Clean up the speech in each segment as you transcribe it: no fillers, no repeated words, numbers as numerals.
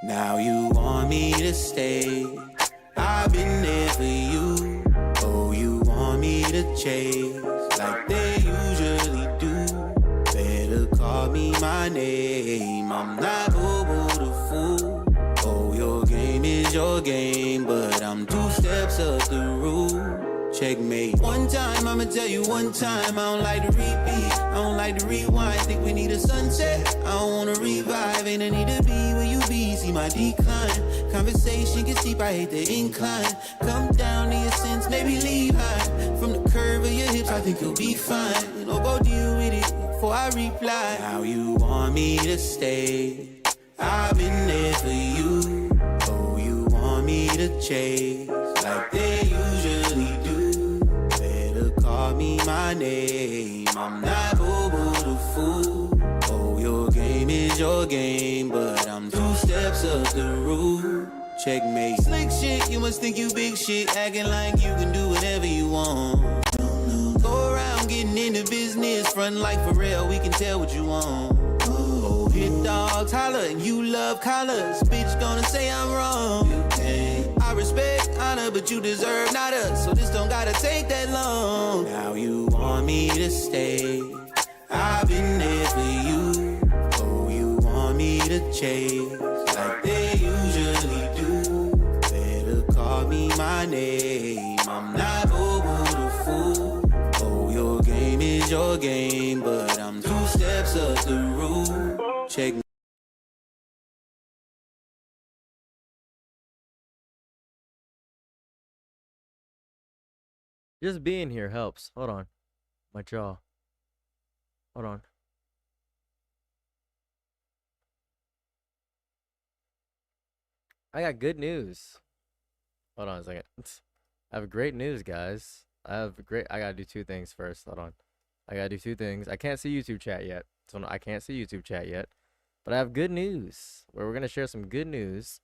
Now you want me to stay. I've been there for you. Oh, you want me to chase like they usually do. Better call me my name. I'm not over the fool. Oh, your game is your game, but I'm 2 steps up the rule. Checkmate. One time, I'ma tell you one time. I don't like to repeat, I don't like to rewind. Think we need a sunset, I don't wanna revive. Ain't a need to be where you be, see my decline. Conversation gets deep, I hate the incline. Come down to your sense, maybe leave high. From the curve of your hips, I think you'll be fine. Or go deal with it before I reply. Now you want me to stay. I've been there for you. Oh, you want me to chase like they usually do. Better call me my name. I'm not over the fool. Oh, your game is your game, but I'm 2 steps up the rule. Checkmate. Slick shit, you must think you big shit, acting like you can do whatever you want. Go around getting into business, front like for real, we can tell what you want. Oh, hit dogs holler and you love collars. Bitch gonna say I'm wrong. I respect honor, but you deserve not us, so this don't gotta take that long. Now you want me to stay. I've been there for you. Oh, you want me to chase like they usually do. Better call me my name. I'm not over the fool. Oh, your game is your game, but I'm 2 steps up the rule. Check. Just being here helps. Hold on. My jaw. Hold on. I got good news. Hold on a second. I have great news, guys. I gotta do 2 things first. Hold on. I gotta do 2 things. I can't see YouTube chat yet. So no, I can't see YouTube chat yet. But I have good news. Where we're gonna share some good news.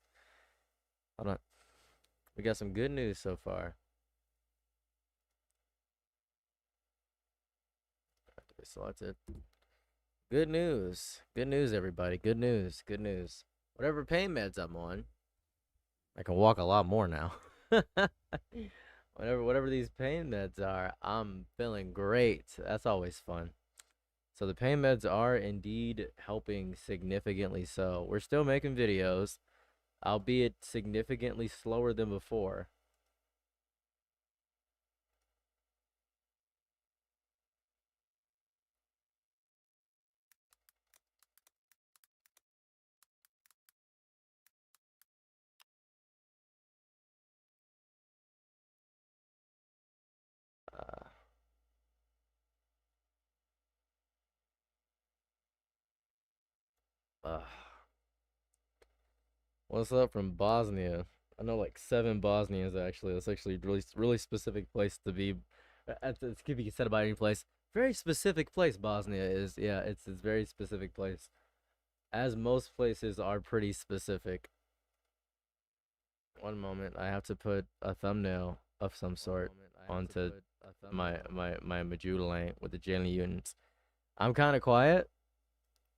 Hold on. We got some good news so far. Selected. Good news. Good news, everybody. Good news. Good news. Whatever pain meds I'm on, I can walk a lot more now. whatever these pain meds are, I'm feeling great. That's always fun. So the pain meds are indeed helping significantly so. We're still making videos, albeit significantly slower than before. Uh, What's up from Bosnia? I know like 7 Bosnians actually. That's actually a really specific place to be. It could be said about any place. Very specific place Bosnia is. Yeah, it's very specific place. As most places are pretty specific. One moment, I have to put a thumbnail of some sort onto my Majula with the Jalen units. I'm kind of quiet.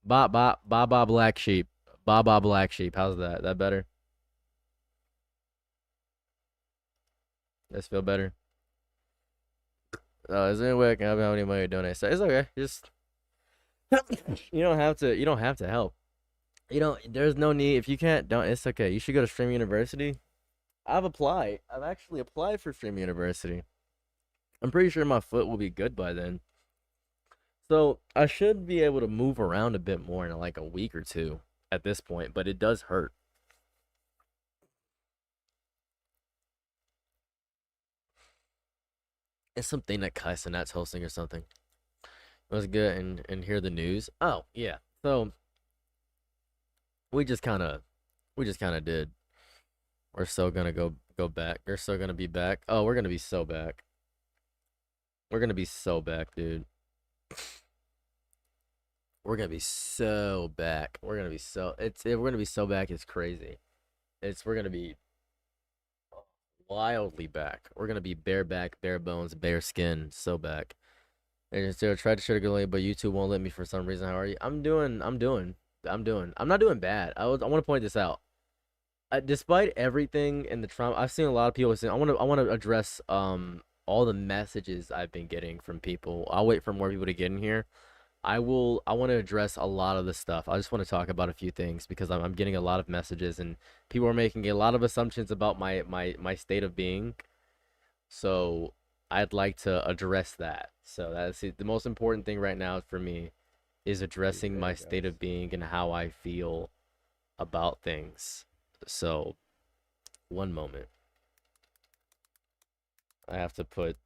Ba black sheep. Ba black sheep. How's that? That better? Does feel better? Is there any way I can help you? How many money donate? So it's okay. Just you don't have to. You don't have to help. You don't. There's no need. If you can't, don't. It's okay. You should go to Stream University. I've applied. I've actually applied for Stream University. I'm pretty sure my foot will be good by then. So I should be able to move around a bit more in like a week or 2 at this point, but it does hurt. It's something that Kaisenat's hosting or something. It was good and hear the news. Oh yeah. So we just kind of did. We're still gonna go back. We're still gonna be back. Oh, we're gonna be so back. We're gonna be so back, dude. We're gonna be so back. We're gonna be so back. It's crazy. We're gonna be wildly back. We're gonna be bare back, bare bones, bare skin, so back. And so I tried to share a good link, but YouTube won't let me for some reason. How are you? I'm not doing bad. I want to point this out. despite everything and the trauma, I've seen a lot of people saying, I want to address all the messages I've been getting from people. I'll wait for more people to get in here. I want to address a lot of the stuff. I just want to talk about a few things because I'm getting a lot of messages and people are making a lot of assumptions about my state of being. So I'd like to address that. So that's it. The most important thing right now for me is addressing my state of being and how I feel about things. So, one moment. I have to put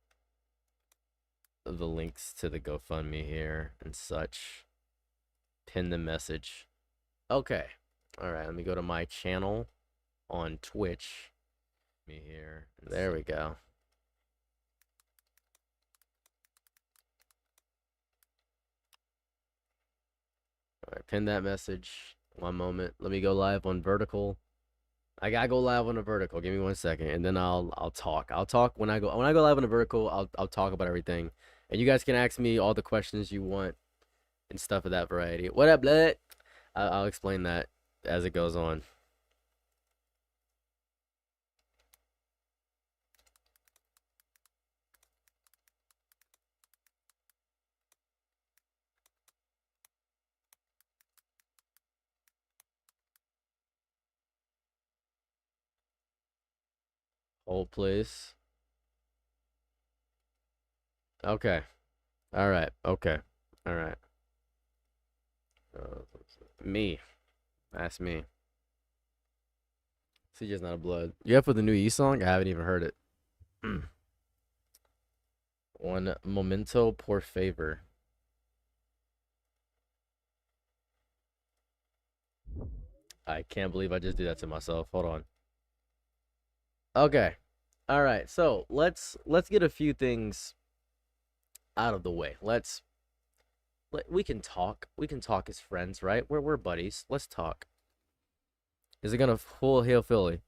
the links to the GoFundMe here and such. Pin the message. Okay. All right, let me go to my channel on Twitch. Me here. There we go. All right, pin that message. One moment. Let me go live on Vertical. I gotta go live on a Vertical. Give me 1 second, and then I'll talk. I'll talk when I go live on a Vertical. I'll talk about everything, and you guys can ask me all the questions you want and stuff of that variety. What up, blood? I'll explain that as it goes on. Hold, please. Okay. All right. Okay. All right. Me. That's me. CJ's not a blood. You up with the new E song? I haven't even heard it. One momento por favor. I can't believe I just did that to myself. Hold on. Okay. All right. So let's get a few things out of the way. We can talk. We can talk as friends, right? We're buddies. Let's talk. Is it gonna full heal Philly?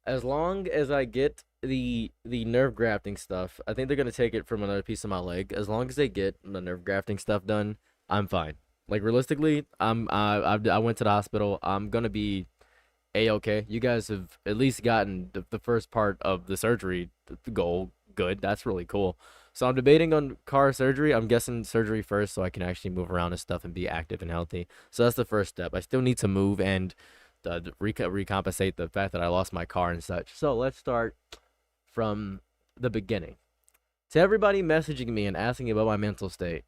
As long as I get the nerve grafting stuff, I think they're gonna take it from another piece of my leg. As long as they get the nerve grafting stuff done, I'm fine. Like realistically, I went to the hospital. I'm gonna be a-okay. You guys have at least gotten the first part of the surgery goal good. That's really cool. So I'm debating on car surgery. I'm guessing surgery first so I can actually move around and stuff and be active and healthy. So that's the first step. I still need to move and recompensate the fact that I lost my car and such. So let's start from the beginning. To everybody messaging me and asking about my mental state,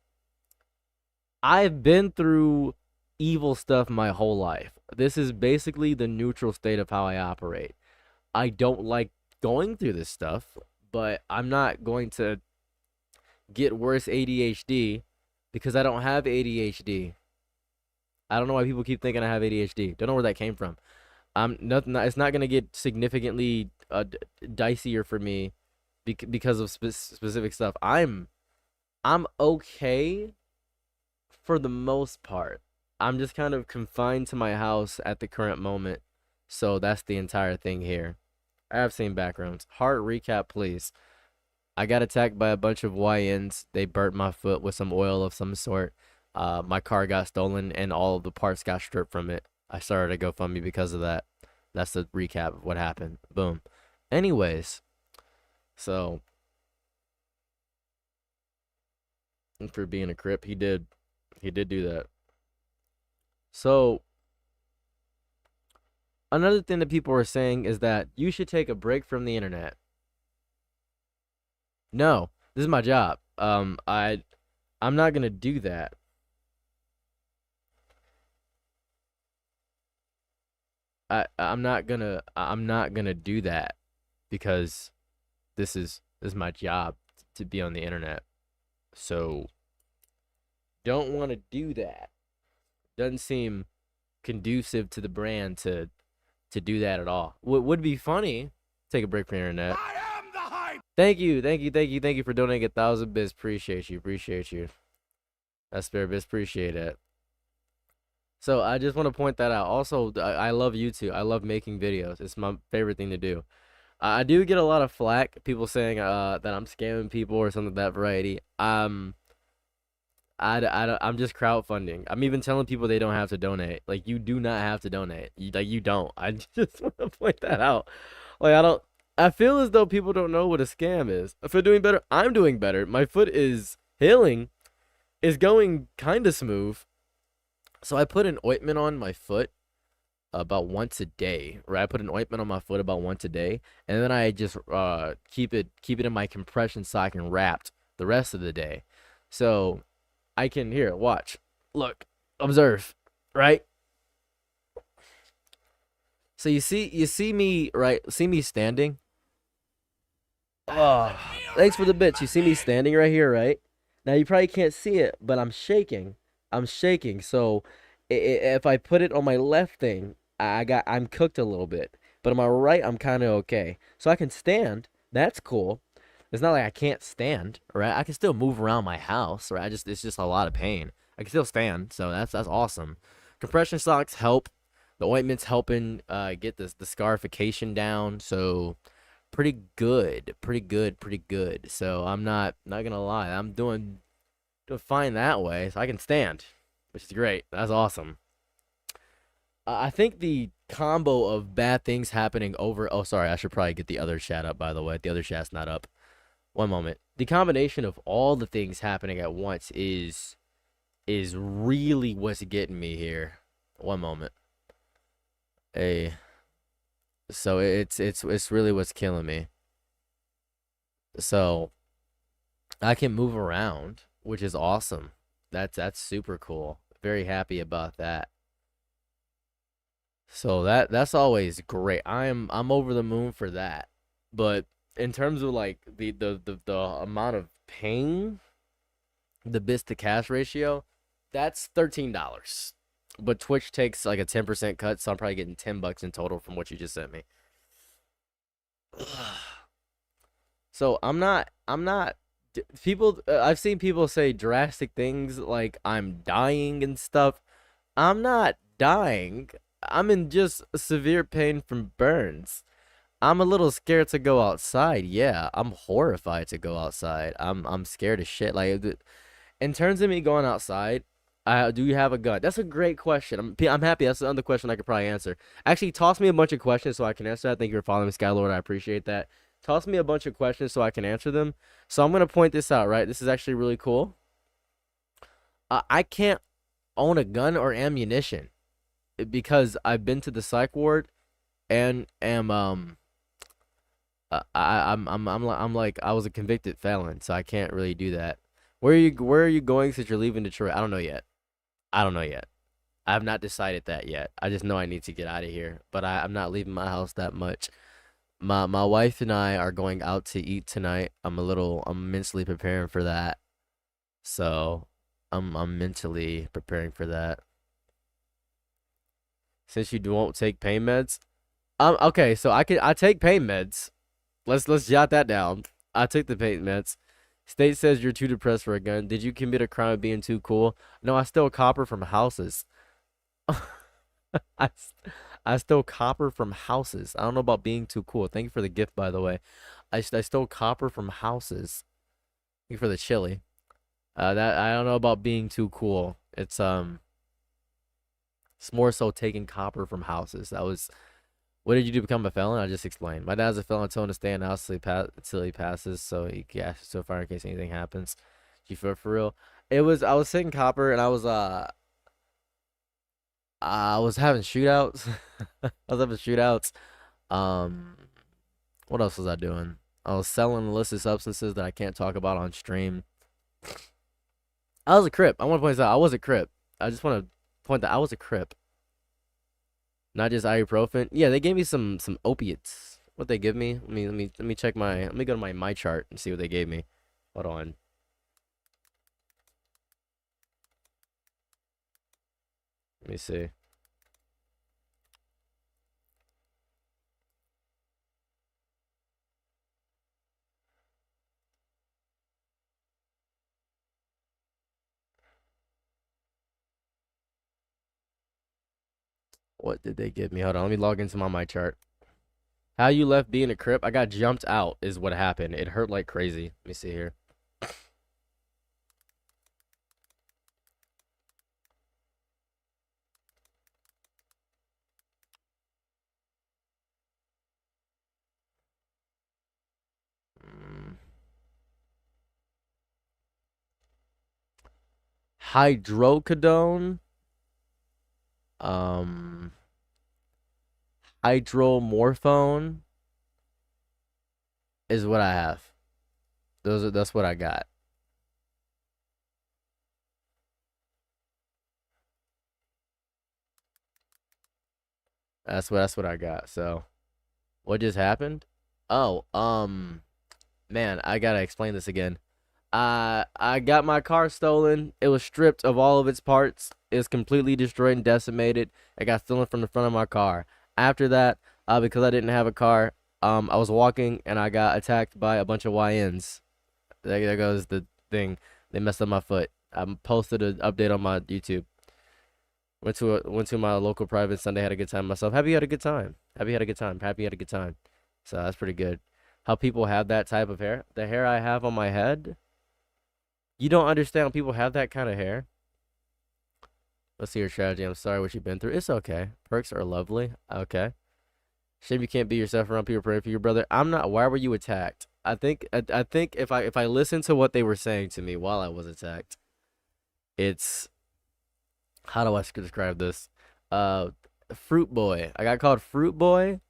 I've been through evil stuff my whole life. This is basically the neutral state of how I operate. I don't like going through this stuff, but I'm not going to get worse ADHD because I don't have ADHD. I don't know why people keep thinking I have ADHD. Don't know where that came from. I'm nothing. It's not gonna get significantly dicier for me because of specific stuff. I'm okay for the most part. I'm just kind of confined to my house at the current moment. So that's the entire thing here. I have seen backgrounds. Heart recap, please. I got attacked by a bunch of YNs. They burnt my foot with some oil of some sort. My car got stolen and all of the parts got stripped from it. I started a GoFundMe because of that. That's the recap of what happened. Boom. Anyways, so for being a Crip, he did do that. So another thing that people are saying is that you should take a break from the internet. No, this is my job. I'm not gonna do that. I'm not gonna do that because this is my job to be on the internet. So don't want to do that. Doesn't seem conducive to the brand to do that at all. Would be funny. Take a break from the internet. I am the hype. Thank you for donating 1,000 bits. Appreciate you. That's fair bits. Appreciate it. So I just want to point that out. Also, I love YouTube. I love making videos. It's my favorite thing to do. I do get a lot of flack. People saying that I'm scamming people or something of that variety. I I'm just crowdfunding. I'm even telling people they don't have to donate. Like, you do not have to donate. You don't. I just want to point that out. Like, I feel as though people don't know what a scam is. If they're doing better, I'm doing better. My foot is healing, is going kind of smooth. So I put an ointment on my foot about once a day, right? I put an ointment on my foot about once a day, and then I just keep it in my compression sock and wrapped the rest of the day. So I can here, watch. Look, observe, right? So you see me, right? See me standing? Oh, thanks for the bits. You see me standing right here, right? Now you probably can't see it, but I'm shaking. I'm shaking. So if I put it on my left thing, I'm cooked a little bit. But on my right, I'm kind of okay. So I can stand. That's cool. It's not like I can't stand, right? I can still move around my house, right? It's just a lot of pain. I can still stand, so that's awesome. Compression socks help. The ointment's helping get the scarification down. So pretty good, pretty good, pretty good. So I'm not gonna lie, I'm doing fine that way. So I can stand, which is great. That's awesome. I think the combo of bad things happening over. Oh, sorry, I should probably get the other chat up. By the way, the other chat's not up. One moment. The combination of all the things happening at once is really what's getting me here. One moment. Hey. So it's really what's killing me. So I can move around, which is awesome. That's super cool. Very happy about that. So that's always great. I'm over the moon for that. But in terms of like the amount of pain, the bits to cash ratio, that's $13. But Twitch takes like a 10% cut, so I'm probably getting $10 in total from what you just sent me. So I'm not people I've seen people say drastic things like I'm dying and stuff. I'm not dying. I'm in just severe pain from burns. I'm a little scared to go outside. Yeah, I'm horrified to go outside. I'm scared as shit. Like, in terms of me going outside, do you have a gun? That's a great question. I'm happy. That's another question I could probably answer. Actually, toss me a bunch of questions so I can answer that. Thank you for following me, Skylord. I appreciate that. Toss me a bunch of questions so I can answer them. So I'm gonna point this out. Right, this is actually really cool. I can't own a gun or ammunition because I've been to the psych ward and am I'm like I was a convicted felon, so I can't really do that. Where are you going since you're leaving Detroit? I don't know yet. I don't know yet. I have not decided that yet. I just know I need to get out of here, but I'm not leaving my house that much. My wife and I are going out to eat tonight. I'm mentally preparing for that. So I'm mentally preparing for that. Since you won't take pain meds, okay. So I take pain meds. Let's jot that down. I take the pain meds. State says you're too depressed for a gun. Did you commit a crime of being too cool? No, I stole copper from houses. I, I stole copper from houses. I don't know about being too cool. Thank you for the gift, by the way. I stole copper from houses. Thank you for the chili. That I don't know about being too cool. It's more so taking copper from houses. That was. What did you do to become a felon? I just explained. My dad's a felon. Told him to stay in the house until he passes, so he can ask so far in case anything happens. You feel for real? I was taking copper and I was having shootouts. I was having shootouts. Um, what else was I doing? I was selling illicit substances that I can't talk about on stream. I was a Crip. I want to point this out. I was a Crip. I just want to point that I was a Crip. Not just ibuprofen. Yeah, they gave me some opiates. What they give me? Let me check my. Let me go to my chart and see what they gave me. Hold on. Let me see. What did they give me? Hold on. Let me log into my chart. How you left being a Crip? I got jumped out is what happened. It hurt like crazy. Let me see here. hydrocodone, hydromorphone is what I have. That's what I got. That's what I got. So, what just happened? Oh, man, I gotta explain this again. I got my car stolen. It was stripped of all of its parts. It was completely destroyed and decimated. It got stolen from the front of my car. After that, because I didn't have a car, I was walking and I got attacked by a bunch of YNs. There goes the thing. They messed up my foot. I posted an update on my YouTube. Went to my local private Sunday. Had a good time myself. Happy you had a good time. Happy you had a good time. Happy you had a good time. So that's pretty good. How people have that type of hair. The hair I have on my head. You don't understand how people have that kind of hair. Let's see your strategy. I'm sorry what you've been through. It's okay. Perks are lovely. Okay. Shame you can't be yourself around people praying for your brother. I'm not. Why were you attacked? I think if I listen to what they were saying to me while I was attacked, it's, how do I describe this? Fruit boy. I got called fruit boy,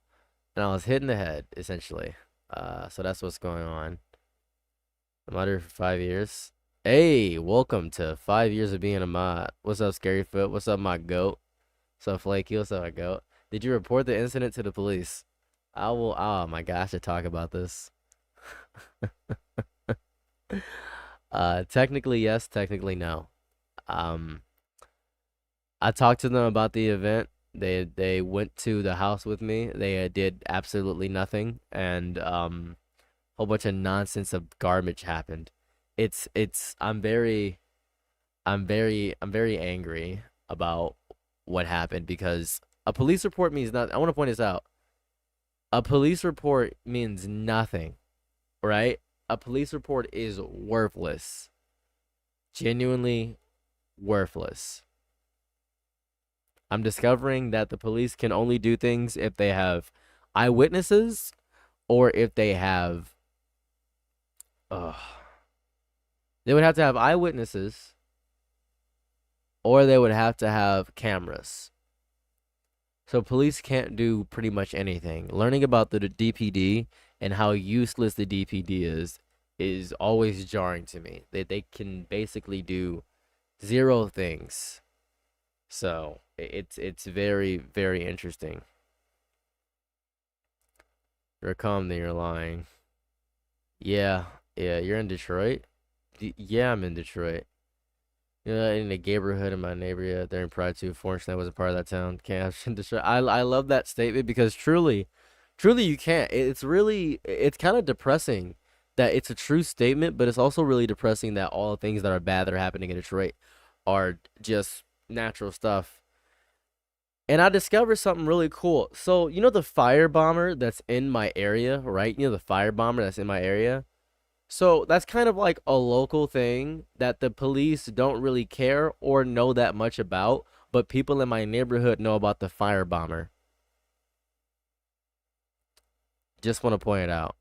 and I was hit in the head essentially. So that's what's going on. I'm out here for 5 years. Hey, welcome to 5 years of being a mod. What's up, Scaryfoot? What's up, my goat? What's up, Flaky? What's up, my goat? Did you report the incident to the police? I will. Oh my gosh, I should talk about this. Technically yes, technically no. I talked to them about the event. They went to the house with me. They did absolutely nothing, and whole bunch of nonsense of garbage happened. I'm very angry about what happened because a police report means nothing. I want to point this out. A police report means nothing, right? A police report is worthless. Genuinely worthless. I'm discovering that the police can only do things if they have eyewitnesses or if they have they would have to have eyewitnesses or they would have to have cameras. So police can't do pretty much anything. Learning about the DPD and how useless the DPD is always jarring to me. They can basically do zero things. So it's very, very interesting. You're calm, then you're lying. Yeah, you're in Detroit? Yeah, I'm in Detroit. In the neighborhood in my neighborhood there in Pride 2. Fortunately, I wasn't part of that town. Can't have Detroit. I love that statement because truly you can't. It's kind of depressing that it's a true statement, but it's also really depressing that all the things that are bad that are happening in Detroit are just natural stuff. And I discovered something really cool. So, you know the fire bomber that's in my area, right? You know the fire bomber that's in my area? So, that's kind of like a local thing that the police don't really care or know that much about, but people in my neighborhood know about the fire bomber. Just want to point it out.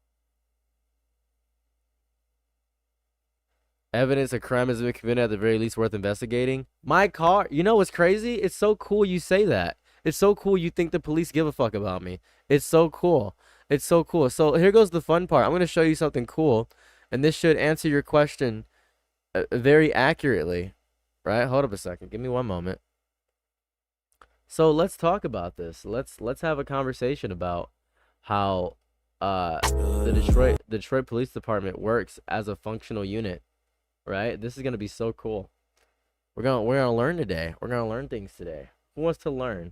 Evidence a crime has been committed, at the very least worth investigating. My car, you know what's crazy? It's so cool you say that. It's so cool you think the police give a fuck about me. It's so cool. It's so cool. So here goes the fun part. I'm going to show you something cool, and this should answer your question very accurately. Right? Hold up a second. Give me one moment. So let's talk about this. Let's have a conversation about how the Detroit Police Department works as a functional unit. Right? This is gonna be so cool. We're gonna learn today. We're gonna learn things today. Who wants to learn?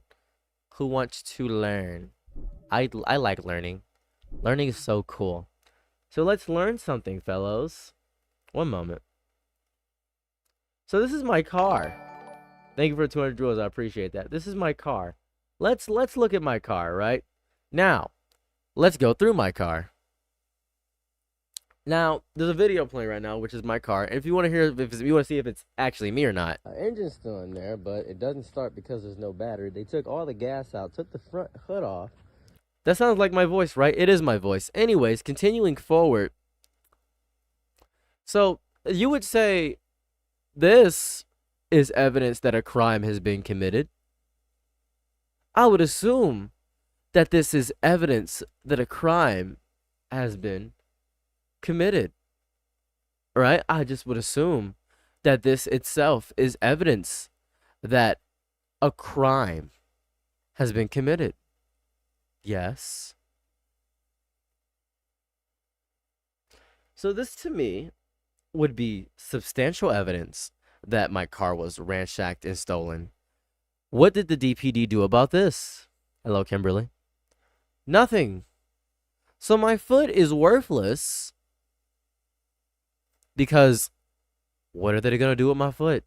Who wants to learn? I like learning. Learning is so cool. So let's learn something, fellows. One moment. So this is my car. Thank you for 200 jewels. I appreciate that. This is my car. Let's look at my car, right? Now, let's go through my car. Now, there's a video playing right now, which is my car. And if you want to hear, if you want to see if it's actually me or not. Engine's still in there, but it doesn't start because there's no battery. They took all the gas out, took the front hood off. That sounds like my voice, right? It is my voice. Anyways, continuing forward. So, you would say this is evidence that a crime has been committed. I would assume that this is evidence that a crime has been committed. Right? I just would assume that this itself is evidence that a crime has been committed. Yes. So this to me would be substantial evidence that my car was ransacked and stolen. What did the DPD do about this? Hello, Kimberly. Nothing. So my foot is worthless because what are they going to do with my foot?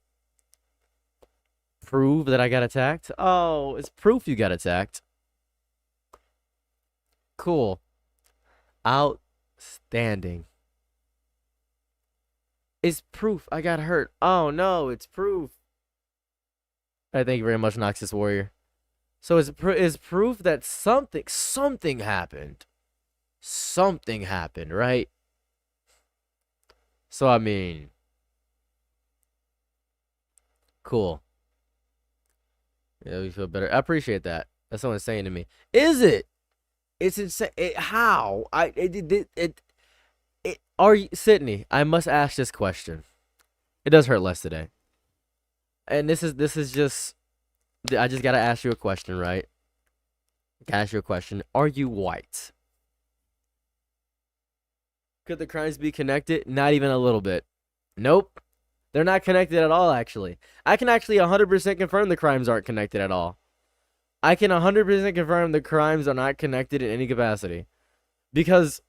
Prove that I got attacked? Oh, it's proof you got attacked. Cool. Outstanding. It's proof I got hurt. Oh no, it's proof. Thank you very much, Noxus Warrior. So it's proof that something happened. Something happened, right? So I mean, cool. Yeah, we feel better. I appreciate that. That's someone saying to me. Is it? It's insane. How? Are you, Sydney? I must ask this question. It does hurt less today. And this is just. I just gotta ask you a question, right? Gotta ask you a question. Are you white? Could the crimes be connected? Not even a little bit. Nope. They're not connected at all, actually. I can actually 100% confirm the crimes aren't connected at all. I can 100% confirm the crimes are not connected in any capacity. Because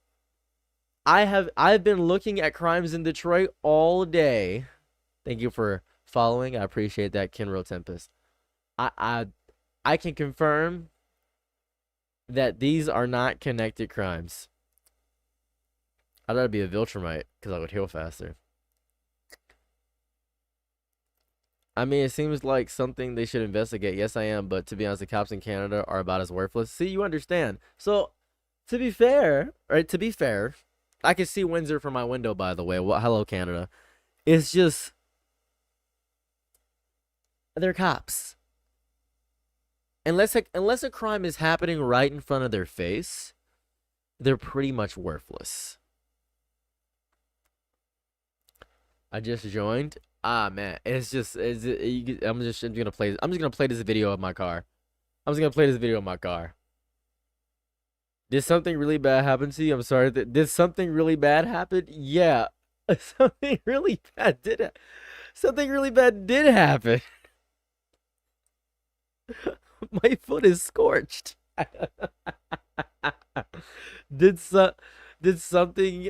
I've been looking at crimes in Detroit all day. Thank you for following. I appreciate that, Kenro Tempest. I can confirm that these are not connected crimes. I'd rather be a Viltrumite because I would heal faster. I mean, it seems like something they should investigate. Yes, I am, but to be honest, the cops in Canada are about as worthless. See, you understand. So, to be fair, right? To be fair, I can see Windsor from my window, by the way. Well, hello, Canada. It's just they're cops. Unless a crime is happening right in front of their face, they're pretty much worthless. I just joined. Ah man, I'm just gonna play this video of my car. Did something really bad happen to you? I'm sorry. Did something really bad happen? Yeah, something really bad did happen. My foot is scorched. Did something?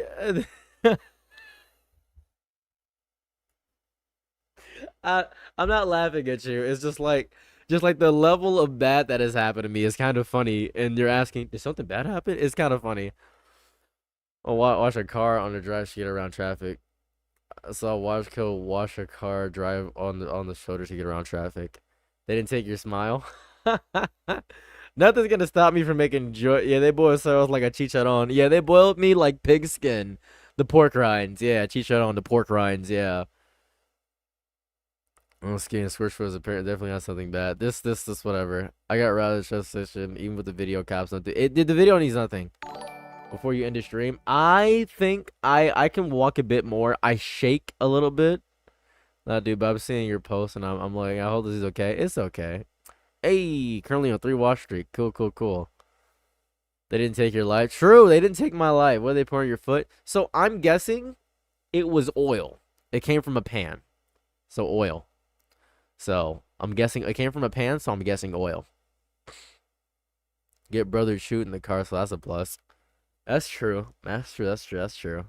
I'm not laughing at you. It's just like the level of bad that has happened to me is kind of funny. And you're asking, did something bad happen? It's kind of funny. Oh, watch a car on the drive to get around traffic. I saw Washco wash a car drive on the shoulder to get around traffic. They didn't take your smile. Nothing's gonna stop me from making joy. Yeah, they boiled ourselves like a chicharron. Yeah, they boiled me like pig skin. The pork rinds. Yeah, chicharron, the pork rinds. Yeah. Oh, skiing Squish was apparently definitely not something bad. This, whatever. I got routed to the session, even with the video cops. The video needs nothing. Before you end the stream, I think I can walk a bit more. I shake a little bit. Nah, dude, but I'm seeing your post and I'm like, I hope this is okay. It's okay. Hey, currently on 3 wash streak. Cool. They didn't take your life. True, they didn't take my life. What did they pour on your foot? So I'm guessing it was oil. It came from a pan. So oil. So I'm guessing it came from a pan, so I'm guessing oil. Get brother shoot in the car, so that's a plus. That's true. That's true.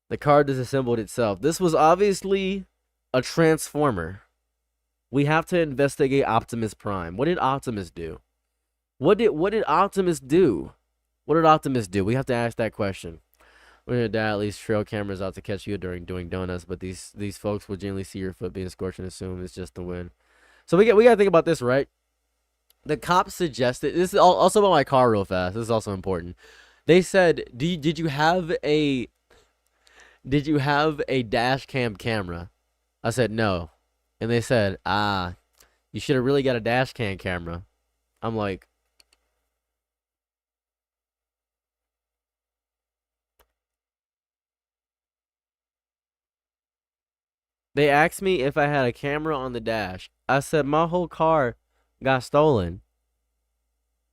The car disassembled itself. This was obviously a transformer. We have to investigate Optimus Prime. What did Optimus do? What did Optimus do? What did Optimus do? We have to ask that question. We're gonna die at least trail cameras out to catch you during doing donuts, but these folks will generally see your foot being scorched and assume it's just the wind. So we gotta think about this, right? The cops suggested this is also about my car real fast. This is also important. They said, did you have a dash cam camera? I said no. And they said, you should have really got a dash cam camera. I'm like, they asked me if I had a camera on the dash. I said, my whole car got stolen.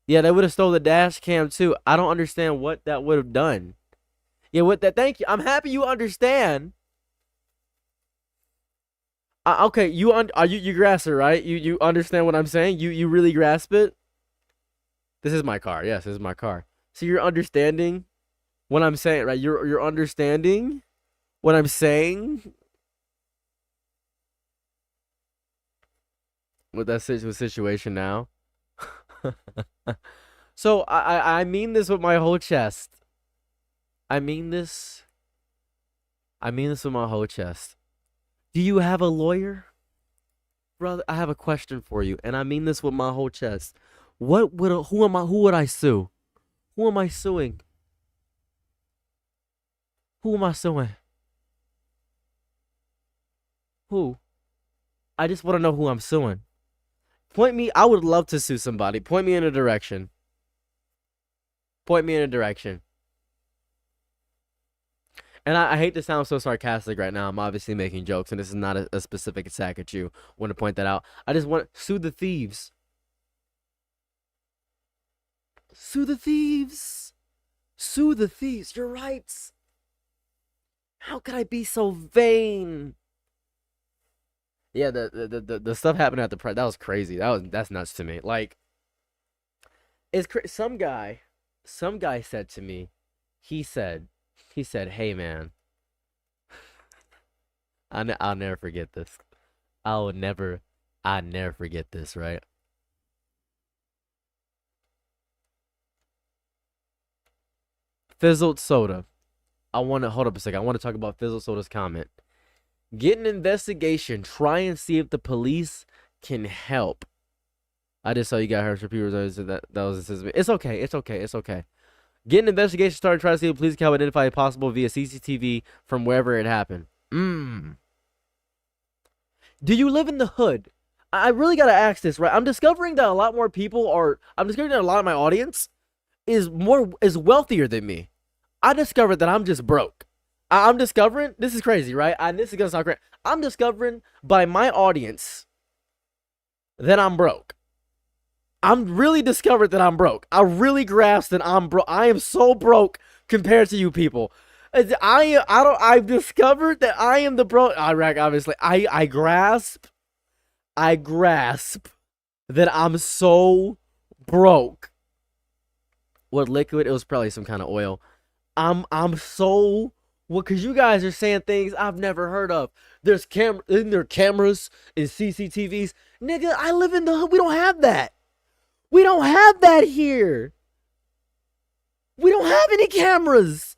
Yeah, they would have stole the dash cam too. I don't understand what that would have done. Yeah, what that? Thank you. I'm happy you understand. Okay, you grasp it, right? You understand what I'm saying? You really grasp it? This is my car. Yes, this is my car. So you're understanding what I'm saying, right? You're understanding what I'm saying with that situation now. So I mean this with my whole chest. I mean this. I mean this with my whole chest. Do you have a lawyer? Brother, I have a question for you, and I mean this with my whole chest. Who would I sue? Who am I suing? Who am I suing? Who? I just want to know who I'm suing. Point me, I would love to sue somebody. Point me in a direction. Point me in a direction. And I hate to sound so sarcastic right now. I'm obviously making jokes, and this is not a specific attack at you. I want to point that out. I just want to sue the thieves. Sue the thieves. Sue the thieves. You're right. How could I be so vain? Yeah, the stuff happening at the press, that was crazy. That's nuts to me. Like, some guy said to me, he said, "Hey man, I'll never forget this. I'll never forget this, right?" Fizzled soda. Hold up a second. I want to talk about Fizzled soda's comment. Get an investigation. Try and see if the police can help. I just saw you got her repeaters. That was his. It's okay. It's okay. It's okay. Get an investigation started. Try to see if police can help identify if possible via CCTV from wherever it happened. Do you live in the hood? I really gotta ask this, right? I'm discovering that a lot more people are. I'm discovering that a lot of my audience is wealthier than me. I discovered that I'm just broke. I'm discovering, this is crazy, right? This is gonna sound great. I'm discovering by my audience that I'm broke. I'm really discovered that I'm broke. I really grasped that I'm broke. I am so broke compared to you people. I've discovered that I am the broke. Iraq, obviously. I grasp that I'm so broke. What liquid? It was probably some kind of oil. I'm so because you guys are saying things I've never heard of. There's cameras and CCTVs. Nigga, I live in the hood. We don't have that. We don't have that here. We don't have any cameras.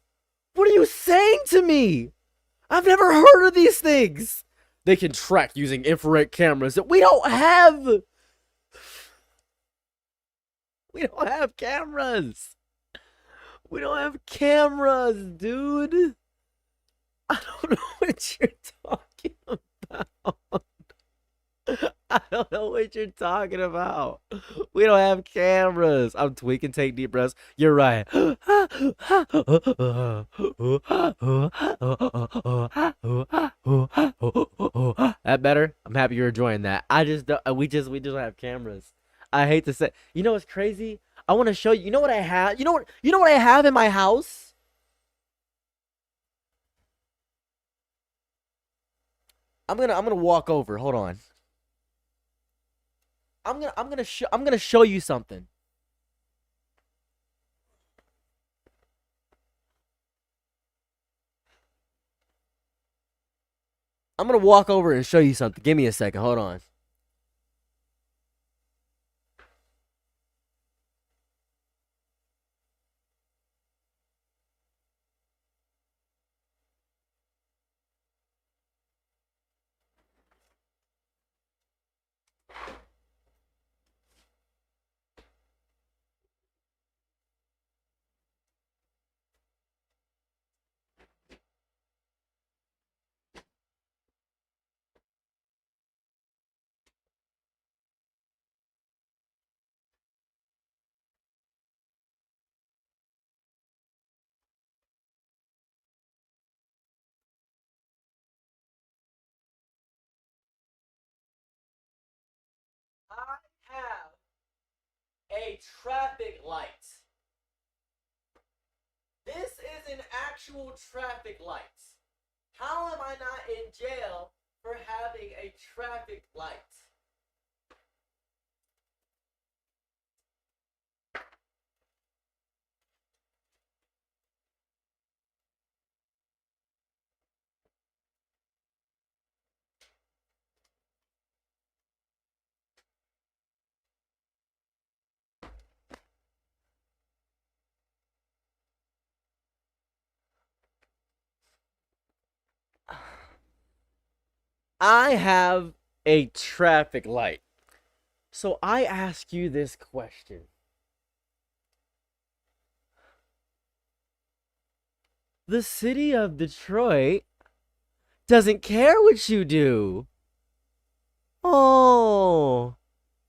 What are you saying to me? I've never heard of these things. They can track using infrared cameras that we don't have. We don't have cameras. We don't have cameras, dude. I don't know what you're talking about. I don't know what you're talking about. We don't have cameras. I'm tweaking, take deep breaths. You're right. That better? I'm happy you're enjoying that. We just don't have cameras. I hate to say. You know what's crazy? I want to show you. You know what I have? You know what I have in my house? I'm gonna walk over. Hold on. I'm gonna show you something. I'm gonna walk over and show you something. Give me a second. Hold on. a traffic light. This is an actual traffic light. How am I not in jail for having a traffic light? I have a traffic light. So I ask you this question. The city of Detroit doesn't care what you do. Oh,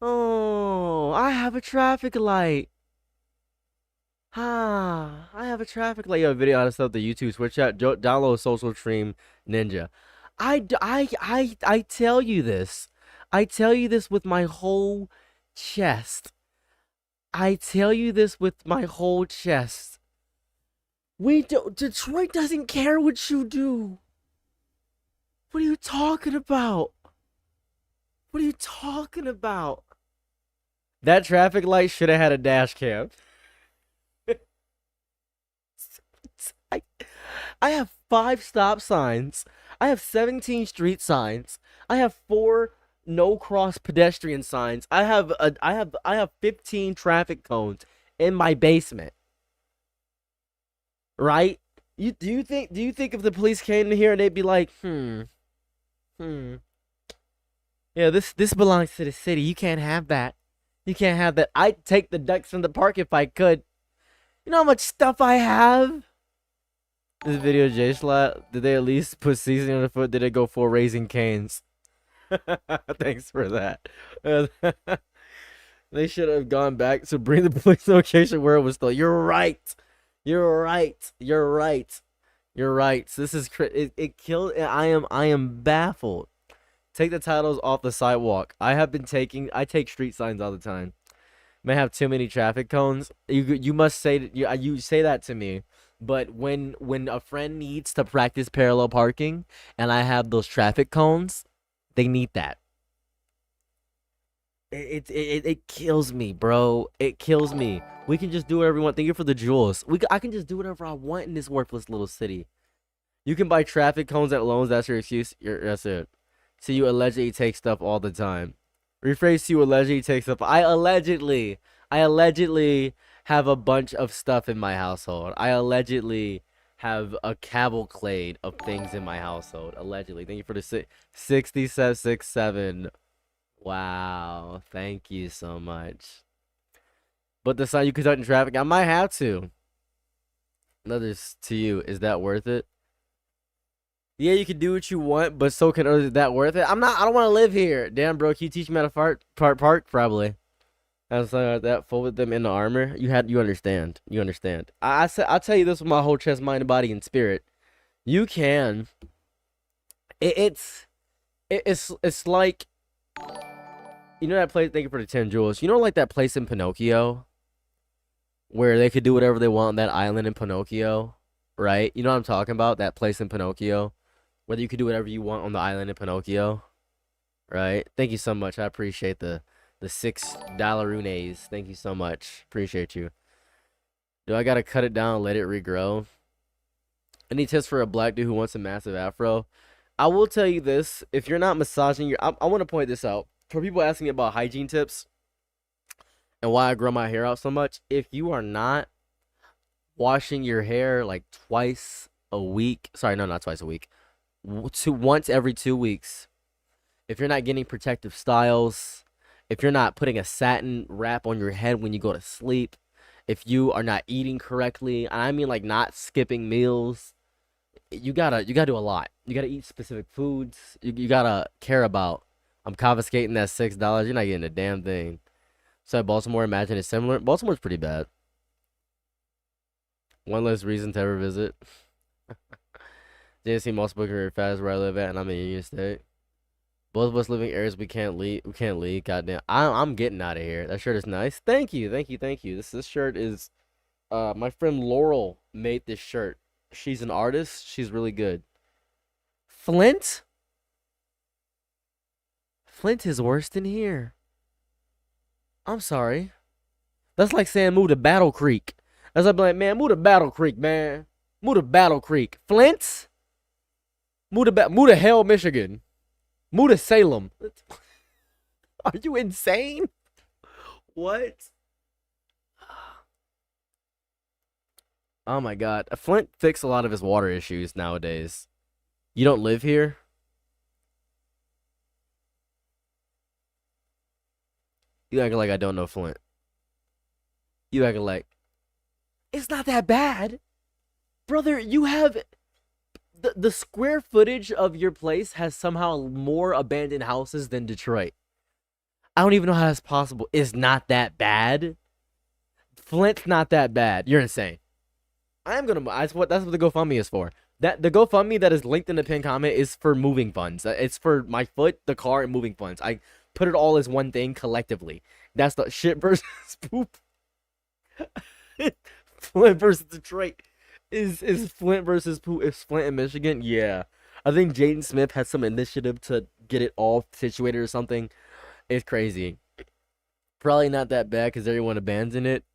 I have a traffic light. I have a traffic light. Yo, video how to set up the YouTube Switch chat. Download Social Stream Ninja. I tell you this. I tell you this with my whole chest. I tell you this with my whole chest. Detroit doesn't care what you do. What are you talking about? What are you talking about? That traffic light should have had a dash cam. I have 5 stop signs. I have 17 street signs. I have 4 no cross pedestrian signs. I have 15 traffic cones in my basement. Right? Do you think if the police came in here and they'd be like, yeah, this belongs to the city. You can't have that. You can't have that. I'd take the ducks from the park if I could. You know how much stuff I have? This video, J-Slot, did they at least put seasoning on the foot? Did it go for Raising Canes? Thanks for that. They should have gone back to bring the police location where it was still. You're right. You're right. You're right. You're right. This is it killed. I am baffled. Take the titles off the sidewalk. I take street signs all the time. May have too many traffic cones. You must say you say that to me. But when a friend needs to practice parallel parking and I have those traffic cones, they need that. It kills me, bro. It kills me. We can just do whatever we want. Thank you for the jewels. I can just do whatever I want in this worthless little city. You can buy traffic cones at loans. That's your excuse. That's it. So you allegedly take stuff all the time. Rephrase, you allegedly take stuff. I allegedly have a bunch of stuff in my household. I allegedly have a cavalcade of things in my household. Allegedly. Thank you for the 6767. Wow. Thank you so much. But the sign you conduct in traffic, I might have to. Another's to you. Is that worth it? Yeah, you can do what you want, but so can others. Is that worth it? I don't want to live here. Damn, bro. Can you teach me how to park? Probably. I was like that. Folded them in the armor. You understand. You understand. I'll tell you this with my whole chest, mind, body, and spirit. You can. It's like, you know that place. Thank you for the 10 jewels. You know, like that place in Pinocchio, where they could do whatever they want on that island in Pinocchio, right? You know what I'm talking about? That place in Pinocchio, where you could do whatever you want on the island in Pinocchio, right? Thank you so much. I appreciate the $6 Thank you so much. Appreciate you. Do I gotta cut it down and let it regrow? Any tips for a black dude who wants a massive afro? I will tell you this. If you're not massaging your... I want to point this out. For people asking me about hygiene tips and why I grow my hair out so much, if you are not washing your hair like twice a week... Sorry, no, not twice a week. Once every 2 weeks. If you're not getting protective styles... If you're not putting a satin wrap on your head when you go to sleep, if you are not eating correctly, I mean like not skipping meals, you gotta do a lot. You gotta eat specific foods. You gotta care about. I'm confiscating that $6. You're not getting a damn thing. So Baltimore, imagine it's similar. Baltimore's pretty bad. One less reason to ever visit. Didn't see multiple career fast where I live at, and I'm in Union State. Both of us living areas we can't leave. We can't leave. Goddamn. I'm getting out of here. That shirt is nice. Thank you. Thank you. Thank you. This shirt is my friend Laurel made this shirt. She's an artist. She's really good. Flint? Flint is worse than here. I'm sorry. That's like saying move to Battle Creek. That's like, man, move to Battle Creek, man. Move to Battle Creek. Flint? Move to Hell, Michigan. Move to Salem. Are you insane? What? Oh my god. Flint fixed a lot of his water issues nowadays. You don't live here? You acting like I don't know Flint. You acting like it's not that bad. Brother, you have the square footage of your place has somehow more abandoned houses than Detroit. I don't even know how that's possible. It's not that bad. Flint's not that bad. You're insane. That's what the GoFundMe is for. That the GoFundMe that is linked in the pinned comment is for moving funds. It's for my foot, the car, and moving funds. I put it all as one thing collectively. That's the shit versus poop. Flint versus Detroit. Is Flint versus poop? Is Flint in Michigan? Yeah. I think Jaden Smith has some initiative to get it all situated or something. It's crazy. Probably not that bad because everyone abandoned it.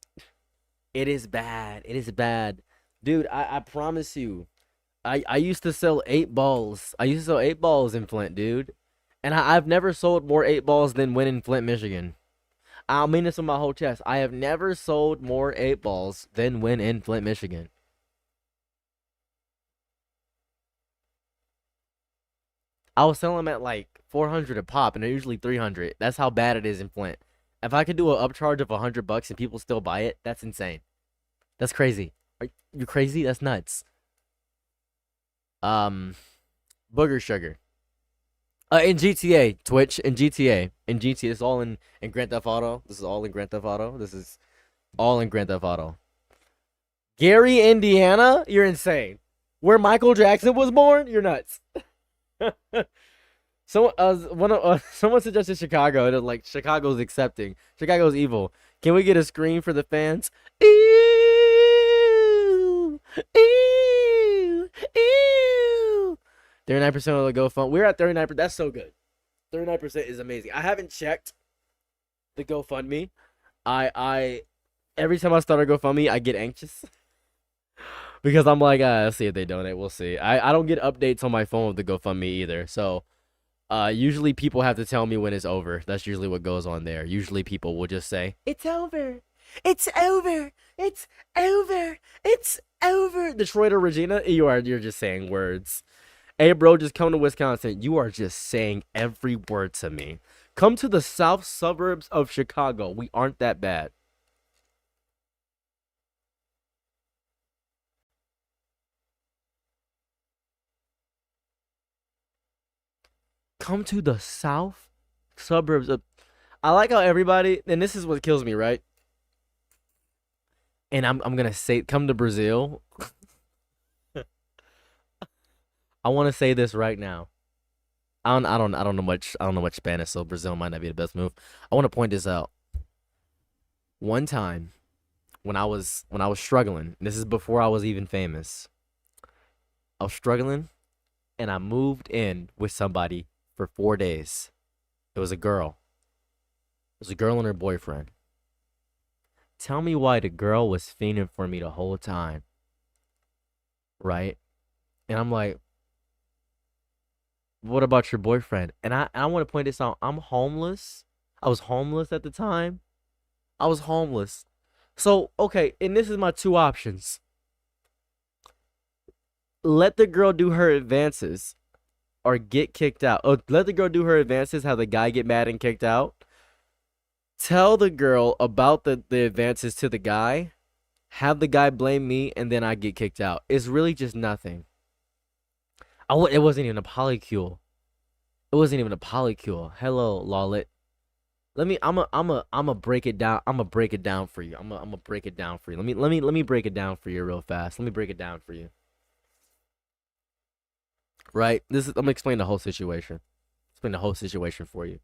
It is bad. It is bad. Dude, I promise you. I used to sell 8 balls. I used to sell 8 balls in Flint, dude. And I've never sold more 8 balls than when in Flint, Michigan. I'll mean this with my whole chest. I have never sold more 8 balls than when in Flint, Michigan. I was selling them at like 400 a pop, and they're usually 300. That's how bad it is in Flint. If I could do an upcharge of $100 and people still buy it, that's insane. That's crazy. Are you crazy? That's nuts. Booger Sugar. In GTA, Twitch, in GTA, this is all in Grand Theft Auto. This is all in Grand Theft Auto. This is all in Grand Theft Auto. Gary, Indiana? You're insane. Where Michael Jackson was born? You're nuts. Someone suggested Chicago, and like Chicago's accepting. Chicago's evil. Can we get a screen for the fans? Ew, ew, ew. 39% of the GoFundMe. We're at 39%. That's so good. 39% is amazing. I haven't checked the GoFundMe. I every time I start a GoFundMe, I get anxious. Because I'm like, let's see if they donate. We'll see. I don't get updates on my phone with the GoFundMe either. So, usually people have to tell me when it's over. That's usually what goes on there. Usually people will just say, "It's over. It's over. It's over. It's over." Detroit or Regina, you're just saying words. Hey, bro, just come to Wisconsin. You are just saying every word to me. Come to the south suburbs of Chicago. We aren't that bad. Come to the south suburbs of. I like how everybody, and this is what kills me, right? And I'm gonna say, come to Brazil. I want to say this right now. I don't know much Spanish, so Brazil might not be the best move. I want to point this out. One time, when I was struggling, this is before I was even famous. I was struggling, and I moved in with somebody for 4 days. It was a girl. It was a girl and her boyfriend. Tell me why the girl was fiending for me the whole time. Right? And I'm like, what about your boyfriend? And I want to point this out. I'm homeless. I was homeless at the time. I was homeless. So, okay, and this is my 2 options. Let the girl do her advances or get kicked out. Oh, let the girl do her advances, have the guy get mad and kicked out. Tell the girl about the advances to the guy, have the guy blame me, and then I get kicked out. It's really just nothing. It wasn't even a polycule. It wasn't even a polycule. Hello, Lawlet. I'ma break it down. I'ma break it down for you. I'ma break it down for you. Let me break it down for you real fast. Let me break it down for you. Right? I'm gonna explain the whole situation. explain the whole situation for you.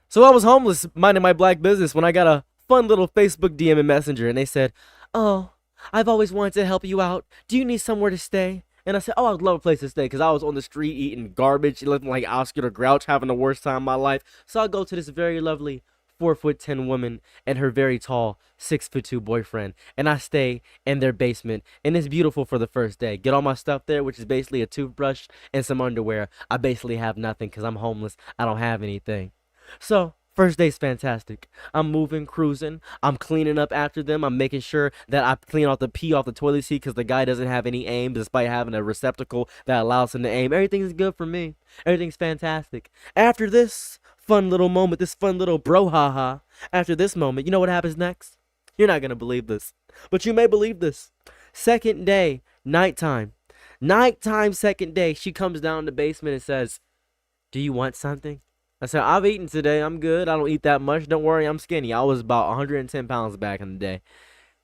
So I was homeless, minding my black business, when I got a fun little Facebook DM and Messenger, and they said, "Oh, I've always wanted to help you out. Do you need somewhere to stay?" And I said, "Oh, I'd love a place to stay," because I was on the street eating garbage, living like Oscar the Grouch, having the worst time of my life. So I go to this very lovely 4'10" woman and her very tall 6'2" boyfriend, and I stay in their basement, and it's beautiful for the first day. Get all my stuff there, which is basically a toothbrush and some underwear. I basically have nothing because I'm homeless. I don't have anything. So first day's fantastic. I'm moving, cruising. I'm cleaning up after them. I'm making sure that I clean out the pee off the toilet seat because the guy doesn't have any aim despite having a receptacle that allows him to aim. Everything's good for me. Everything's fantastic. After this fun little moment, this fun little brouhaha, after this moment, you know what happens next? You're not going to believe this, but you may believe this. Second day, nighttime. Nighttime, second day, she comes down the basement and says, "Do you want something?" I said, "I've eaten today. I'm good. I don't eat that much. Don't worry, I'm skinny." I was about 110 pounds back in the day.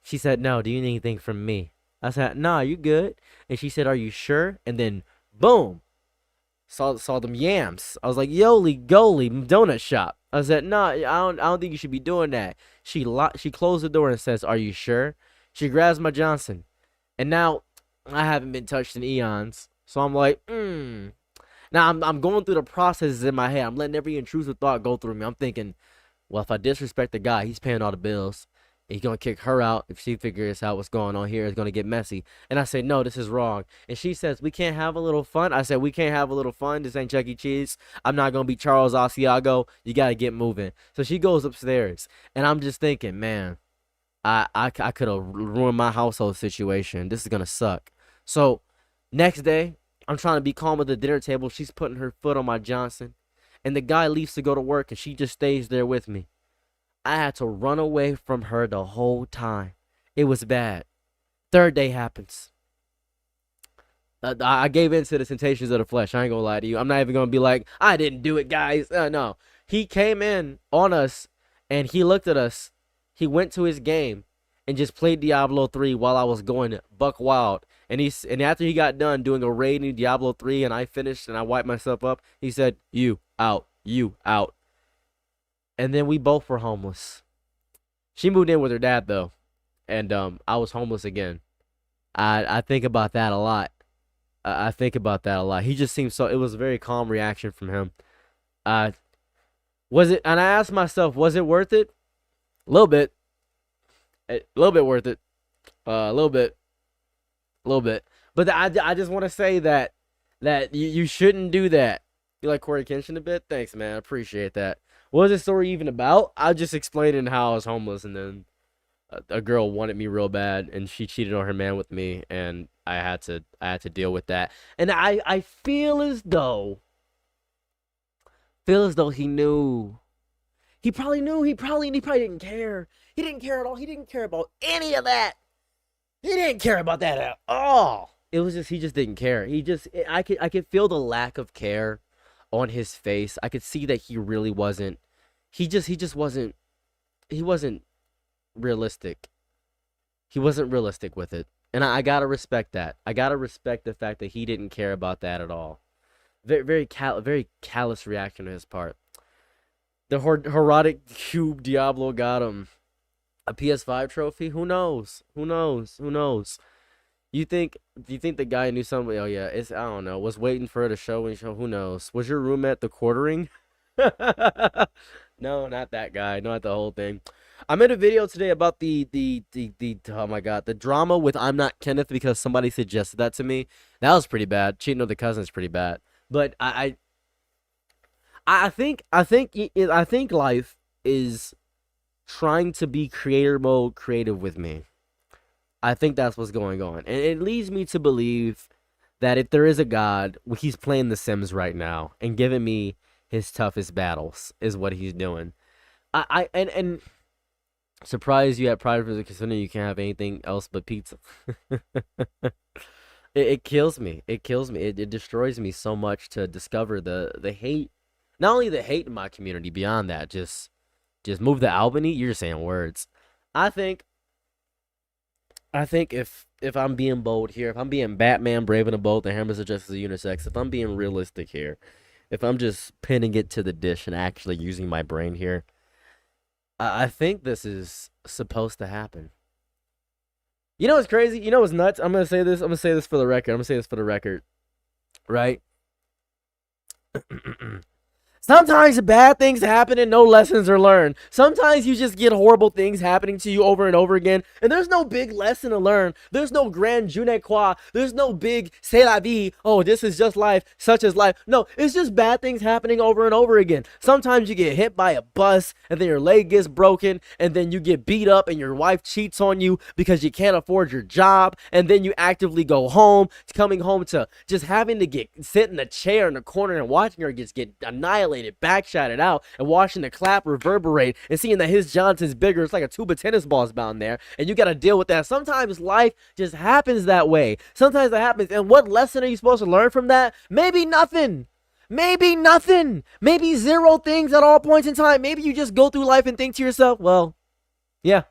She said, "No, do you need anything from me?" I said, "Nah, you good." And she said, "Are you sure?" And then, boom, saw them yams. I was like, "Yoly goly, donut shop." I said, "Nah, I don't think you should be doing that." She closed the door and says, "Are you sure?" She grabs my Johnson. And now, I haven't been touched in eons. So I'm like, Now I'm going through the processes in my head. I'm letting every intrusive thought go through me. I'm thinking, well, if I disrespect the guy, he's paying all the bills. He's gonna kick her out. If she figures out what's going on here, it's gonna get messy. And I say, no, this is wrong. And she says, we can't have a little fun. I said, we can't have a little fun. This ain't Chuck E. Cheese. I'm not gonna be Charles Asiago. You gotta get moving. So she goes upstairs, and I'm just thinking, man, I could have ruined my household situation. This is gonna suck. So next day, I'm trying to be calm at the dinner table. She's putting her foot on my Johnson. And the guy leaves to go to work, and she just stays there with me. I had to run away from her the whole time. It was bad. Third day happens. I gave in to the temptations of the flesh. I ain't gonna lie to you. I'm not even gonna be like, I didn't do it, guys. No. He came in on us, and he looked at us. He went to his game and just played Diablo 3 while I was going buck wild. And after he got done doing a raid in Diablo 3 and I finished and I wiped myself up, he said, "You out, you out." And then we both were homeless. She moved in with her dad though, and I was homeless again. I think about that a lot. I think about that a lot. He just seemed so. It was a very calm reaction from him. Was it? And I asked myself, was it worth it? A little bit. A little bit worth it. A little bit. But I just want to say that you shouldn't do that. You like Corey Kenshin a bit? Thanks, man. I appreciate that. What was the story even about? I just explained how I was homeless, and then a girl wanted me real bad, and she cheated on her man with me, and I had to deal with that. And I feel as though he knew. He probably knew. He probably didn't care. He didn't care at all. He didn't care about any of that. He didn't care about that at all. It was just he just didn't care. I could feel the lack of care on his face. I could see that he really wasn't. He just wasn't. He wasn't realistic. He wasn't realistic with it, and I gotta respect that. I gotta respect the fact that he didn't care about that at all. Very callous reaction on his part. The Herodic Cube Diablo got him a PS5 trophy. Who knows? Do you think the guy knew something? Oh yeah, I don't know. Was waiting for her to show and show. Who knows? Was your room at the quartering? No, not that guy. Not the whole thing. I made a video today about the oh my god, the drama with I'm Not Kenneth because somebody suggested that to me. That was pretty bad. Cheating on the cousin is pretty bad. But I think life is trying to be creator mode creative with me. I think that's what's going on. And it leads me to believe that if there is a God, he's playing The Sims right now and giving me his toughest battles is what he's doing. And surprise you at Pride for the Casino, you can't have anything else but pizza. It kills me. It kills me. It destroys me so much to discover the hate. Not only the hate in my community, beyond that, just move the Albany. You're just saying words. I think I think if I'm being bold here, if I'm being Batman, brave and a bold, the hammers are just as unisex. If I'm being realistic here, if I'm just pinning it to the dish and actually using my brain here, I think this is supposed to happen. You know what's crazy? You know what's nuts? I'm gonna say this. I'm gonna say this for the record. I'm gonna say this for the record, right? Sometimes bad things happen and no lessons are learned. Sometimes you just get horrible things happening to you over and over again, and there's no big lesson to learn. There's no grand je ne quoi. There's no big c'est la vie. Oh, this is just life, such as life. No, it's just bad things happening over and over again. Sometimes you get hit by a bus, and then your leg gets broken, and then you get beat up, and your wife cheats on you because you can't afford your job, and then you actively go home, coming home to just having to sit in a chair in the corner and watching her just get annihilated, backshotted out, and watching the clap reverberate and seeing that his Johnson's bigger. It's like a tube of tennis balls down there, and you got to deal with that. Sometimes life just happens that way. Sometimes that happens, and what lesson are you supposed to learn from that? Maybe nothing. Maybe nothing. Maybe zero things at all points in time. Maybe you just go through life and think to yourself, well, yeah.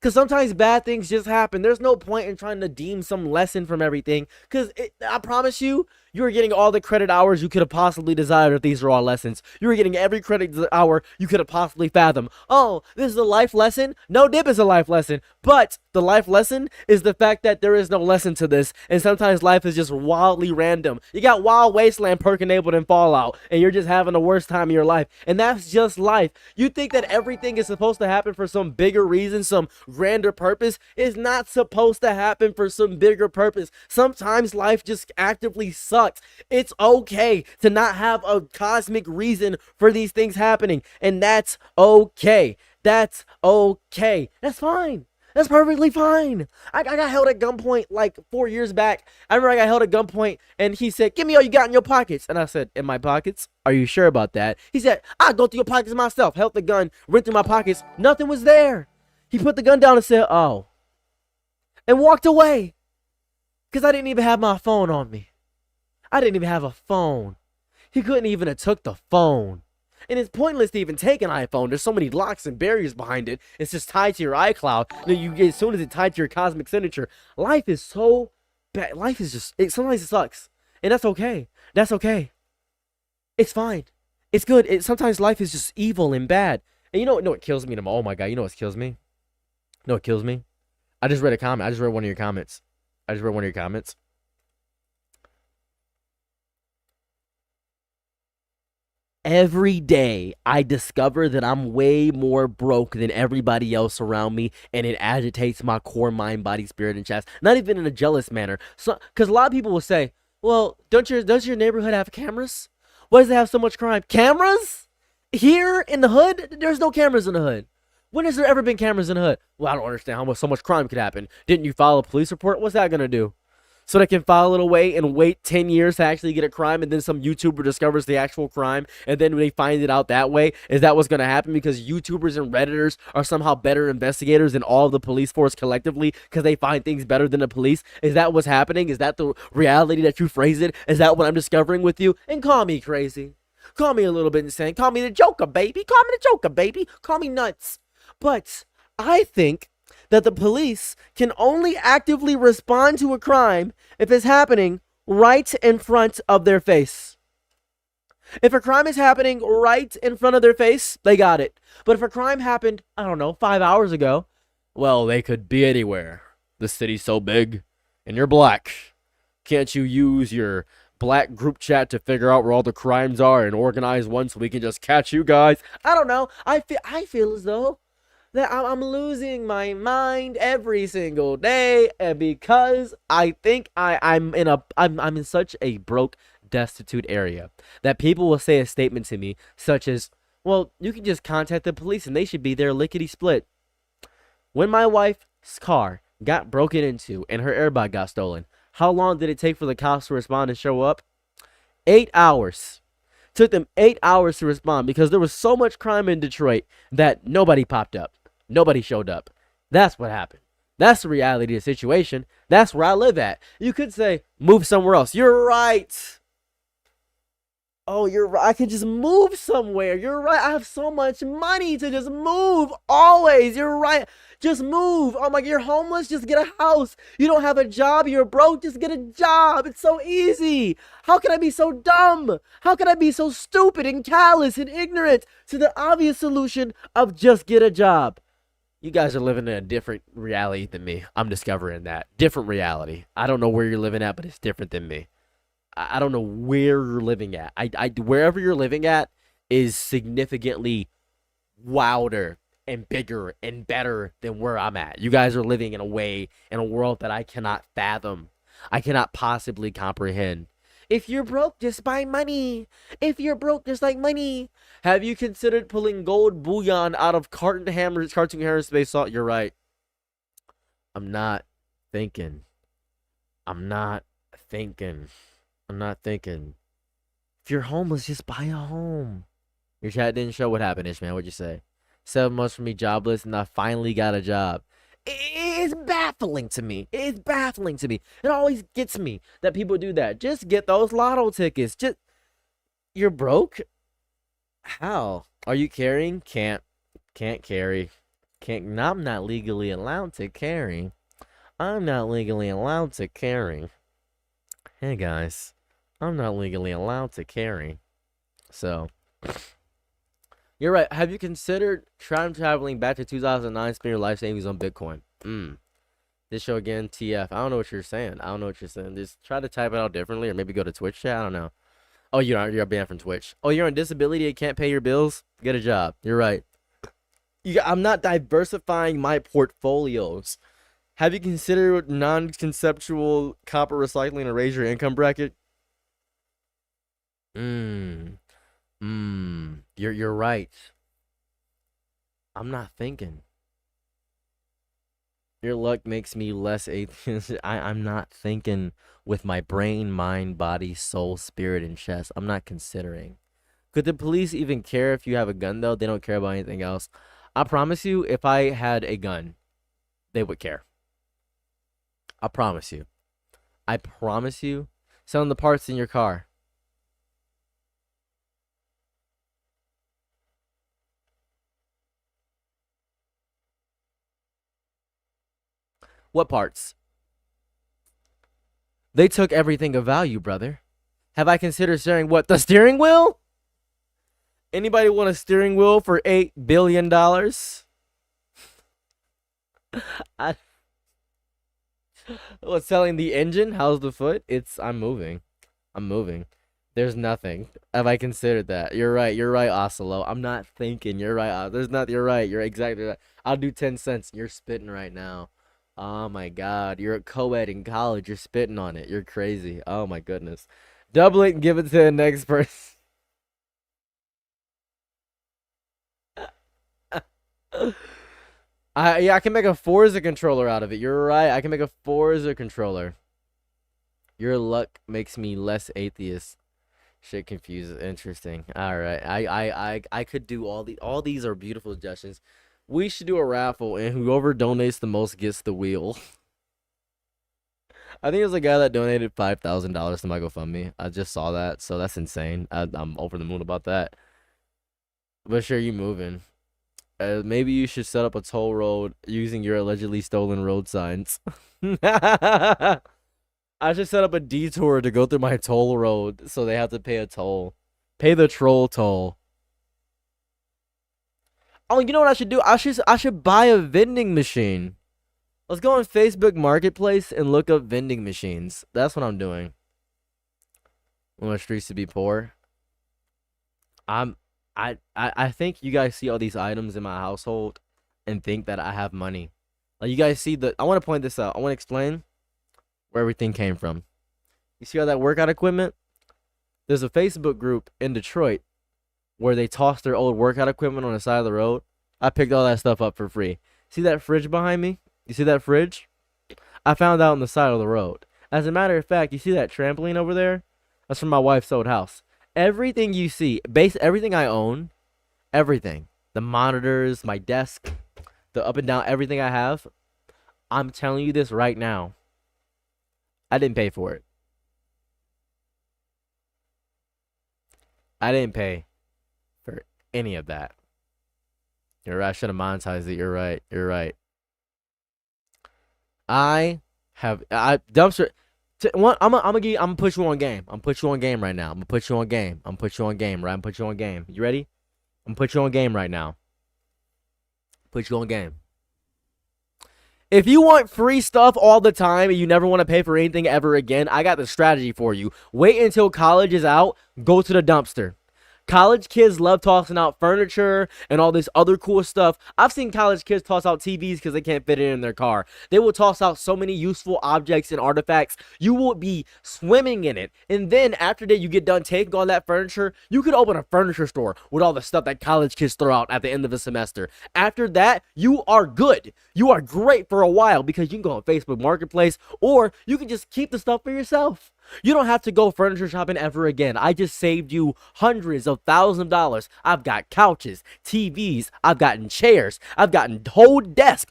Because sometimes bad things just happen. There's no point in trying to deem some lesson from everything. Because I promise you, you are getting all the credit hours you could have possibly desired if these are all lessons. You are getting every credit hour you could have possibly fathomed. Oh, this is a life lesson? No dip is a life lesson. But the life lesson is the fact that there is no lesson to this. And sometimes life is just wildly random. You got Wild Wasteland perk enabled in Fallout, and you're just having the worst time of your life. And that's just life. You think that everything is supposed to happen for some bigger reason, some grander purpose. Is not supposed to happen for some bigger purpose. Sometimes life just actively sucks. It's okay to not have a cosmic reason for these things happening, and that's okay. That's okay. That's fine. That's perfectly fine. I got held at gunpoint like 4 years back. I remember I got held at gunpoint, and he said, "Give me all you got in your pockets." And I said, "In my pockets? Are you sure about that?" He said, "I'll go through your pockets myself." Held the gun, went through my pockets. Nothing was there. He put the gun down and said, "Oh," and walked away. Because I didn't even have my phone on me. I didn't even have a phone. He couldn't even have took the phone. And it's pointless to even take an iPhone. There's so many locks and barriers behind it. It's just tied to your iCloud. And you get, as soon as it's tied to your cosmic signature, life is so bad. Life is just, sometimes it sucks. And that's okay. That's okay. It's fine. It's good. Sometimes life is just evil and bad. And you know what kills me? Oh my God, you know what kills me? You know what kills me? I just read a comment. I just read one of your comments. Every day, I discover that I'm way more broke than everybody else around me, and it agitates my core, mind, body, spirit, and chest. Not even in a jealous manner. So, because a lot of people will say, "Well, does your neighborhood have cameras? Why does it have so much crime?" Cameras? Here in the hood, there's no cameras in the hood. When has there ever been cameras in the hood? Well, I don't understand how so much crime could happen. Didn't you file a police report? What's that gonna do? So they can file it away and wait 10 years to actually get a crime, and then some YouTuber discovers the actual crime, and then they find it out that way? Is that what's going to happen? Because YouTubers and Redditors are somehow better investigators than all of the police force collectively because they find things better than the police? Is that what's happening? Is that the reality that you phrase it? Is that what I'm discovering with you? And call me crazy. Call me a little bit insane. Call me the Joker, baby. Call me the Joker, baby. Call me nuts. But I think that the police can only actively respond to a crime if it's happening right in front of their face. If a crime is happening right in front of their face, they got it. But if a crime happened, I don't know, 5 hours ago, well, they could be anywhere. The city's so big, and you're black. Can't you use your black group chat to figure out where all the crimes are and organize one so we can just catch you guys? I don't know. I feel as though that I'm losing my mind every single day, and because I think I'm in such a broke, destitute area that people will say a statement to me such as, "Well, you can just contact the police and they should be there lickety split." When my wife's car got broken into and her airbag got stolen, how long did it take for the cops to respond and show up? 8 hours. Took them 8 hours to respond because there was so much crime in Detroit that nobody popped up. Nobody showed up. That's what happened. That's the reality of the situation. That's where I live at. You could say, move somewhere else. You're right. Oh, you're right. I can just move somewhere. You're right. I have so much money to just move always. You're right. Just move. Oh my, you're homeless. Just get a house. You don't have a job. You're broke. Just get a job. It's so easy. How can I be so dumb? How can I be so stupid and callous and ignorant to the obvious solution of just get a job? You guys are living in a different reality than me. I'm discovering that. Different reality. I don't know where you're living at, but it's different than me. I don't know where you're living at. Wherever you're living at is significantly wilder and bigger and better than where I'm at. You guys are living in a world that I cannot fathom. I cannot possibly comprehend. If you're broke, just buy money. If you're broke, just like money. Have you considered pulling gold bullion out of cartoon hammers, space salt? You're right. I'm not thinking. I'm not thinking. If you're homeless, just buy a home. Your chat didn't show what happened, Ishmael. What'd you say? 7 months for me jobless, and I finally got a job. It's baffling to me. It's baffling to me. It always gets me that people do that. Just get those lotto tickets. You're broke? How? Are you carrying? Can't carry. I'm not legally allowed to carry. I'm not legally allowed to carry. Hey guys, I'm not legally allowed to carry. So, you're right. Have you considered traveling back to 2009, spend your life savings on Bitcoin? This show again, TF. I don't know what you're saying. Just try to type it out differently, or maybe go to Twitch chat. I don't know. Oh, you're banned from Twitch. Oh, you're on disability and can't pay your bills? Get a job. You're right. I'm not diversifying my portfolios. Have you considered non-conceptual copper recycling to raise your income bracket? You're right. I'm not thinking. Your luck makes me less atheist. I'm not thinking with my brain, mind, body, soul, spirit, and chest. I'm not considering. Could the police even care if you have a gun, though? They don't care about anything else. I promise you, if I had a gun, they would care. I promise you. Selling the parts in your car. What parts? They took everything of value, brother. Have I considered sharing what? The steering wheel? Anybody want a steering wheel for $8 billion? What's selling the engine? How's the foot? I'm moving. There's nothing. Have I considered that? You're right, Oslo. I'm not thinking. You're right. You're right. You're exactly right. I'll do 10 cents. You're spitting right now. Oh my god. You're a co-ed in college. You're spitting on it. You're crazy. Oh my goodness. Double it and give it to the next person. I can make a Forza controller out of it. You're right. I can make a Forza controller. Your luck makes me less atheist. Shit confused. Interesting. All right. I could do all these are beautiful suggestions. We should do a raffle, and whoever donates the most gets the wheel. I think there's a guy that donated $5,000 to my GoFundMe. I just saw that, so that's insane. I'm over the moon about that. But sure, you moving. Maybe you should set up a toll road using your allegedly stolen road signs. I should set up a detour to go through my toll road, so they have to pay a toll. Pay the troll toll. Oh, you know what I should do? I should buy a vending machine. Let's go on Facebook Marketplace and look up vending machines. That's what I'm doing. On the streets to be poor. I think you guys see all these items in my household and think that I have money. Like, you guys see I want to point this out. I want to explain where everything came from. You see all that workout equipment? There's a Facebook group in Detroit where they toss their old workout equipment on the side of the road. I picked all that stuff up for free. See that fridge behind me? You see that fridge? I found out on the side of the road. As a matter of fact, you see that trampoline over there? That's from my wife's old house. Everything you see, everything I own, everything. The monitors, my desk, the up and down, everything I have. I'm telling you this right now. I didn't pay for it. I didn't pay for any of that. You're right. I should have monetized it. You're right. You're right. I dumpster. I'm gonna put you on game. I'm gonna put you on game right now. I'm gonna put you on game. I'm gonna put you on game, right? I'm gonna put you on game. You ready? I'm gonna put you on game right now. Put you on game. If you want free stuff all the time and you never want to pay for anything ever again, I got the strategy for you. Wait until college is out. Go to the dumpster. College kids love tossing out furniture and all this other cool stuff. I've seen college kids toss out TVs because they can't fit it in their car. They will toss out so many useful objects and artifacts. You will be swimming in it. And then after that, you get done taking all that furniture, you could open a furniture store with all the stuff that college kids throw out at the end of the semester. After that, you are good. You are great for a while because you can go on Facebook Marketplace, or you can just keep the stuff for yourself. You don't have to go furniture shopping ever again. I just saved you hundreds of thousands of dollars. I've got couches, TVs, I've gotten chairs, I've gotten whole desk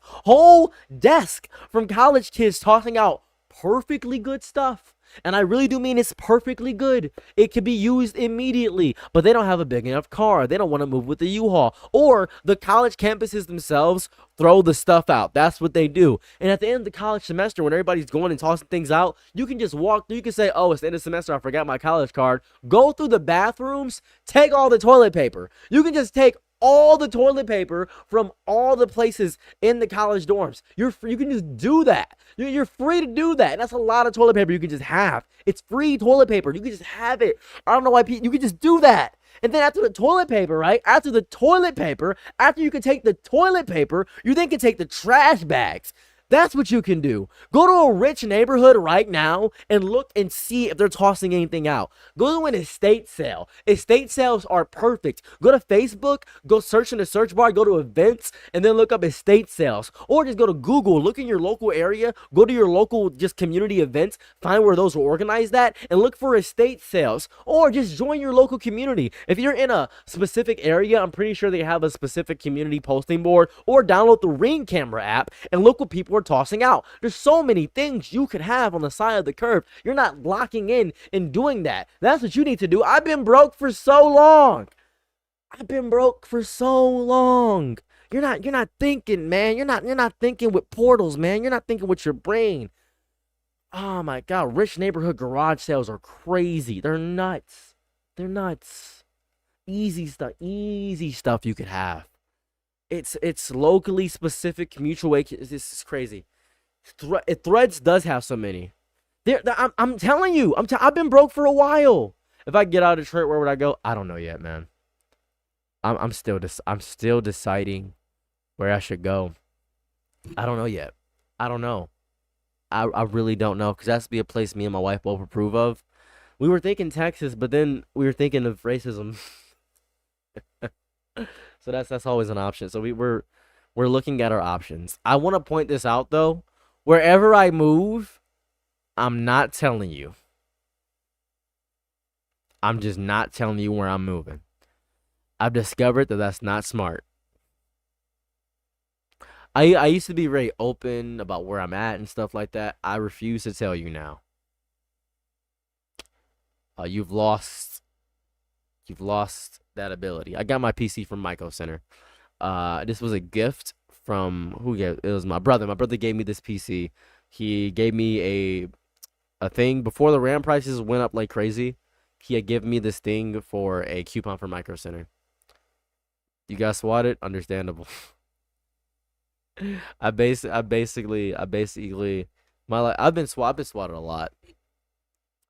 from college kids tossing out perfectly good stuff. And I really do mean it's perfectly good. It can be used immediately, but they don't have a big enough car. They don't want to move with the U-Haul. Or the college campuses themselves throw the stuff out. That's what they do. And at the end of the college semester, when everybody's going and tossing things out, you can just walk through. You can say, oh, it's the end of the semester. I forgot my college card. Go through the bathrooms. Take all the toilet paper. You can just take all the toilet paper from all the places in the college dorms. You can just do that. You're free to do that. And that's a lot of toilet paper you can just have. It's free toilet paper. You can just have it. I don't know why you can just do that. And then after the toilet paper, right? After you can take the toilet paper, you then can take the trash bags. That's what you can do. Go to a rich neighborhood right now and look and see if they're tossing anything out. Go to an estate sale. Estate sales are perfect. Go to Facebook, go search in the search bar, go to events, and then look up estate sales. Or just go to Google, look in your local area, go to your local just community events, find where those will organize that, and look for estate sales. Or just join your local community. If you're in a specific area, I'm pretty sure they have a specific community posting board, or download the Ring Camera app and look what people are tossing out. There's so many things you could have on the side of the curb. You're not locking in and doing that. That's what you need to do. I've been broke for so long. You're not thinking, man. You're not thinking with portals, man. You're not thinking with your brain. Oh my God, rich neighborhood garage sales are crazy. They're nuts. Easy stuff you could have. It's locally specific mutual aid. This is crazy. Threads does have so many. I'm telling you, I've been broke for a while. If I get out of Detroit, where would I go? I don't know yet, man. I'm still deciding where I should go. I don't know yet. I don't know. I really don't know, because that has to be a place me and my wife both approve of. We were thinking Texas, but then we were thinking of racism. So that's always an option. So we're looking at our options. I want to point this out though. Wherever I move, I'm not telling you. I'm just not telling you where I'm moving. I've discovered that that's not smart. I used to be very open about where I'm at and stuff like that. I refuse to tell you now. You've lost that ability. I got my PC from Micro Center. This was a gift from who gave it? Was my brother. My brother gave me this PC. He gave me a thing before the RAM prices went up like crazy. He had given me this thing for a coupon for Micro Center. You guys swat it? Understandable. I basically my life, I've been swatted a lot.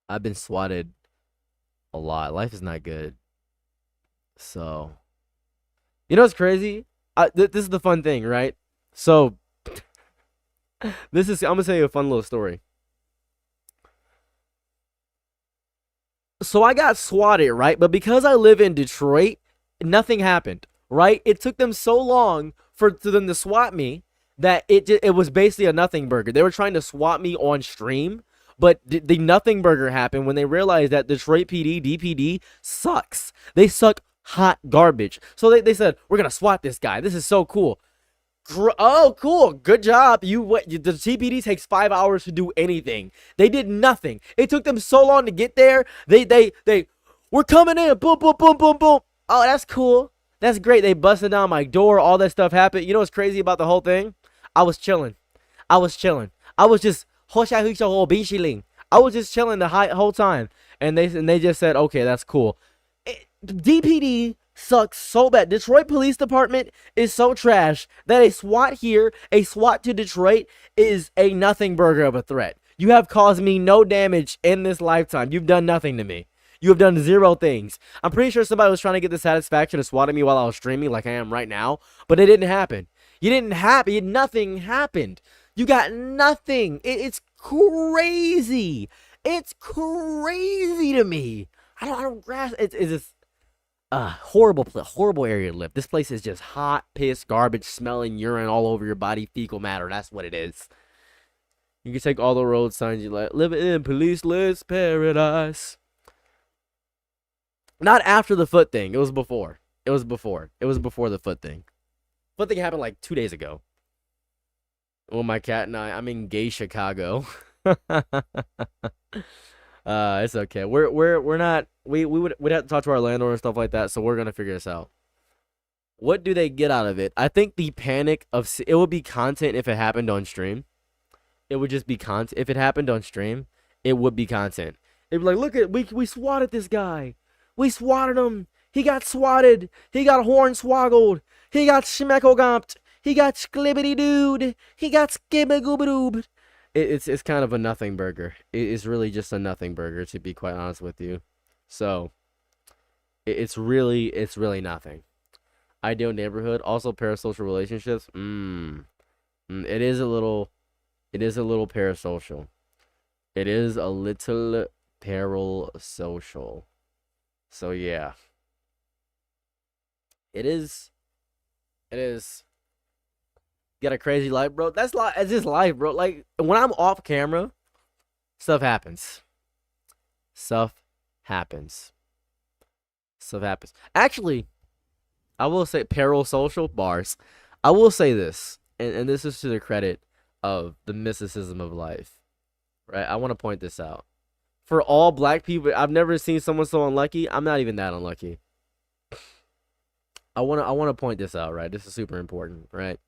I've been swatted a lot. Life is not good. So, you know what's crazy? This is the fun thing, right? So, I'm gonna tell you a fun little story. So I got swatted, right? But because I live in Detroit, nothing happened, right? It took them so long for them to swat me that it was basically a nothing burger. They were trying to swat me on stream, but the nothing burger happened when they realized that Detroit PD, DPD sucks. They suck hot garbage. So they said, we're going to swat this guy. This is so cool. Oh, cool. Good job. The TPD takes 5 hours to do anything. They did nothing. It took them so long to get there. They We're coming in. Boom, boom, boom, boom, boom. Oh, that's cool. That's great. They busted down my door. All that stuff happened. You know what's crazy about the whole thing? I was chilling. I was chilling. I was just I was just chilling the whole time, and they just said, okay, that's cool. DPD sucks so bad. Detroit Police Department is so trash that a SWAT here, a SWAT to Detroit, is a nothing burger of a threat. You have caused me no damage in this lifetime. You've done nothing to me. You have done zero things. I'm pretty sure somebody was trying to get the satisfaction of swatting me while I was streaming like I am right now, but it didn't happen. You didn't happen. Nothing happened. You got nothing. It's crazy. It's crazy to me. I don't grasp. It's just horrible area to live. This place is just hot, piss, garbage, smelling urine all over your body, fecal matter. That's what it is. You can take all the road signs you like. Living in policeless paradise. Not after the foot thing. It was before. It was before the foot thing. Foot thing happened like 2 days ago. Well, my cat and I'm in gay Chicago. It's okay. We're not. We'd have to talk to our landlord and stuff like that. So we're gonna figure this out. What do they get out of it? I think the panic of it would be content if it happened on stream. It would just be content. If it happened on stream, it would be content. It'd be like, look at we swatted this guy. We swatted him. He got swatted. He got hornswoggled. He got schmeckogomped. He got sklibbity dude. He got skibbagoobadoobed. It's kind of a nothing burger. It's really just a nothing burger, to be quite honest with you. So it's really nothing. Ideal neighborhood, also parasocial relationships. It is a little parasocial. It is a little parasocial. So yeah. It is. Got a crazy life, bro. That's life. It's just life, bro. Like when I'm off camera, stuff happens. Stuff happens. Actually, I will say parasocial bars. I will say this, and this is to the credit of the mysticism of life, right? I want to point this out. For all black people, I've never seen someone so unlucky. I'm not even that unlucky. I want to point this out, right? This is super important, right?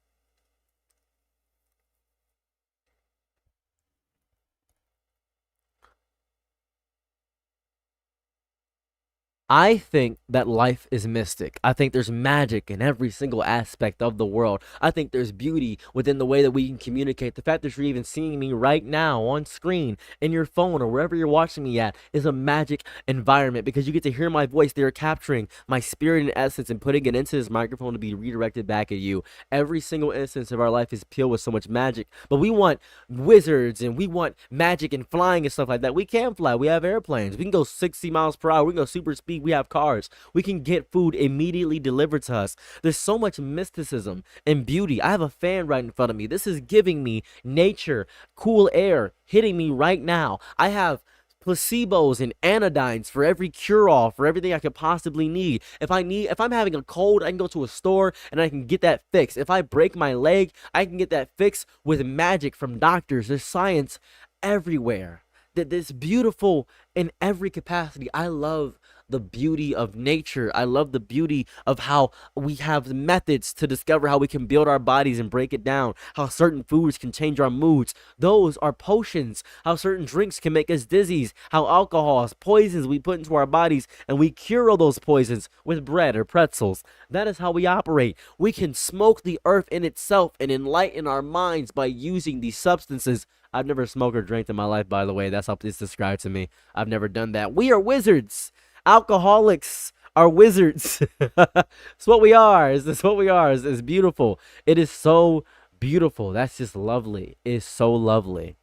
I think that life is mystic. I think there's magic in every single aspect of the world. I think there's beauty within the way that we can communicate. The fact that you're even seeing me right now on screen, in your phone, or wherever you're watching me at, is a magic environment because you get to hear my voice. They're capturing my spirit and essence and putting it into this microphone to be redirected back at you. Every single instance of our life is filled with so much magic. But we want wizards and we want magic and flying and stuff like that. We can fly. We have airplanes. We can go 60 miles per hour. We can go super speed. We have cars. We can get food immediately delivered to us. There's so much mysticism and beauty. I have a fan right in front of me. This is giving me nature, cool air hitting me right now. I have placebos and anodynes for every cure-all, for everything I could possibly need. If I'm having a cold, I can go to a store and I can get that fixed. If I break my leg, I can get that fixed with magic from doctors. There's science everywhere. That is beautiful in every capacity. I love the beauty of nature. I love the beauty of how we have methods to discover how we can build our bodies and break it down, how certain foods can change our moods. Those are potions. How certain drinks can make us dizzy, how alcohol is poisons we put into our bodies and we cure all those poisons with bread or pretzels. That is how we operate. We can smoke the earth in itself and enlighten our minds by using these substances. I've never smoked or drank in my life, by the way. That's how it's described to me. I've never done that. We are wizards. Alcoholics are wizards. It's what we are. It's what we are. It's beautiful. It is so beautiful. That's just lovely. It is so lovely.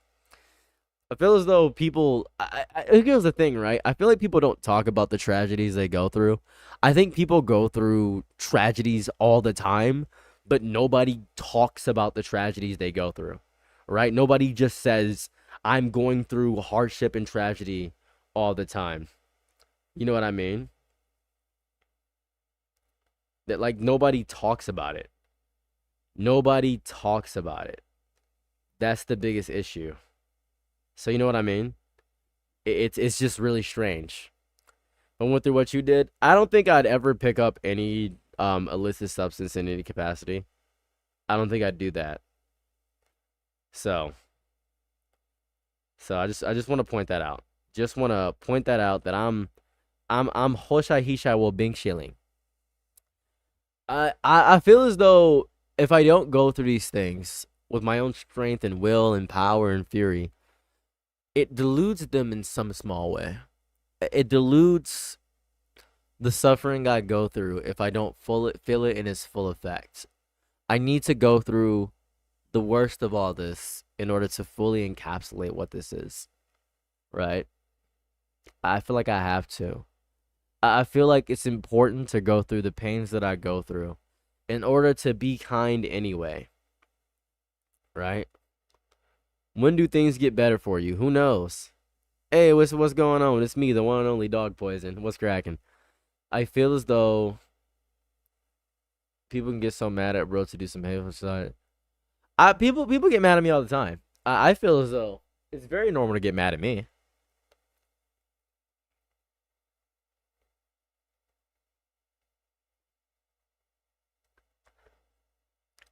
I feel as though people, here's the thing, right? I feel like people don't talk about the tragedies they go through. I think people go through tragedies all the time, but nobody talks about the tragedies they go through, right? Nobody just says, I'm going through hardship and tragedy all the time. You know what I mean? That like nobody talks about it. Nobody talks about it. That's the biggest issue. So you know what I mean? It's just really strange. I went through what you did. I don't think I'd ever pick up any illicit substance in any capacity. I don't think I'd do that. So I just want to point that out. Just want to point that out that I'm Hoshai Hishai will Bing Shilling. I feel as though if I don't go through these things with my own strength and will and power and fury, it deludes them in some small way. It deludes the suffering I go through if I don't feel it in its full effect. I need to go through the worst of all this in order to fully encapsulate what this is, right? I feel like I have to. I feel like it's important to go through the pains that I go through in order to be kind anyway, right? When do things get better for you? Who knows? Hey, what's going on? It's me, the one and only Dog Poison. What's cracking? I feel as though people can get so mad at bro to do some hateful stuff. People get mad at me all the time. I feel as though it's very normal to get mad at me.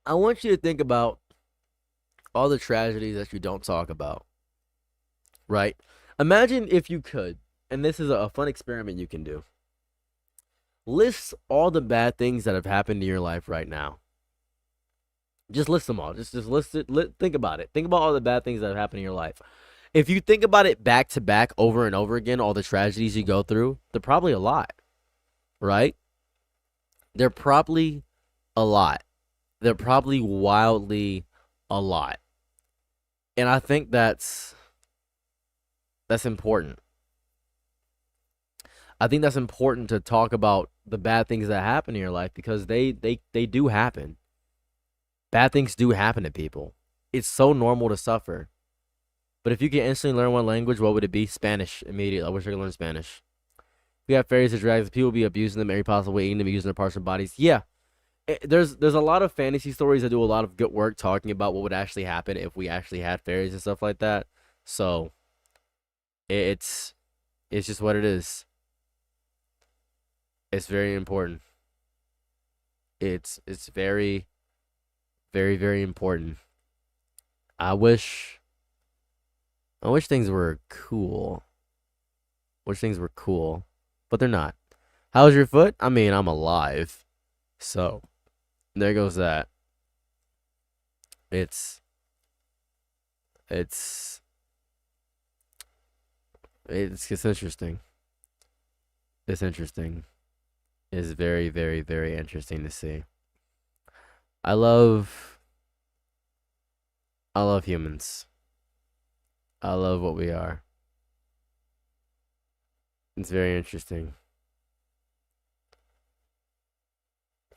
I want you to think about all the tragedies that you don't talk about, right? Imagine if you could, and this is a fun experiment you can do. List all the bad things that have happened in your life right now. Just list them all. Just list it. Think about it. Think about all the bad things that have happened in your life. If you think about it back to back over and over again, all the tragedies you go through, they're probably a lot, right? They're probably a lot. They're probably wildly a lot. And I think that's important. I think that's important to talk about the bad things that happen in your life because they do happen. Bad things do happen to people. It's so normal to suffer. But if you could instantly learn one language, what would it be? Spanish immediately. I wish I could learn Spanish. If you have fairies or dragons, people be abusing them every possible way, eating them, using their parts of bodies. Yeah. There's a lot of fantasy stories that do a lot of good work talking about what would actually happen if we actually had fairies and stuff like that. So it's just what it is. It's very important. It's very, very, very important. I wish things were cool. Wish things were cool, but they're not. How's your foot? I mean, I'm alive. So there goes that. It's interesting. It's interesting. It's very, very, very interesting to see. I love humans. I love what we are. It's very interesting.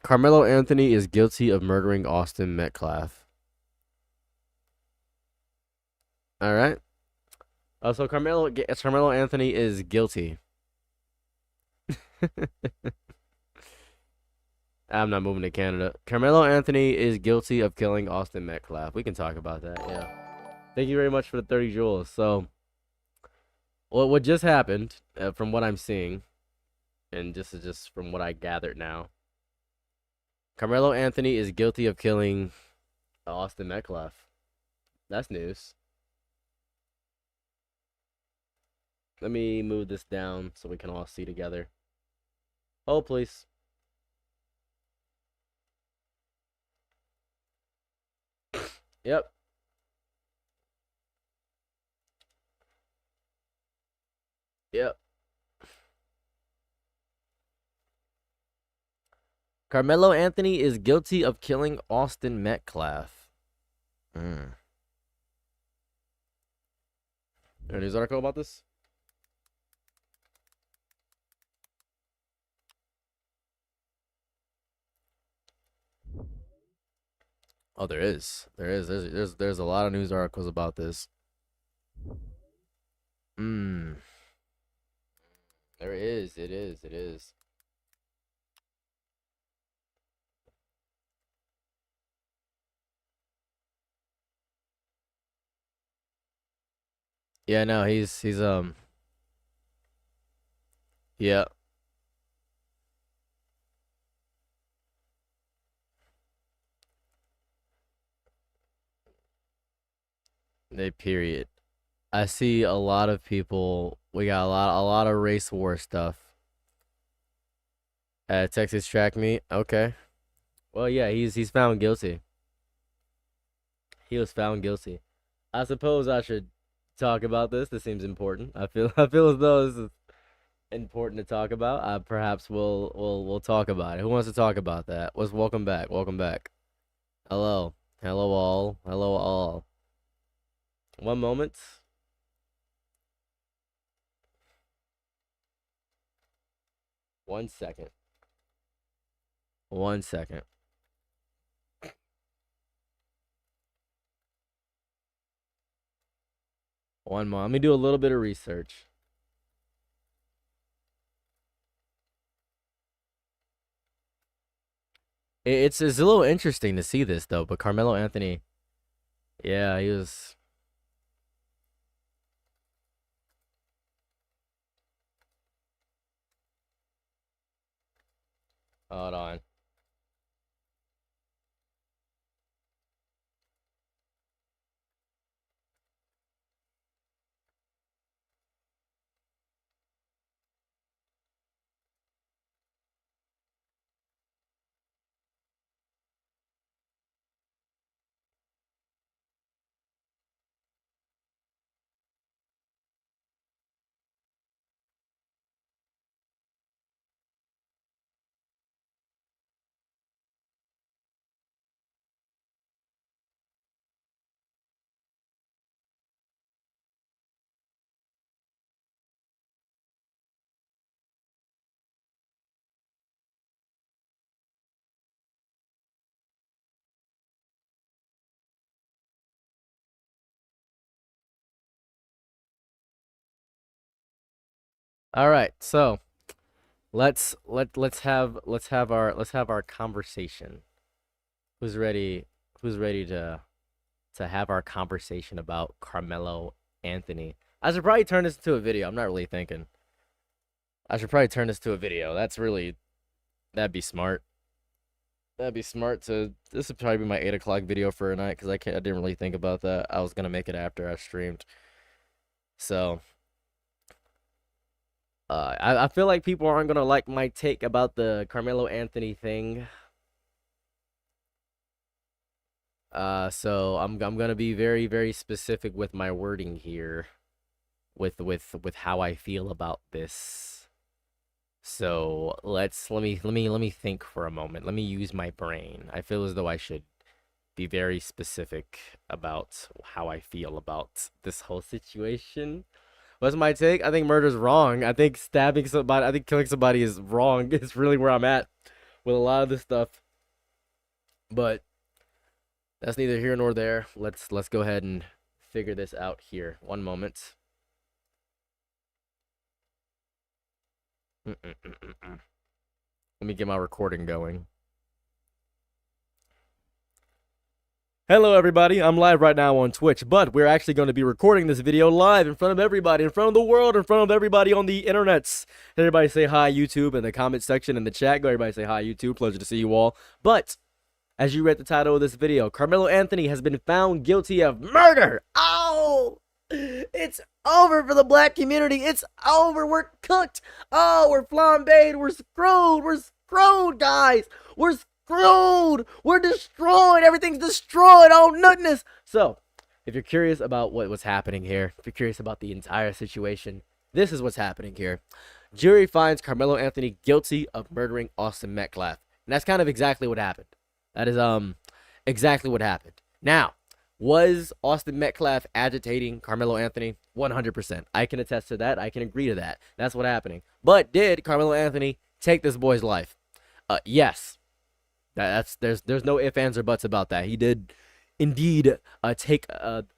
Carmelo Anthony is guilty of murdering Austin Metcalf. All right. So Carmelo Anthony is guilty. I'm not moving to Canada. Carmelo Anthony is guilty of killing Austin Metcalf. We can talk about that. Yeah. Thank you very much for the 30 joules. So, what just happened, from what I'm seeing, and just from what I gathered now, Carmelo Anthony is guilty of killing Austin Metcalf. That's news. Let me move this down so we can all see together. Oh, please. Yep. Yep. Carmelo Anthony is guilty of killing Austin Metcalf. A news article about this? Oh, there is. There's a lot of news articles about this. There is. It is. Yeah, no, he's yeah. Period. I see a lot of people. We got a lot of race war stuff. Texas track meet. Okay. Well, yeah, he's found guilty. He was found guilty. I suppose I should talk about this. This seems important. I feel as though this is important to talk about. Perhaps we'll talk about it. Who wants to talk about that? Welcome back. Welcome back. Hello. Hello all. Hello all. One moment. One second. One second. One more. Let me do a little bit of research. It's a little interesting to see this though, but Carmelo Anthony, yeah, he was. Hold on. All right, so let's have our conversation. Who's ready? Who's ready to have our conversation about Carmelo Anthony? I should probably turn this into a video. I'm not really thinking. I should probably turn this to a video. That'd be smart. That'd be smart to. This would probably be my 8 o'clock video for a night because I didn't really think about that. I was gonna make it after I streamed. So, I feel like people aren't gonna like my take about the Carmelo Anthony thing. So I'm gonna be very very specific with my wording here, with how I feel about this. So let me think for a moment. Let me use my brain. I feel as though I should be very specific about how I feel about this whole situation. What's my take? I think murder's wrong. I think stabbing somebody, I think killing somebody is wrong. It's really where I'm at with a lot of this stuff. But that's neither here nor there. Let's go ahead and figure this out here. One moment. Let me get my recording going. Hello everybody, I'm live right now on Twitch, but we're actually going to be recording this video live in front of everybody, in front of the world, in front of everybody on the internets. Everybody say hi YouTube in the comment section, in the chat. Go everybody say hi YouTube, pleasure to see you all. But, as you read the title of this video, Carmelo Anthony has been found guilty of murder. Oh! It's over for the black community. It's over. We're cooked. Oh, we're flambéed. We're screwed. We're screwed, guys. We're screwed. We're destroyed. Everything's destroyed. Oh, goodness. So, if you're curious about what's happening here, if you're curious about the entire situation, this is what's happening here. Jury finds Carmelo Anthony guilty of murdering Austin Metcalf. And that's kind of exactly what happened. That is exactly what happened. Now, was Austin Metcalf agitating Carmelo Anthony? 100%. I can attest to that. I can agree to that. That's what's happening. But did Carmelo Anthony take this boy's life? Yes. There's no ifs, ands, or buts about that. He did indeed take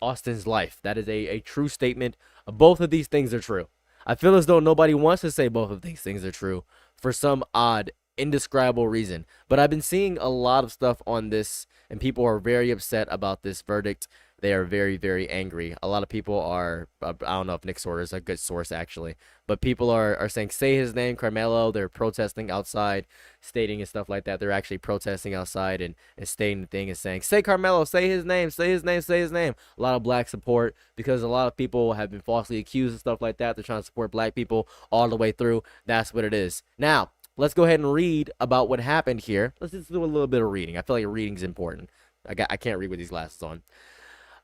Austin's life. That is a true statement. Both of these things are true. I feel as though nobody wants to say both of these things are true for some odd, indescribable reason. But I've been seeing a lot of stuff on this, and people are very upset about this verdict. They are very, very angry. A lot of people are, I don't know if Nick Sorter is a good source actually, but people are saying, say his name, Carmelo. They're protesting outside, stating and stuff like that. They're actually protesting outside and stating the thing and saying, say Carmelo, say his name, say his name, say his name. A lot of black support because a lot of people have been falsely accused and stuff like that. They're trying to support black people all the way through. That's what it is. Now, let's go ahead and read about what happened here. Let's just do a little bit of reading. I feel like reading's important. I can't read with these glasses on.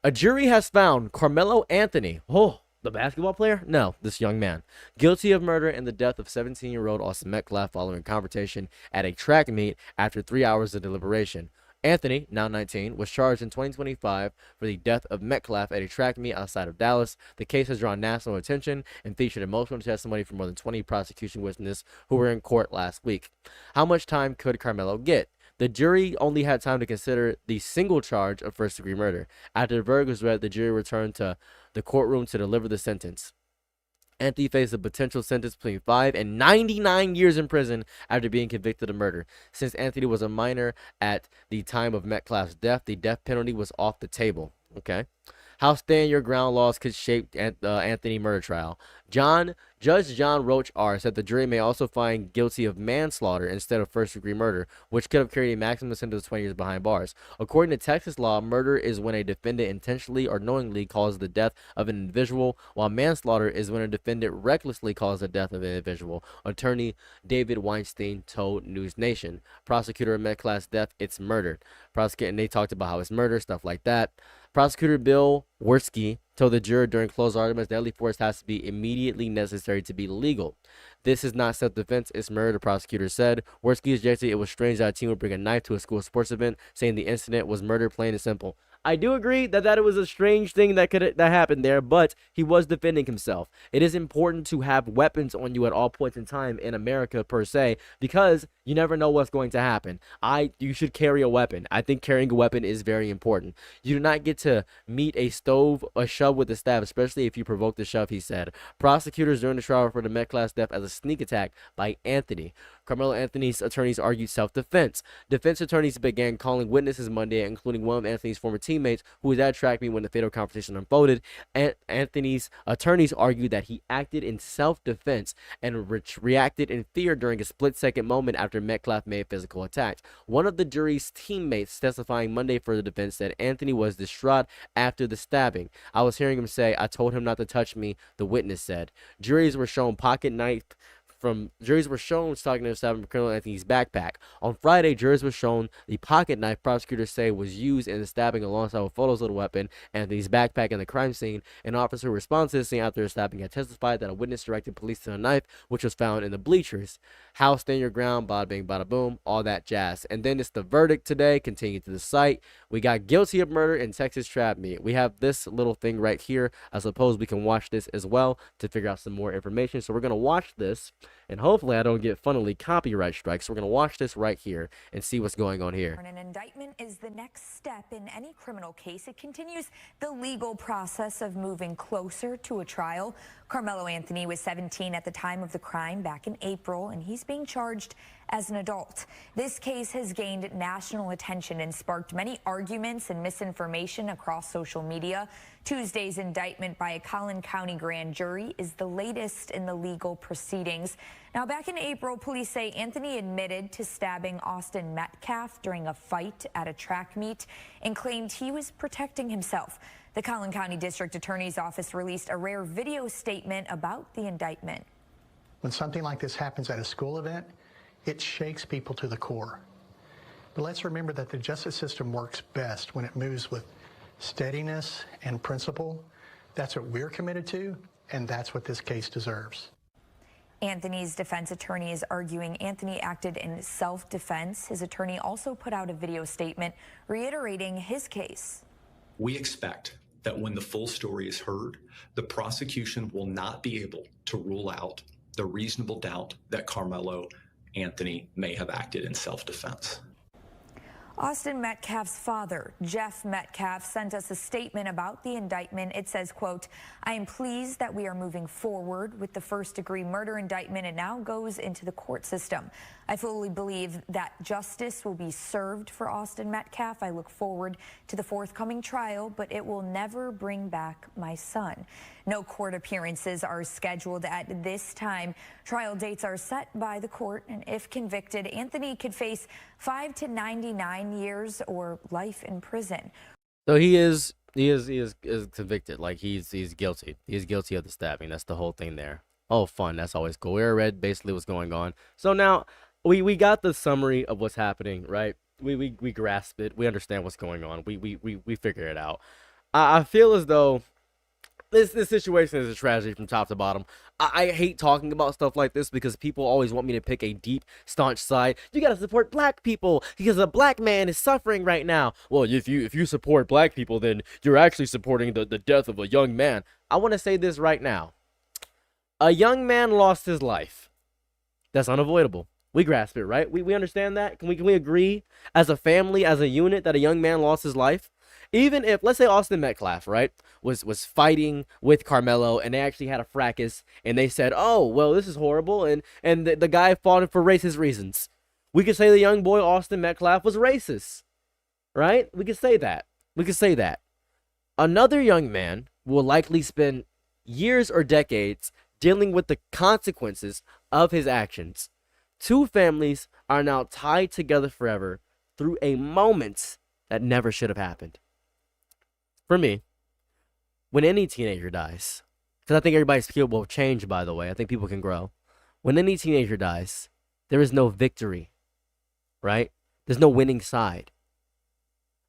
A jury has found Carmelo Anthony, the basketball player? No, this young man, guilty of murder in the death of 17-year-old Austin Metcalf following a confrontation at a track meet after 3 hours of deliberation. Anthony, now 19, was charged in 2025 for the death of Metcalf at a track meet outside of Dallas. The case has drawn national attention and featured emotional testimony from more than 20 prosecution witnesses who were in court last week. How much time could Carmelo get? The jury only had time to consider the single charge of first-degree murder. After the verdict was read, the jury returned to the courtroom to deliver the sentence. Anthony faced a potential sentence between 5 and 99 years in prison after being convicted of murder. Since Anthony was a minor at the time of Metcalf's death, the death penalty was off the table. Okay. How stand your ground laws could shape Anthony murder trial. Judge John Roach R. said the jury may also find guilty of manslaughter instead of first-degree murder, which could have carried a maximum sentence of 20 years behind bars. According to Texas law, murder is when a defendant intentionally or knowingly causes the death of an individual, while manslaughter is when a defendant recklessly causes the death of an individual. Attorney David Weinstein told News Nation. Prosecutor Metcalf's death, it's murder. And they talked about how it's murder, stuff like that. Prosecutor Bill Werski told the juror during closed arguments deadly force has to be immediately necessary to be legal. This is not self-defense, it's murder, the prosecutor said. Werski suggested it was strange that a team would bring a knife to a school sports event, saying the incident was murder, plain and simple. I do agree that it was a strange thing that happened there, but he was defending himself. It is important to have weapons on you at all points in time in America per se, because you never know what's going to happen. You should carry a weapon. I think carrying a weapon is very important. You do not get to meet a shove with the staff, especially if you provoke the shove, he said. Prosecutors during the trial referred to Metcalf's death as a sneak attack by Anthony. Carmelo Anthony's attorneys argued self-defense. Defense attorneys began calling witnesses Monday, including one of Anthony's former teammates who was at track meet when the fatal confrontation unfolded. Anthony's attorneys argued that he acted in self-defense and reacted in fear during a split-second moment after Metcalf made physical attacks. One of the jury's teammates testifying Monday for the defense said Anthony was distraught after the stabbing. I was hearing him say, "I told him not to touch me," the witness said. Juries were shown talking to from Colonel Anthony's backpack. On Friday, jurors were shown the pocket knife prosecutors say was used in the stabbing alongside with photos of the weapon, Anthony's backpack, and the crime scene. An officer who responded to the scene after the stabbing had testified that a witness directed police to the knife, which was found in the bleachers. How stand your ground, bada bing, bada boom, all that jazz. And then it's the verdict today. Continue to the site. We got guilty of murder in Texas trap meet. We have this little thing right here. I suppose we can watch this as well to figure out some more information. So we're going to watch this, and hopefully I don't get funnily copyright strikes. So we're going to watch this right here and see what's going on here. An indictment is the next step in any criminal case. It continues the legal process of moving closer to a trial. Carmelo Anthony was 17 at the time of the crime back in April, and he's being charged as an adult. This case has gained national attention and sparked many arguments and misinformation across social media. Tuesday's indictment by a Collin County grand jury is the latest in the legal proceedings. Now, back in April, police say Anthony admitted to stabbing Austin Metcalf during a fight at a track meet and claimed he was protecting himself. The Collin County District Attorney's Office released a rare video statement about the indictment. When something like this happens at a school event, it shakes people to the core. But let's remember that the justice system works best when it moves with steadiness and principle. That's what we're committed to, and that's what this case deserves. Anthony's defense attorney is arguing Anthony acted in self-defense. His attorney also put out a video statement reiterating his case. We expect that when the full story is heard, the prosecution will not be able to rule out the reasonable doubt that Carmelo Anthony may have acted in self-defense. Austin Metcalf's father, Jeff Metcalf, sent us a statement about the indictment. It says, quote, "I am pleased that we are moving forward with the first-degree murder indictment. It now goes into the court system. I fully believe that justice will be served for Austin Metcalf. I look forward to the forthcoming trial, but it will never bring back my son." No court appearances are scheduled at this time. Trial dates are set by the court, and if convicted, Anthony could face 5 to 99 years or life in prison. So he is convicted. Like he's guilty. He's guilty of the stabbing. That's the whole thing there. Oh, fun. That's always cool. We read basically what's going on. So now we got the summary of what's happening, right? We grasp it. We understand what's going on. We figure it out. I feel as though this situation is a tragedy from top to bottom. I hate talking about stuff like this because people always want me to pick a deep, staunch side. You gotta support black people because a black man is suffering right now. Well, if you support black people, then you're actually supporting the death of a young man. I want to say this right now. A young man lost his life. That's unavoidable. We grasp it, right? We understand that. Can we agree as a family, as a unit, that a young man lost his life? Even if, let's say Austin Metcalf, right, was fighting with Carmelo and they actually had a fracas and they said, oh, well, this is horrible, and the guy fought for racist reasons. We could say the young boy Austin Metcalf was racist, right? We could say that. We could say that. Another young man will likely spend years or decades dealing with the consequences of his actions. Two families are now tied together forever through a moment that never should have happened. For me, when any teenager dies, because I think everybody's capable of change, by the way. I think people can grow. When any teenager dies, there is no victory, right? There's no winning side.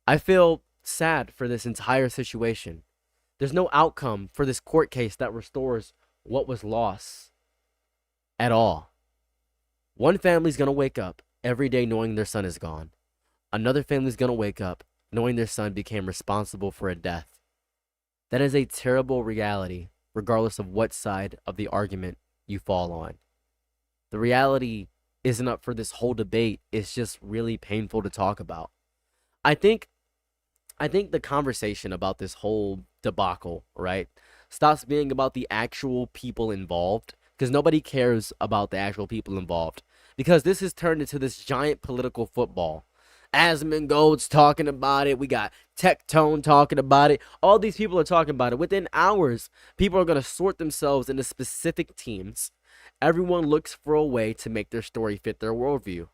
I feel sad for this entire situation. There's no outcome for this court case that restores what was lost at all. One family's going to wake up every day knowing their son is gone. Another family's going to wake up knowing their son became responsible for a death. That is a terrible reality, regardless of what side of the argument you fall on. The reality isn't up for this whole debate. It's just really painful to talk about. I think the conversation about this whole debacle, right, stops being about the actual people involved, because nobody cares about the actual people involved, because this has turned into this giant political football. Asmongold's talking about it. We got Tectone talking about it. All these people are talking about it. Within hours, people are going to sort themselves into specific teams. Everyone looks for a way to make their story fit their worldview.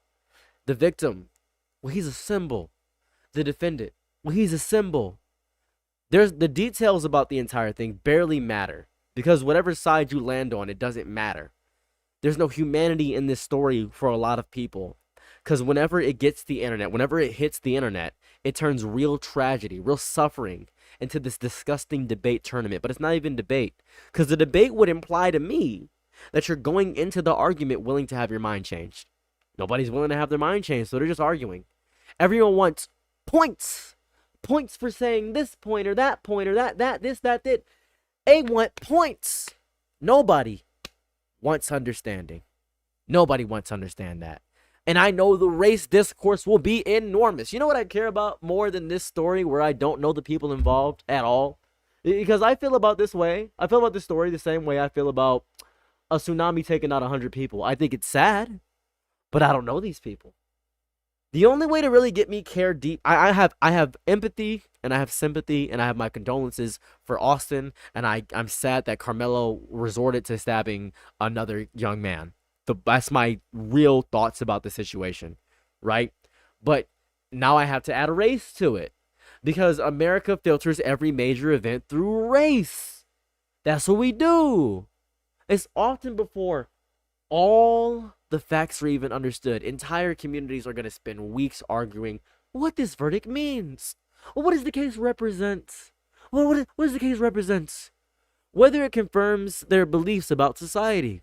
The victim, well, he's a symbol. The defendant, well, he's a symbol. The details about the entire thing barely matter, because whatever side you land on, it doesn't matter. There's no humanity in this story for a lot of people. Because whenever it hits the internet, it turns real tragedy, real suffering into this disgusting debate tournament. But it's not even debate. Because the debate would imply to me that you're going into the argument willing to have your mind changed. Nobody's willing to have their mind changed, so they're just arguing. Everyone wants points. Points for saying this point or that, this, that. They want points. Nobody wants understanding. Nobody wants to understand that. And I know the race discourse will be enormous. You know what I care about more than this story where I don't know the people involved at all? Because I feel about this way. I feel about this story the same way I feel about a tsunami taking out 100 people. I think it's sad, but I don't know these people. The only way to really get me care deep, I have empathy and I have sympathy and I have my condolences for Austin, and I'm sad that Carmelo resorted to stabbing another young man. That's my real thoughts about the situation, right? But now I have to add a race to it, because America filters every major event through race. That's what we do. It's often before all the facts are even understood. Entire communities are going to spend weeks arguing what this verdict means. What does the case represent? What does the case represent? Whether it confirms their beliefs about society.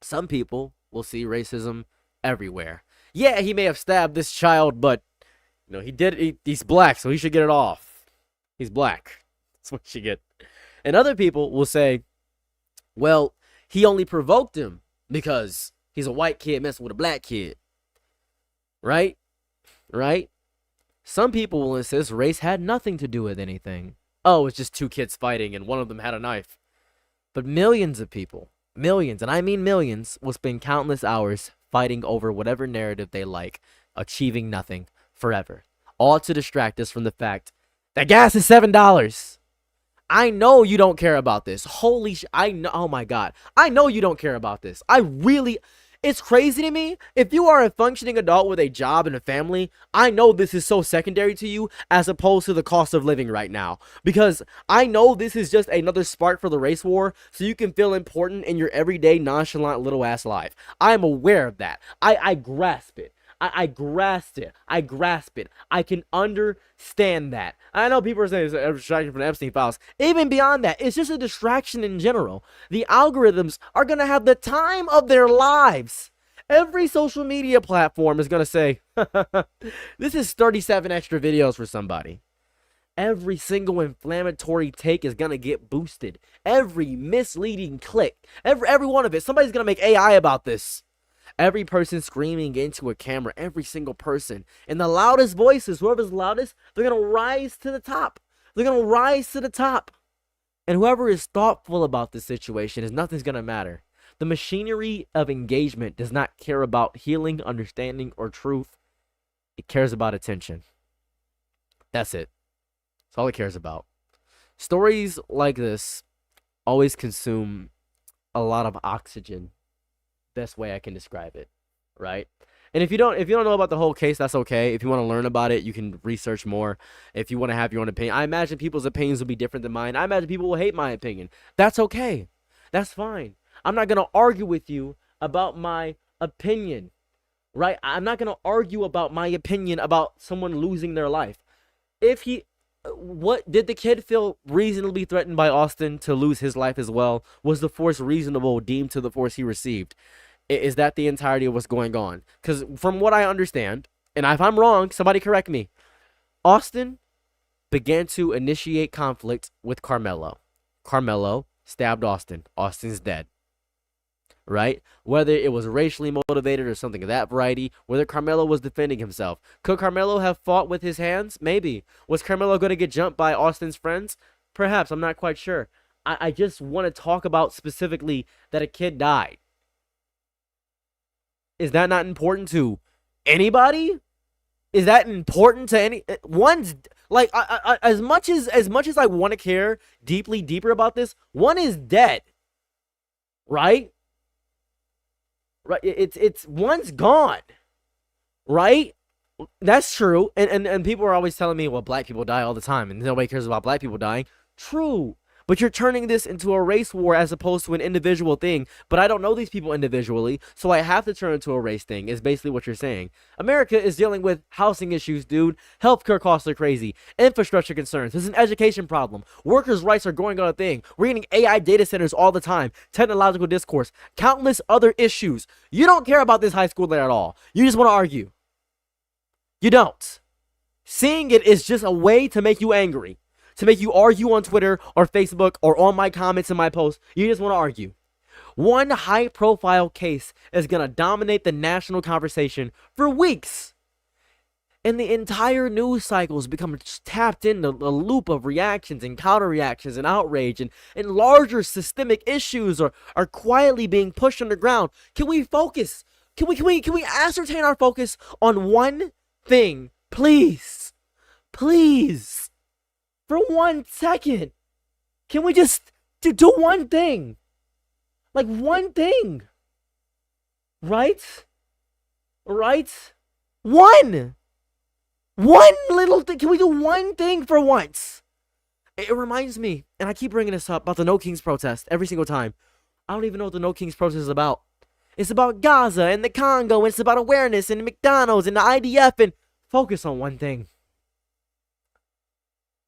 Some people will see racism everywhere. Yeah, he may have stabbed this child, but he's black, so he should get it off. He's black. That's what you get. And other people will say, well, he only provoked him because he's a white kid messing with a black kid. Right? Some people will insist race had nothing to do with anything. Oh, it's just two kids fighting and one of them had a knife. But millions of people, millions, and I mean millions, will spend countless hours fighting over whatever narrative they like, achieving nothing forever. All to distract us from the fact that gas is $7. I know you don't care about this. Holy I know. Oh my God. I know you don't care about this. It's crazy to me. If you are a functioning adult with a job and a family, I know this is so secondary to you as opposed to the cost of living right now. Because I know this is just another spark for the race war so you can feel important in your everyday nonchalant little ass life. I am aware of that. I grasp it. I grasp it. I grasp it. I can understand that. I know people are saying it's a distraction from the Epstein files. Even beyond that, it's just a distraction in general. The algorithms are going to have the time of their lives. Every social media platform is going to say, this is 37 extra videos for somebody. Every single inflammatory take is going to get boosted. Every misleading click, every one of it. Somebody's going to make AI about this. Every person screaming into a camera, every single person. And the loudest voices, whoever's loudest, they're going to rise to the top. They're going to rise to the top. And whoever is thoughtful about this situation is nothing's going to matter. The machinery of engagement does not care about healing, understanding, or truth. It cares about attention. That's it. That's all it cares about. Stories like this always consume a lot of oxygen. Best way I can describe it, right? And if you don't know about the whole case, that's okay. If you want to learn about it, you can research more. If you want to have your own opinion, I imagine people's opinions will be different than mine. I imagine people will hate my opinion. That's okay. That's fine. I'm not gonna argue with you about my opinion, right? I'm not gonna argue about my opinion about someone losing their life. What did the kid feel reasonably threatened by Austin to lose his life as well? Was the force reasonable deemed to the force he received? Is that the entirety of what's going on? Because from what I understand, and if I'm wrong, somebody correct me, Austin began to initiate conflict with Carmelo. Carmelo stabbed Austin. Austin's dead. Right? Whether it was racially motivated or something of that variety, whether Carmelo was defending himself. Could Carmelo have fought with his hands? Maybe. Was Carmelo going to get jumped by Austin's friends? Perhaps. I'm not quite sure. I just want to talk about specifically that a kid died. Is that not important to anybody? Is that important to any? One's like as much as I want to care deeper about this, one is dead. Right? Right, it's one's gone, right? That's true, and people are always telling me, well, black people die all the time, and nobody cares about black people dying. True, but you're turning this into a race war as opposed to an individual thing. But I don't know these people individually, so I have to turn it into a race thing, is basically what you're saying. America is dealing with housing issues, dude. Healthcare costs are crazy. Infrastructure concerns. There's an education problem. Workers' rights are going on a thing. We're getting AI data centers all the time. Technological discourse. Countless other issues. You don't care about this high schooler at all. You just want to argue. You don't. Seeing it is just a way to make you angry. To make you argue on Twitter or Facebook or on my comments and my posts. You just want to argue. One high-profile case is going to dominate the national conversation for weeks. And the entire news cycle has become tapped into a loop of reactions and counter-reactions and outrage. And larger systemic issues are quietly being pushed underground. Can we focus? Can we ascertain our focus on one thing? Please. Please. For 1 second, can we just do one thing? Like one thing. Right? Right? One little thing. Can we do one thing for once? It reminds me, and I keep bringing this up, about the No Kings protest every single time. I don't even know what the No Kings protest is about. It's about Gaza and the Congo, and it's about awareness and McDonald's and the IDF, and focus on one thing.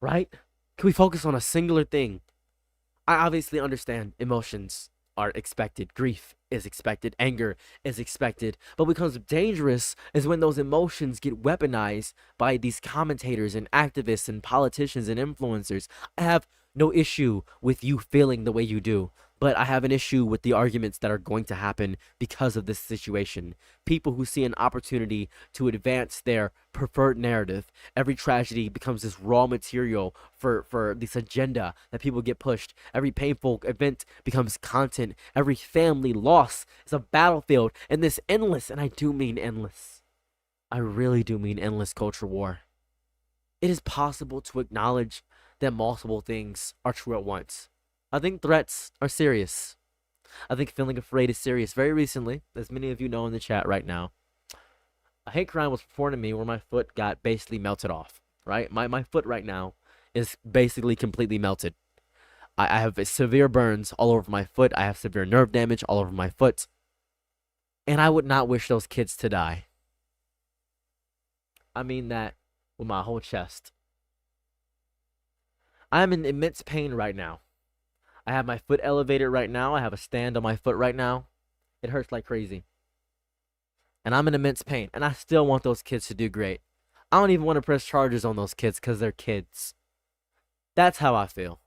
Right? Can we focus on a singular thing? I obviously understand emotions are expected. Grief is expected. Anger is expected. But what becomes dangerous is when those emotions get weaponized by these commentators and activists and politicians and influencers. I have no issue with you feeling the way you do. But I have an issue with the arguments that are going to happen because of this situation. People who see an opportunity to advance their preferred narrative. Every tragedy becomes this raw material for this agenda that people get pushed. Every painful event becomes content. Every family loss is a battlefield. And this endless, and I do mean endless, I really do mean endless culture war. It is possible to acknowledge that multiple things are true at once. I think threats are serious. I think feeling afraid is serious. Very recently, as many of you know in the chat right now, a hate crime was performed to me where my foot got basically melted off, right? My foot right now is basically completely melted. I have severe burns all over my foot. I have severe nerve damage all over my foot. And I would not wish those kids to die. I mean that with my whole chest. I am in immense pain right now. I have my foot elevated right now. I have a stand on my foot right now. It hurts like crazy. And I'm in immense pain. And I still want those kids to do great. I don't even want to press charges on those kids because they're kids. That's how I feel.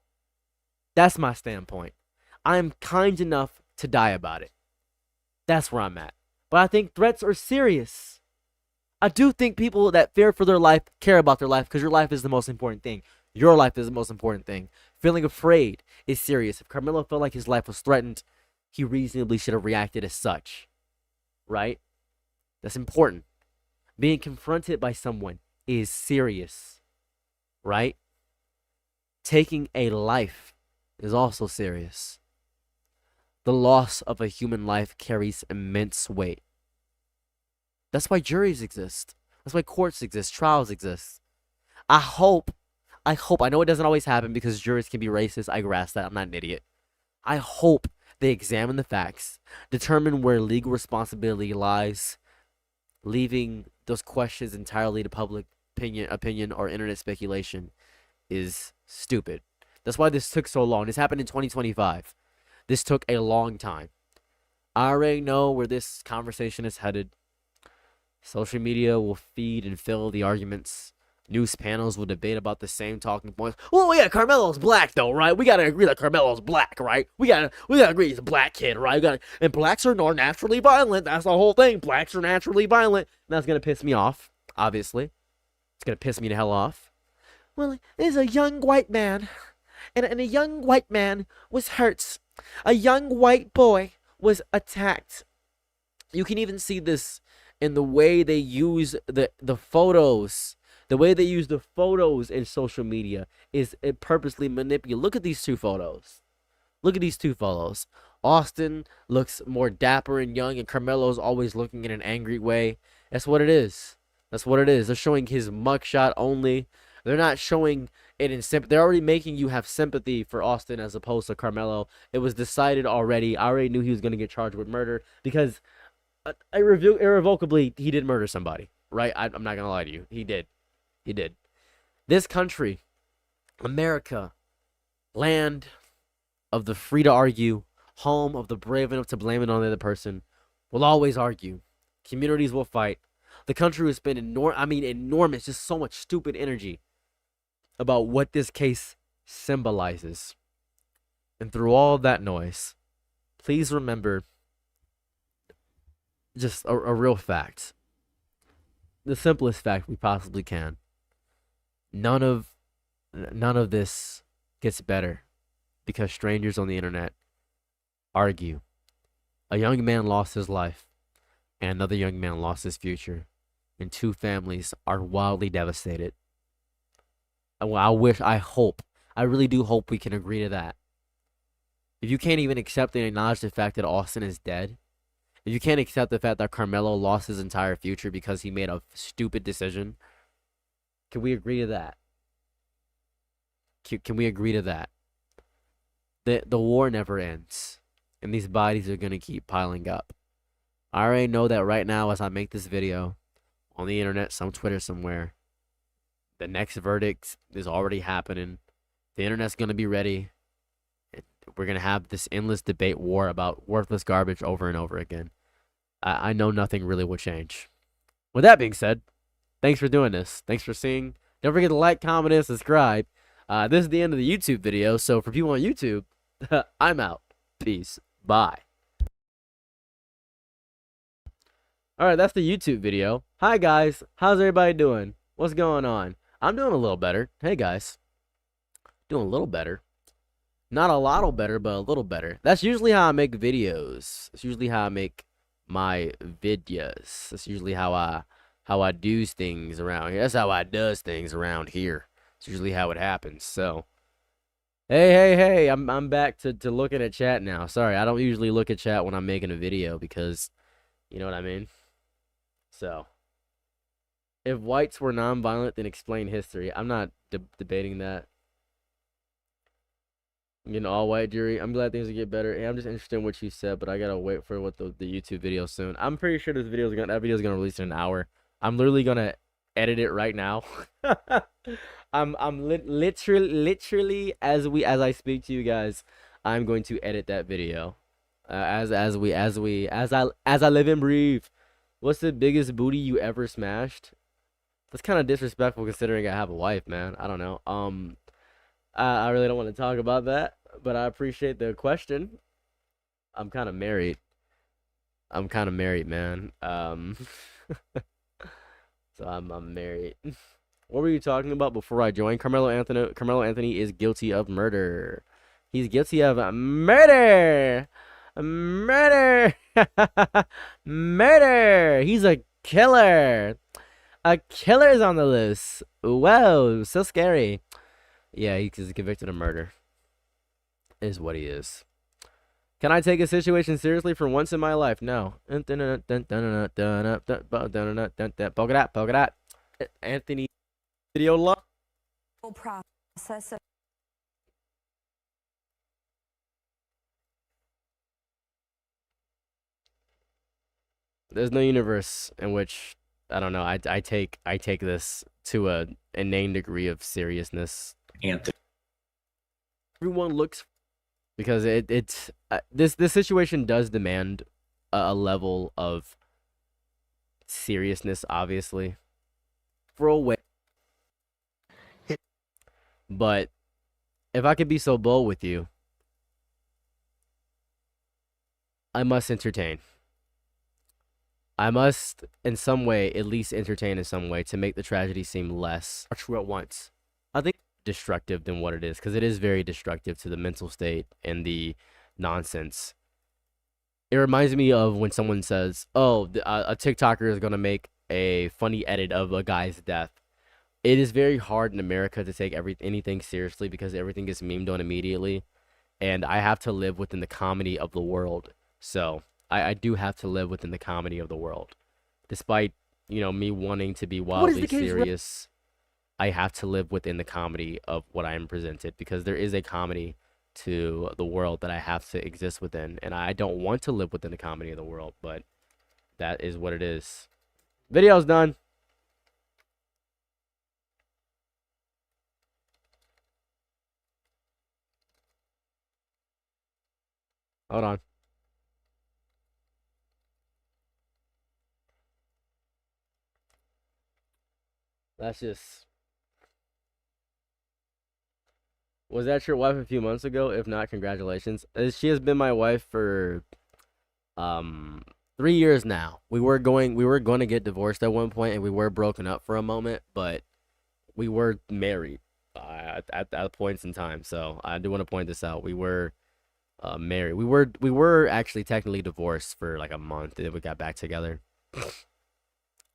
That's my standpoint. I am kind enough to die about it. That's where I'm at. But I think threats are serious. I do think people that fear for their life care about their life because your life is the most important thing. Your life is the most important thing. Feeling afraid is serious. If Carmelo felt like his life was threatened, he reasonably should have reacted as such. Right? That's important. Being confronted by someone is serious. Right? Taking a life is also serious. The loss of a human life carries immense weight. That's why juries exist. That's why courts exist. Trials exist. I hope, I know it doesn't always happen because juries can be racist. I grasp that. I'm not an idiot. I hope they examine the facts, determine where legal responsibility lies, leaving those questions entirely to public opinion or internet speculation is stupid. That's why this took so long. This happened in 2025. This took a long time. I already know where this conversation is headed. Social media will feed and fill the arguments. News panels will debate about the same talking points. Well, yeah, Carmelo's black though, right? We gotta agree that Carmelo's black, right? We gotta agree he's a black kid, right? And blacks are not naturally violent. That's the whole thing. Blacks are naturally violent. And that's gonna piss me off, obviously. It's gonna piss me the hell off. Well, there's a young white man, and a young white man was hurt. A young white boy was attacked. You can even see this in the way they use the photos. The way they use the photos in social media is it purposely manipulated. Look at these two photos. Look at these two photos. Austin looks more dapper and young, and Carmelo's always looking in an angry way. That's what it is. That's what it is. They're showing his mugshot only. They're not showing it in sympathy. They're already making you have sympathy for Austin as opposed to Carmelo. It was decided already. I already knew he was going to get charged with murder because irrevocably he did murder somebody. Right? I'm not going to lie to you. He did. He did. This country, America, land of the free to argue, home of the brave enough to blame it on the other person, will always argue. Communities will fight. The country will spend enormous, just so much stupid energy about what this case symbolizes. And through all that noise, please remember just a real fact. The simplest fact we possibly can. None of this gets better because strangers on the internet argue. A young man lost his life and another young man lost his future, and two families are wildly devastated. I really do hope we can agree to that. If you can't even accept and acknowledge the fact that Austin is dead, if you can't accept the fact that Carmelo lost his entire future because he made a stupid decision, can we agree to that? Can we agree to that? The war never ends, and these bodies are going to keep piling up. I already know that right now as I make this video, on the internet, some Twitter somewhere, the next verdict is already happening. The internet's going to be ready. We're going to have this endless debate war about worthless garbage over and over again. I know nothing really will change. With that being said, thanks for doing this. Thanks for seeing. Don't forget to like, comment, and subscribe. This is the end of the YouTube video, so for people on YouTube, I'm out. Peace. Bye. Alright, that's the YouTube video. Hi guys, how's everybody doing? What's going on? I'm doing a little better. Hey guys. Doing a little better. Not a lot better, but a little better. That's usually how I make videos. That's usually how I make my videos. That's usually how I do things around here. That's how I does things around here. It's usually how it happens. So hey, I'm back to looking at chat now. Sorry, I don't usually look at chat when I'm making a video because you know what I mean? So if whites were nonviolent, then explain history. I'm not debating that. You know, all white jury. I'm glad things will get better. Hey, I'm just interested in what you said, but I gotta wait for what the YouTube video soon. I'm pretty sure that video is gonna release in an hour. I'm literally gonna edit it right now. I'm literally as I speak to you guys, I'm going to edit that video. As I live and breathe. What's the biggest booty you ever smashed? That's kind of disrespectful considering I have a wife, man. I don't know. I really don't want to talk about that, but I appreciate the question. I'm kind of married. Man. So I'm married. What were you talking about before I joined? Carmelo Anthony is guilty of murder. He's guilty of murder. Murder. Murder. He's a killer. A killer is on the list. Whoa, so scary. Yeah, he's convicted of murder. Is what he is. Can I take a situation seriously for once in my life? No. Polka. Anthony video love. Process of There's no universe in which I don't know. I take this to a inane degree of seriousness. Anthony. Everyone looks because it's this situation does demand a level of seriousness, obviously, for a way. But if I could be so bold with you, I must entertain. I must, in some way, at least entertain in some way to make the tragedy seem less true at once. I think destructive than what it is, because it is very destructive to the mental state and the nonsense. It reminds me of when someone says, oh, a TikToker is going to make a funny edit of a guy's death. It is very hard in America to take anything seriously because everything gets memed on immediately. And I have to live within the comedy of the world. So I do have to live within the comedy of the world. Despite, you know, me wanting to be wildly serious, I have to live within the comedy of what I am presented because there is a comedy to the world that I have to exist within. And I don't want to live within the comedy of the world, but that is what it is. Video's done. Hold on. That's just... Was that your wife a few months ago? If not, congratulations. She has been my wife for 3 years now. We were going to get divorced at one point, and we were broken up for a moment, but we were married at points in time. So I do want to point this out. We were married. We were actually technically divorced for like a month, and then we got back together.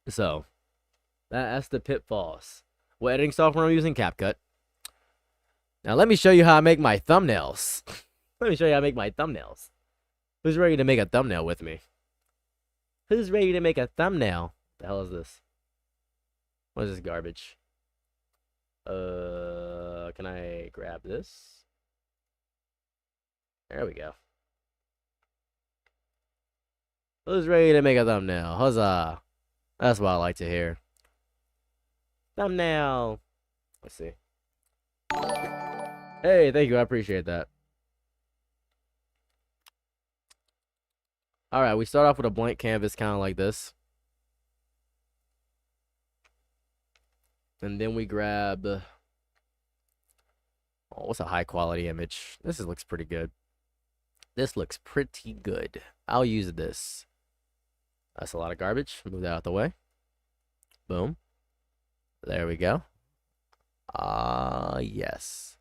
So that's the pitfalls. What editing software I'm using? CapCut. Now let me show you how I make my thumbnails. Let me show you how I make my thumbnails. Who's ready to make a thumbnail with me? Who's ready to make a thumbnail? The hell is this? What is this garbage? Can I grab this? There we go. Who's ready to make a thumbnail? Huzzah. That's what I like to hear. Thumbnail. Let's see. Hey, thank you. I appreciate that. Alright, we start off with a blank canvas kind of like this. And then we grab... Oh, what's a high quality image? This looks pretty good. This looks pretty good. I'll use this. That's a lot of garbage. Move that out the way. Boom. There we go. Yes.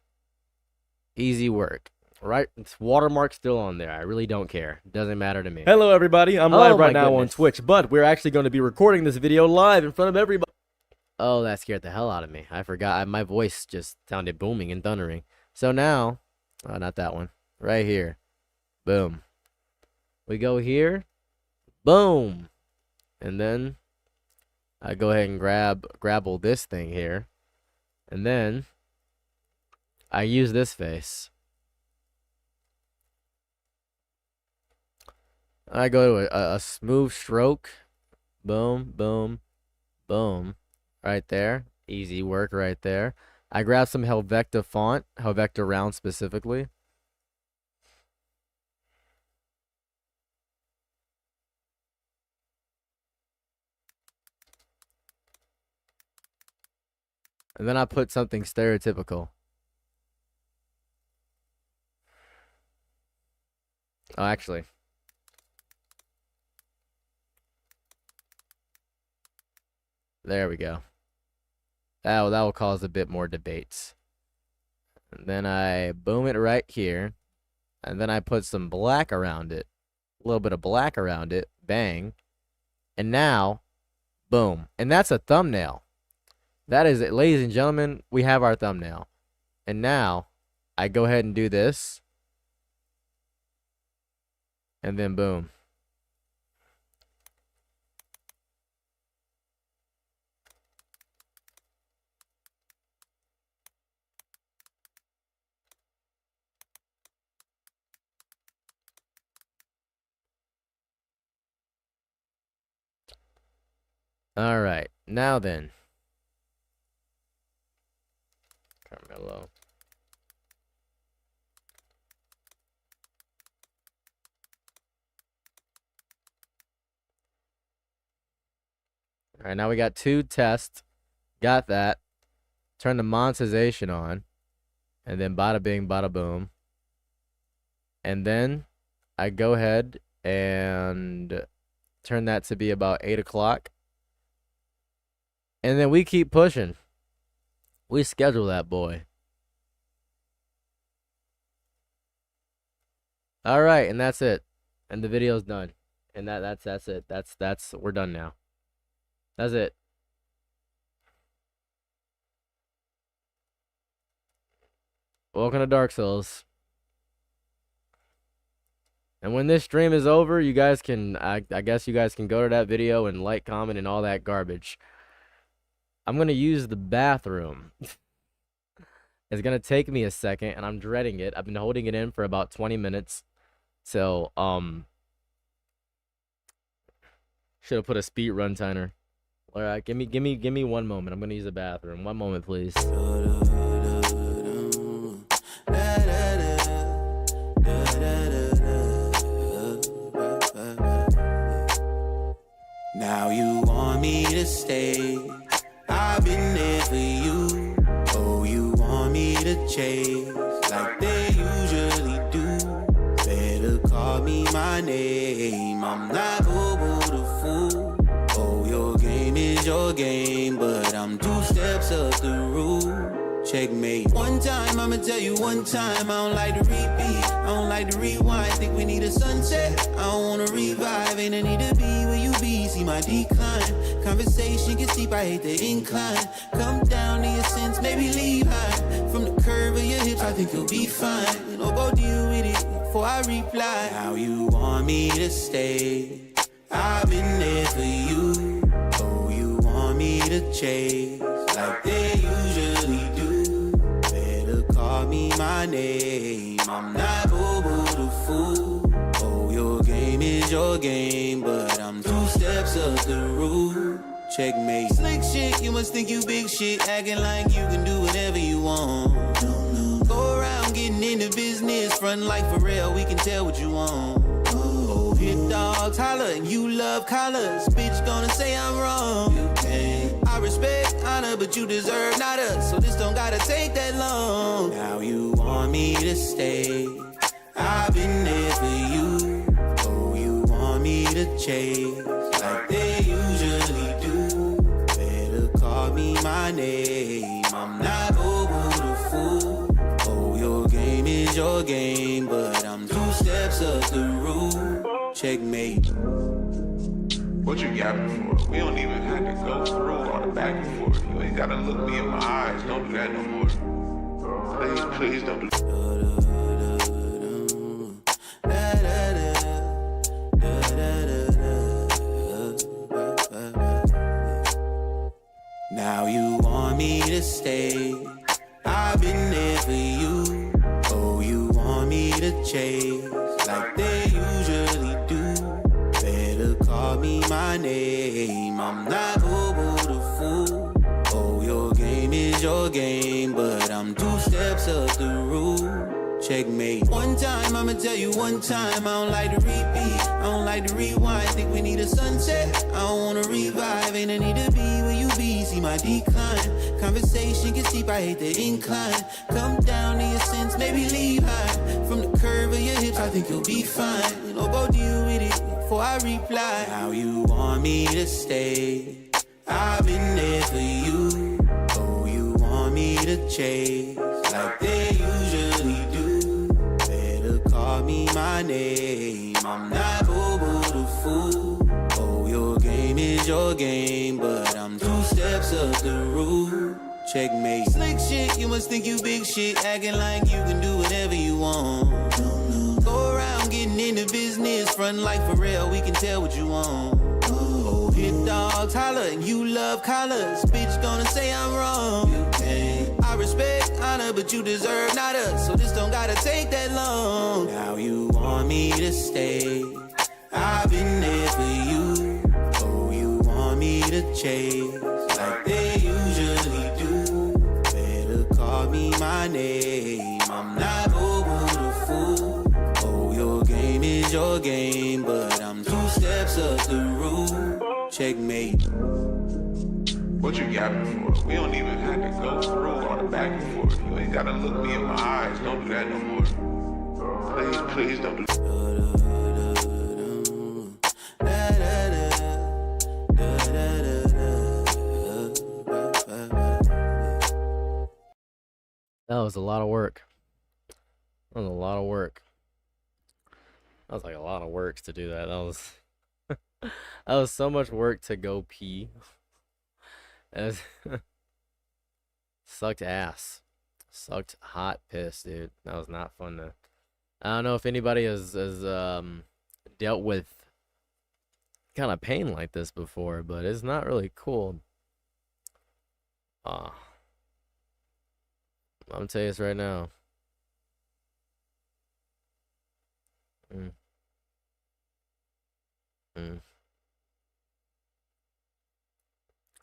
Easy work. Right? It's watermark still on there. I really don't care. Doesn't matter to me. Hello, everybody. I'm live right now on Twitch, but we're actually going to be recording this video live in front of everybody. Oh, that scared the hell out of me. I forgot. My voice just sounded booming and thundering. So now, not that one. Right here. Boom. We go here. Boom. And then I go ahead and grab this thing here. And then I use this face. I go to a smooth stroke. Boom, boom, boom. Right there. Easy work right there. I grab some Helvetica font, Helvetica round specifically. And then I put something stereotypical. Oh, actually. There we go. That will cause a bit more debates. And then I boom it right here. And then I put some black around it. A little bit of black around it. Bang. And now, boom. And that's a thumbnail. That is it, ladies and gentlemen, we have our thumbnail. And now, I go ahead and do this. And then boom. All right, now then. Carmelo. All right, now we got 2 tests. Got that. Turn the monetization on. And then bada bing, bada boom. And then I go ahead and turn that to be about 8 o'clock. And then we keep pushing. We schedule that boy. All right, and that's it. And the video's done. And that's it. That's we're done now. That's it. Welcome to Dark Souls. And when this stream is over, you guys can I guess you guys can go to that video and like, comment, and all that garbage. I'm going to use the bathroom. It's going to take me a second, and I'm dreading it. I've been holding it in for about 20 minutes. So, should have put a speed run timer. All right, give me 1 moment. I'm going to use the bathroom. 1 moment, please. Now you want me to stay. I've been there for you. Oh, you want me to chase like they usually do. Better call me my name. I'm not Bobo the fool. Oh, your game is your game, but I'm 2 steps up the rule. Checkmate. One time, I'ma tell you one time. I don't like to repeat, I don't like to rewind. Think we need a sunset, I don't wanna revive. Ain't a need to be where you be, see my decline. Conversation gets deep, I hate the incline. Come down to your sense, maybe leave high. From the curve of your hips, I think you'll be fine. You know, go deal with it before I reply. Now you want me to stay. I've been there for you. Oh, you want me to chase like they usually do. Call me my name. I'm not Bobo the fool. Oh, your game is your game, but I'm 2 steps up the rule. Checkmate. Slick shit, you must think you big shit, acting like you can do whatever you want. Go around getting into business, front like Pharrell, we can tell what you want. Oh, hit dogs holler and you love collars. Bitch gonna say I'm wrong. I respect honor, but you deserve not us, so this don't gotta take that long. Now you want me to stay. I've been there for you. Oh, you want me to chase like they usually do. Better call me my name. I'm not over the fool. Oh, your game is your game, but I'm 2 steps up the rule. Checkmate. What you yapping for? We don't even have to go through all the back and forth. You ain't gotta look me in my eyes. Don't do that no more. Please don't do that. Now you want me to stay. I've been there for you. Oh, you want me to chase like they usually do. Better call me my name. I'm not over the fool. Oh, your game is your game, but I'm 2 steps up the rule. Checkmate. One time, I'ma tell you one time. I don't like to repeat, I don't like to rewind. Think we need a sunset, I don't wanna revive. Ain't a need to be where you be, see my decline. Conversation gets deep, I hate the incline. Come down to your sense, maybe leave high. From the curve of your hips, I think you'll be fine. Don't go deal with it before I reply. Now you want me to stay. I've been there for you. Oh, you want me to chase like they usually do. Better call me my name. I'm not over the fool. Oh, your game is your game, but I'm 2 steps up the rule. Checkmate. Slick shit, you must think you big shit. Acting like you can do whatever you want. Go around getting into business. Front like for real, we can tell what you want. Oh, hit dogs holler and you love collars. Bitch gonna say I'm wrong. I respect honor, but you deserve not us. So this don't gotta take that long. Now you want me to stay. I've been there for you. Oh, you want me to chase like they usually do. Better call me my name. I'm not over the fool. Oh, your game is your game, but I'm 2 steps up the rule. Checkmate. What you yapping for? We don't even have to go through all the back and forth. You ain't gotta look me in my eyes. Don't do that no more. Please don't do that. That was a lot of work. That was a lot of work. That was like a lot of work to do that. That was that was so much work to go pee. That was sucked ass. Sucked hot piss, dude. That was not fun to. I don't know if anybody has dealt with kind of pain like this before, but it's not really cool. I'm gonna tell you this right now.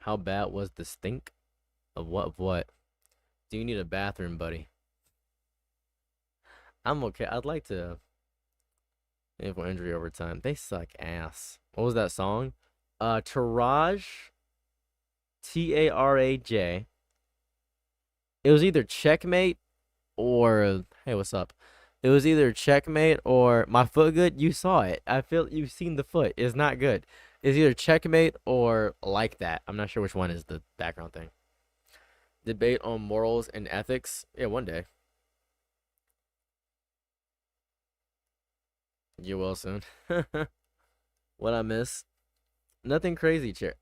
How bad was the stink? Of what? Of what? Do you need a bathroom, buddy? I'm okay. I'd like to. For injury over time. They suck ass. What was that song? Taraj. Taraj. It was either Checkmate or hey, what's up? It was either Checkmate or My Foot Good. You saw it. I feel you've seen the foot. It's not good. It's either Checkmate or Like That. I'm not sure which one is the background thing. Debate on morals and ethics. Yeah, one day. You will soon. What I miss? Nothing crazy, chair.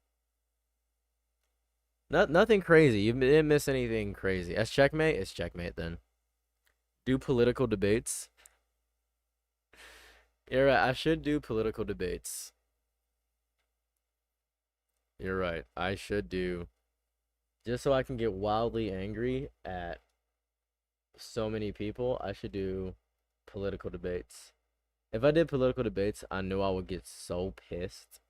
Nothing crazy. You didn't miss anything crazy. That's Checkmate. It's Checkmate then. Do political debates. You're right. I should do political debates. You're right. I should do. Just so I can get wildly angry at so many people, I should do political debates. If I did political debates, I knew I would get so pissed.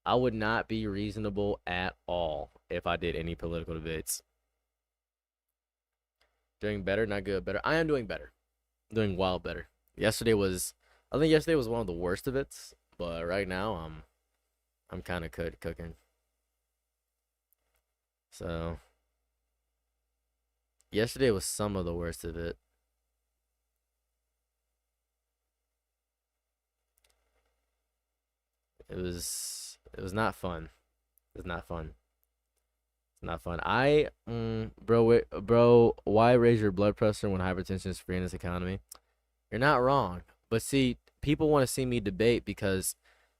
I would not be reasonable at all if I did any political debates. Doing better, not good, better. I am doing better. I'm doing wild better. I think yesterday was one of the worst of it, but right now I'm kind of cooking. So yesterday was some of the worst of it. It was not fun. It was not fun. It's not fun. Bro, why raise your blood pressure when hypertension is free in this economy? You're not wrong. But see, people want to see me debate because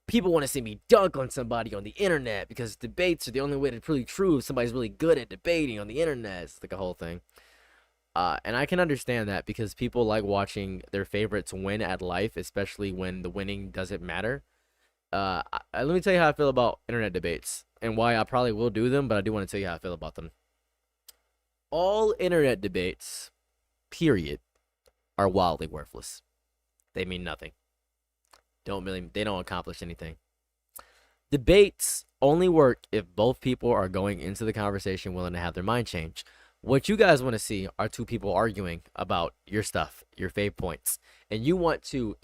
people want to see me dunk on somebody on the internet, because debates are the only way to really prove if somebody's really good at debating on the internet. It's like a whole thing. And I can understand that because people like watching their favorites win at life, especially when the winning doesn't matter. Let me tell you how I feel about internet debates and why I probably will do them, but I do want to tell you how I feel about them. All internet debates, period, are wildly worthless. They mean nothing. They don't accomplish anything. Debates only work if both people are going into the conversation willing to have their mind change. What you guys want to see are two people arguing about your stuff, your fave points, and you want to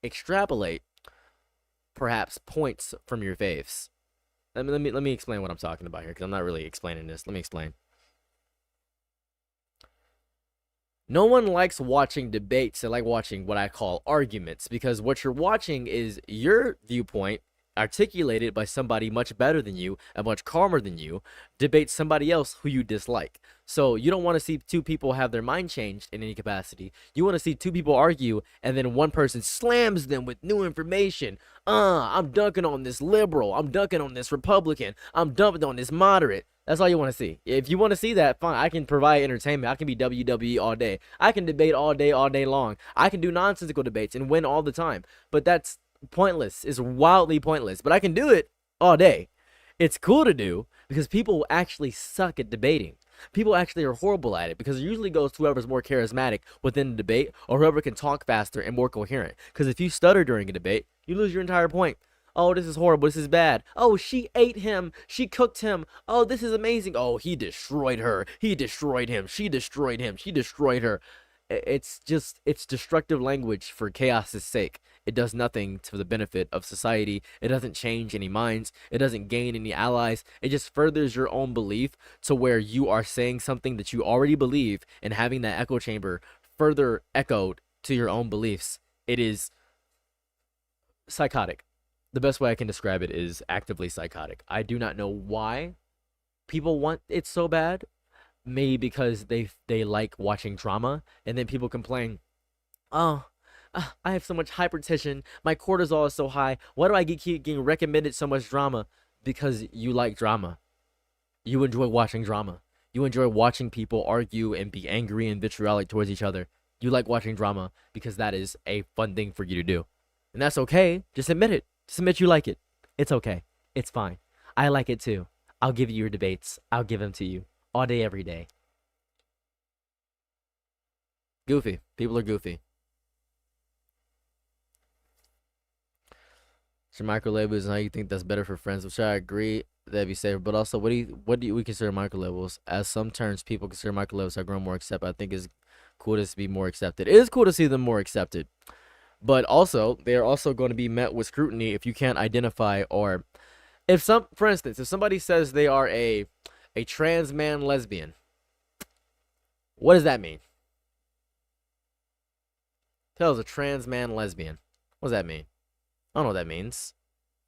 extrapolate perhaps points from your faves. Let me explain what I'm talking about here, because I'm not really explaining this. Let me explain. No one likes watching debates. They like watching what I call arguments, because what you're watching is your viewpoint articulated by somebody much better than you and much calmer than you debate somebody else who you dislike. So you don't want to see two people have their mind changed in any capacity. You want to see two people argue and then one person slams them with new information. I'm dunking on this liberal. I'm dunking on this Republican. I'm dumping on this moderate. That's all you want to see. If you want to see that, fine. I can provide entertainment. I can be WWE all day. I can debate all day long. I can do nonsensical debates and win all the time. But that's pointless. It's wildly pointless. But I can do it all day. It's cool to do because people actually suck at debating. People actually are horrible at it because it usually goes to whoever's more charismatic within the debate or whoever can talk faster and more coherent. Because if you stutter during a debate, you lose your entire point. Oh, this is horrible. This is bad. Oh, she ate him. She cooked him. Oh, this is amazing. Oh, he destroyed her. He destroyed him. She destroyed him. She destroyed her. It's destructive language for chaos's sake. It does nothing to the benefit of society. It doesn't change any minds. It doesn't gain any allies. It just furthers your own belief to where you are saying something that you already believe and having that echo chamber further echoed to your own beliefs. It is psychotic. The best way I can describe it is actively psychotic. I do not know why people want it so bad. Maybe because they like watching drama, and then people complain, oh, I have so much hypertension, my cortisol is so high, why do I keep getting recommended so much drama? Because you like drama. You enjoy watching drama. You enjoy watching people argue and be angry and vitriolic towards each other. You like watching drama because that is a fun thing for you to do. And that's okay. Just admit it. Just admit you like it. It's okay. It's fine. I like it too. I'll give you your debates. I'll give them to you. All day, every day. Goofy. People are goofy. So micro labels and how you think that's better for friends, which I agree that'd be safer. But also, what do we consider micro labels? As some terms people consider micro labels have grown more accepted. I think it's cool to be more accepted. It is cool to see them more accepted. But also, they are also going to be met with scrutiny if you can't identify, or if for instance, if somebody says they are a trans man lesbian, what does that mean? Tell us a trans man lesbian. What does that mean? I don't know what that means.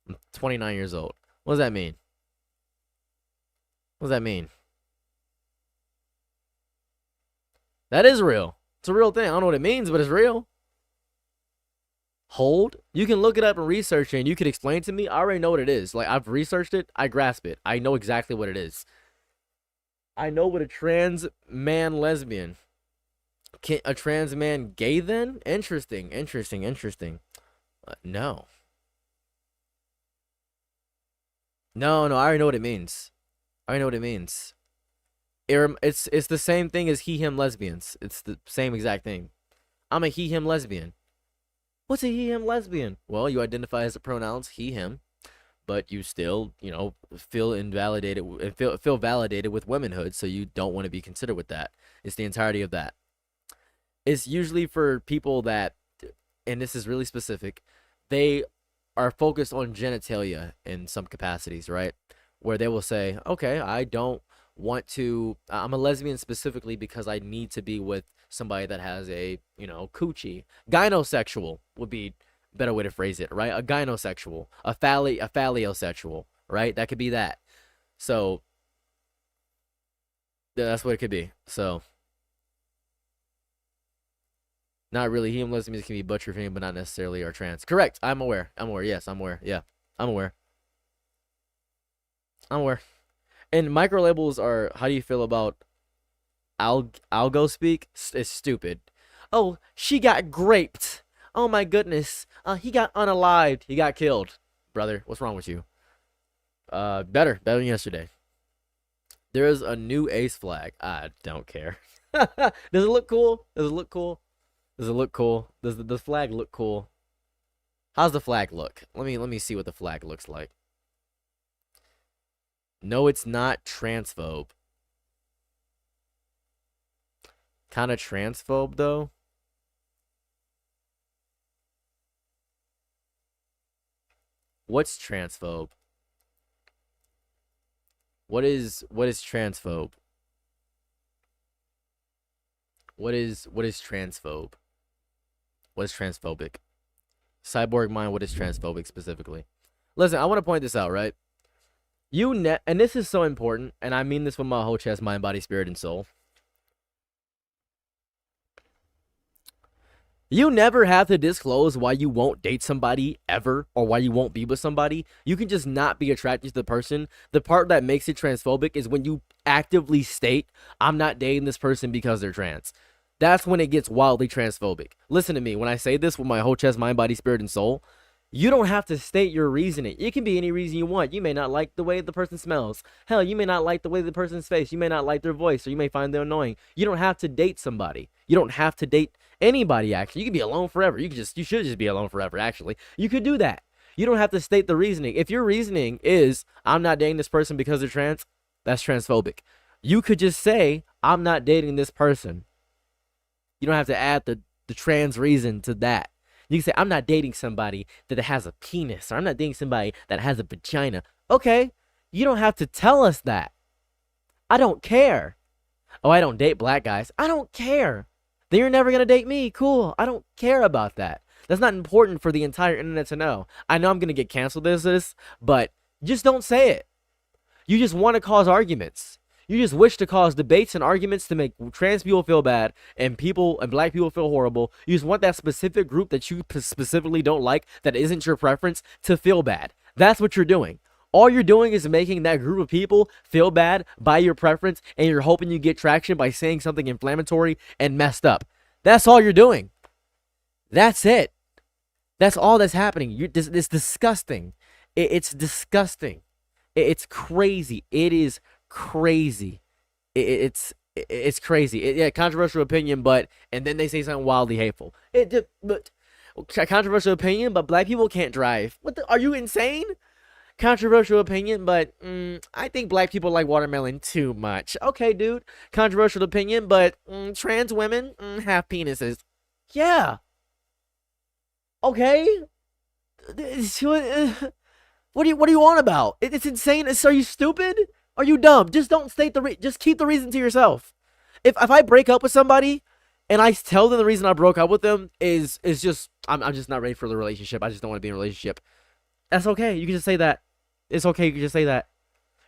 I'm 29 years old. What does that mean? What does that mean? That is real. It's a real thing. I don't know what it means, but it's real. Hold. You can look it up and research it, and you can explain to me. I already know what it is. Like, I've researched it. I grasp it. I know exactly what it is. I know what a trans man lesbian. A trans man gay then? Interesting. No. No, I already know what it means. It's the same thing as he, him lesbians. It's the same exact thing. I'm a he, him lesbian. What's a he, him lesbian? Well, you identify as the pronouns he, him, but you still, feel invalidated and feel validated with womanhood, so you don't want to be considered with that. It's the entirety of that. It's usually for people that, and this is really specific, they are focused on genitalia in some capacities, right? Where they will say, okay, I don't want to, I'm a lesbian specifically because I need to be with somebody that has a, coochie. Gynosexual would be Better way to phrase it, right? A gynosexual, a phallosexual, right? That could be that. So that's what it could be. So not really. Helium lesbians can be butcher female, but not necessarily are trans. Correct. I'm aware. Yes, I'm aware. Yeah, I'm aware. And micro labels are. How do you feel about algo speak? It's stupid. Oh, she got graped. Oh my goodness. He got unalived. He got killed. Brother, what's wrong with you? Better than yesterday. There is a new ace flag. I don't care. Does it look cool? Does the flag look cool? How's the flag look? Let me see what the flag looks like. No, it's not transphobe. Kind of transphobe though. What's transphobe? What is transphobe? What is transphobe? What is transphobic? Cyborg mind, what is transphobic specifically? Listen, I want to point this out, right? And this is so important, and I mean this with my whole chest, mind, body, spirit, and soul. You never have to disclose why you won't date somebody ever or why you won't be with somebody. You can just not be attracted to the person. The part that makes it transphobic is when you actively state, I'm not dating this person because they're trans. That's when it gets wildly transphobic. Listen to me. When I say this with my whole chest, mind, body, spirit, and soul, you don't have to state your reasoning. It can be any reason you want. You may not like the way the person smells. Hell, you may not like the way the person's face. You may not like their voice, or you may find them annoying. You don't have to date somebody. You don't have to date anybody, actually. You can be alone forever. You should just be alone forever, actually. You could do that. You don't have to state the reasoning. If your reasoning is, I'm not dating this person because they're trans, that's transphobic. You could just say, I'm not dating this person. You don't have to add the trans reason to that. You can say, I'm not dating somebody that has a penis, or I'm not dating somebody that has a vagina. Okay, you don't have to tell us that. I don't care. Oh, I don't date black guys. I don't care. Then you're never going to date me. Cool. I don't care about that. That's not important for the entire internet to know. I know I'm going to get canceled as this, but just don't say it. You just want to cause arguments. You just wish to cause debates and arguments to make trans people feel bad and black people feel horrible. You just want that specific group that you specifically don't like, that isn't your preference, to feel bad. That's what you're doing. All you're doing is making that group of people feel bad by your preference, and you're hoping you get traction by saying something inflammatory and messed up. That's all you're doing. That's it. That's all that's happening. It's disgusting. It's disgusting. It's crazy. It is crazy. It's crazy. Yeah, controversial opinion, and then they say something wildly hateful. But controversial opinion, but black people can't drive. Are you insane? Controversial opinion, but I think black people like watermelon too much. Okay, dude. Controversial opinion, but trans women have penises. Yeah. Okay. What do you want about? It's insane. Are you stupid? Are you dumb? Just don't state just keep the reason to yourself. If I break up with somebody and I tell them the reason I broke up with them is just I'm just not ready for the relationship. I just don't want to be in a relationship. That's okay. You can just say that. It's okay. You can just say that.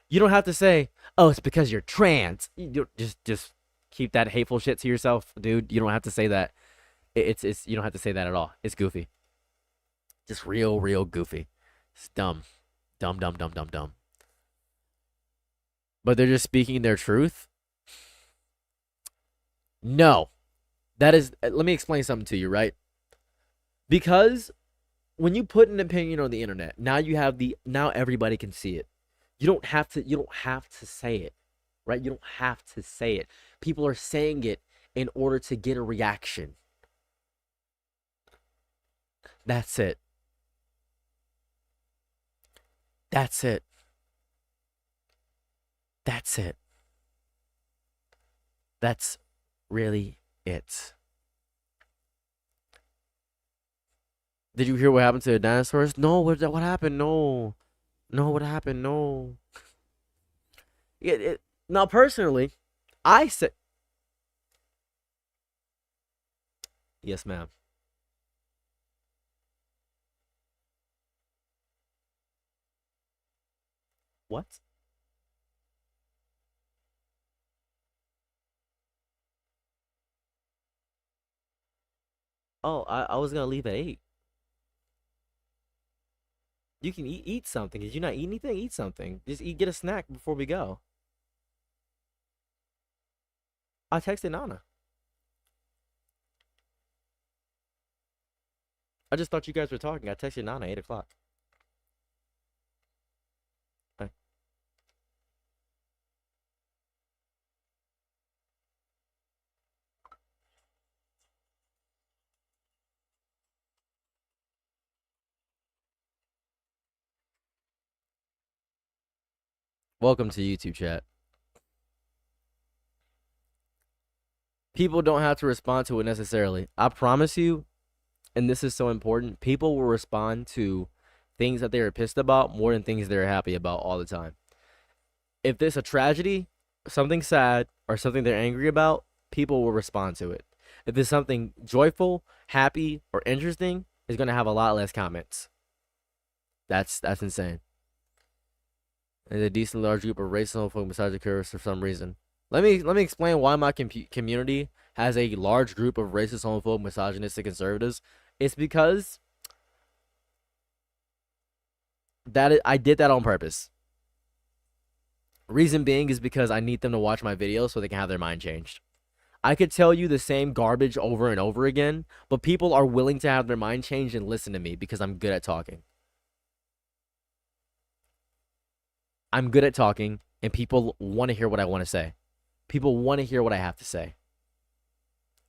You don't have to say, "Oh, it's because you're trans." You just keep that hateful shit to yourself, dude. You don't have to say that. It's you don't have to say that at all. It's goofy. Just real goofy. It's dumb. Dumb. But they're just speaking their truth? No. That is, let me explain something to you, right? Because when you put an opinion on the internet, now everybody can see it. You don't have to say it, right? You don't have to say it. People are saying it in order to get a reaction. That's it. That's it. That's it. That's really it. Did you hear what happened to the dinosaurs? No, what happened? No, what happened? No. Now, personally, I said, yes, ma'am. What? Oh, I was gonna leave at 8. You can eat something. Did you not eat anything? Eat something. Just get a snack before we go. I texted Nana. I just thought you guys were talking. I texted Nana 8 o'clock. Hey. Welcome to YouTube chat. People don't have to respond to it necessarily. I promise you, and this is so important, people will respond to things that they're pissed about more than things they're happy about all the time. If there's a tragedy, something sad, or something they're angry about, people will respond to it. If it's something joyful, happy, or interesting, it's going to have a lot less comments. That's insane. There's a decent large group of racist homophobic misogynists for some reason. Let me explain why my community has a large group of racist, homophobic, misogynistic conservatives. It's because I did that on purpose. Reason being is because I need them to watch my videos so they can have their mind changed. I could tell you the same garbage over and over again, but people are willing to have their mind changed and listen to me because I'm good at talking. I'm good at talking, and people want to hear what I want to say. People want to hear what I have to say.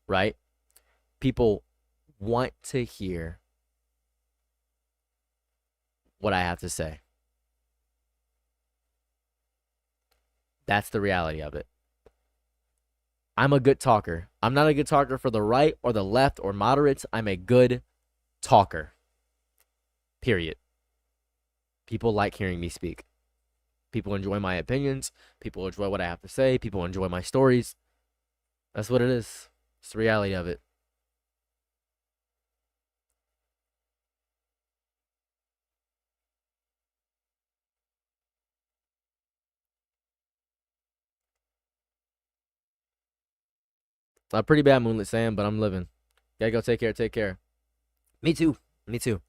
Right? People want to hear what I have to say. That's the reality of it. I'm a good talker. I'm not a good talker for the right or the left or moderates. I'm a good talker. Period. People like hearing me speak. People enjoy my opinions. People enjoy what I have to say. People enjoy my stories. That's what it is. It's the reality of it. I'm pretty bad, Moonlit Sam, but I'm living. Gotta go take care. Take care. Me too. Me too.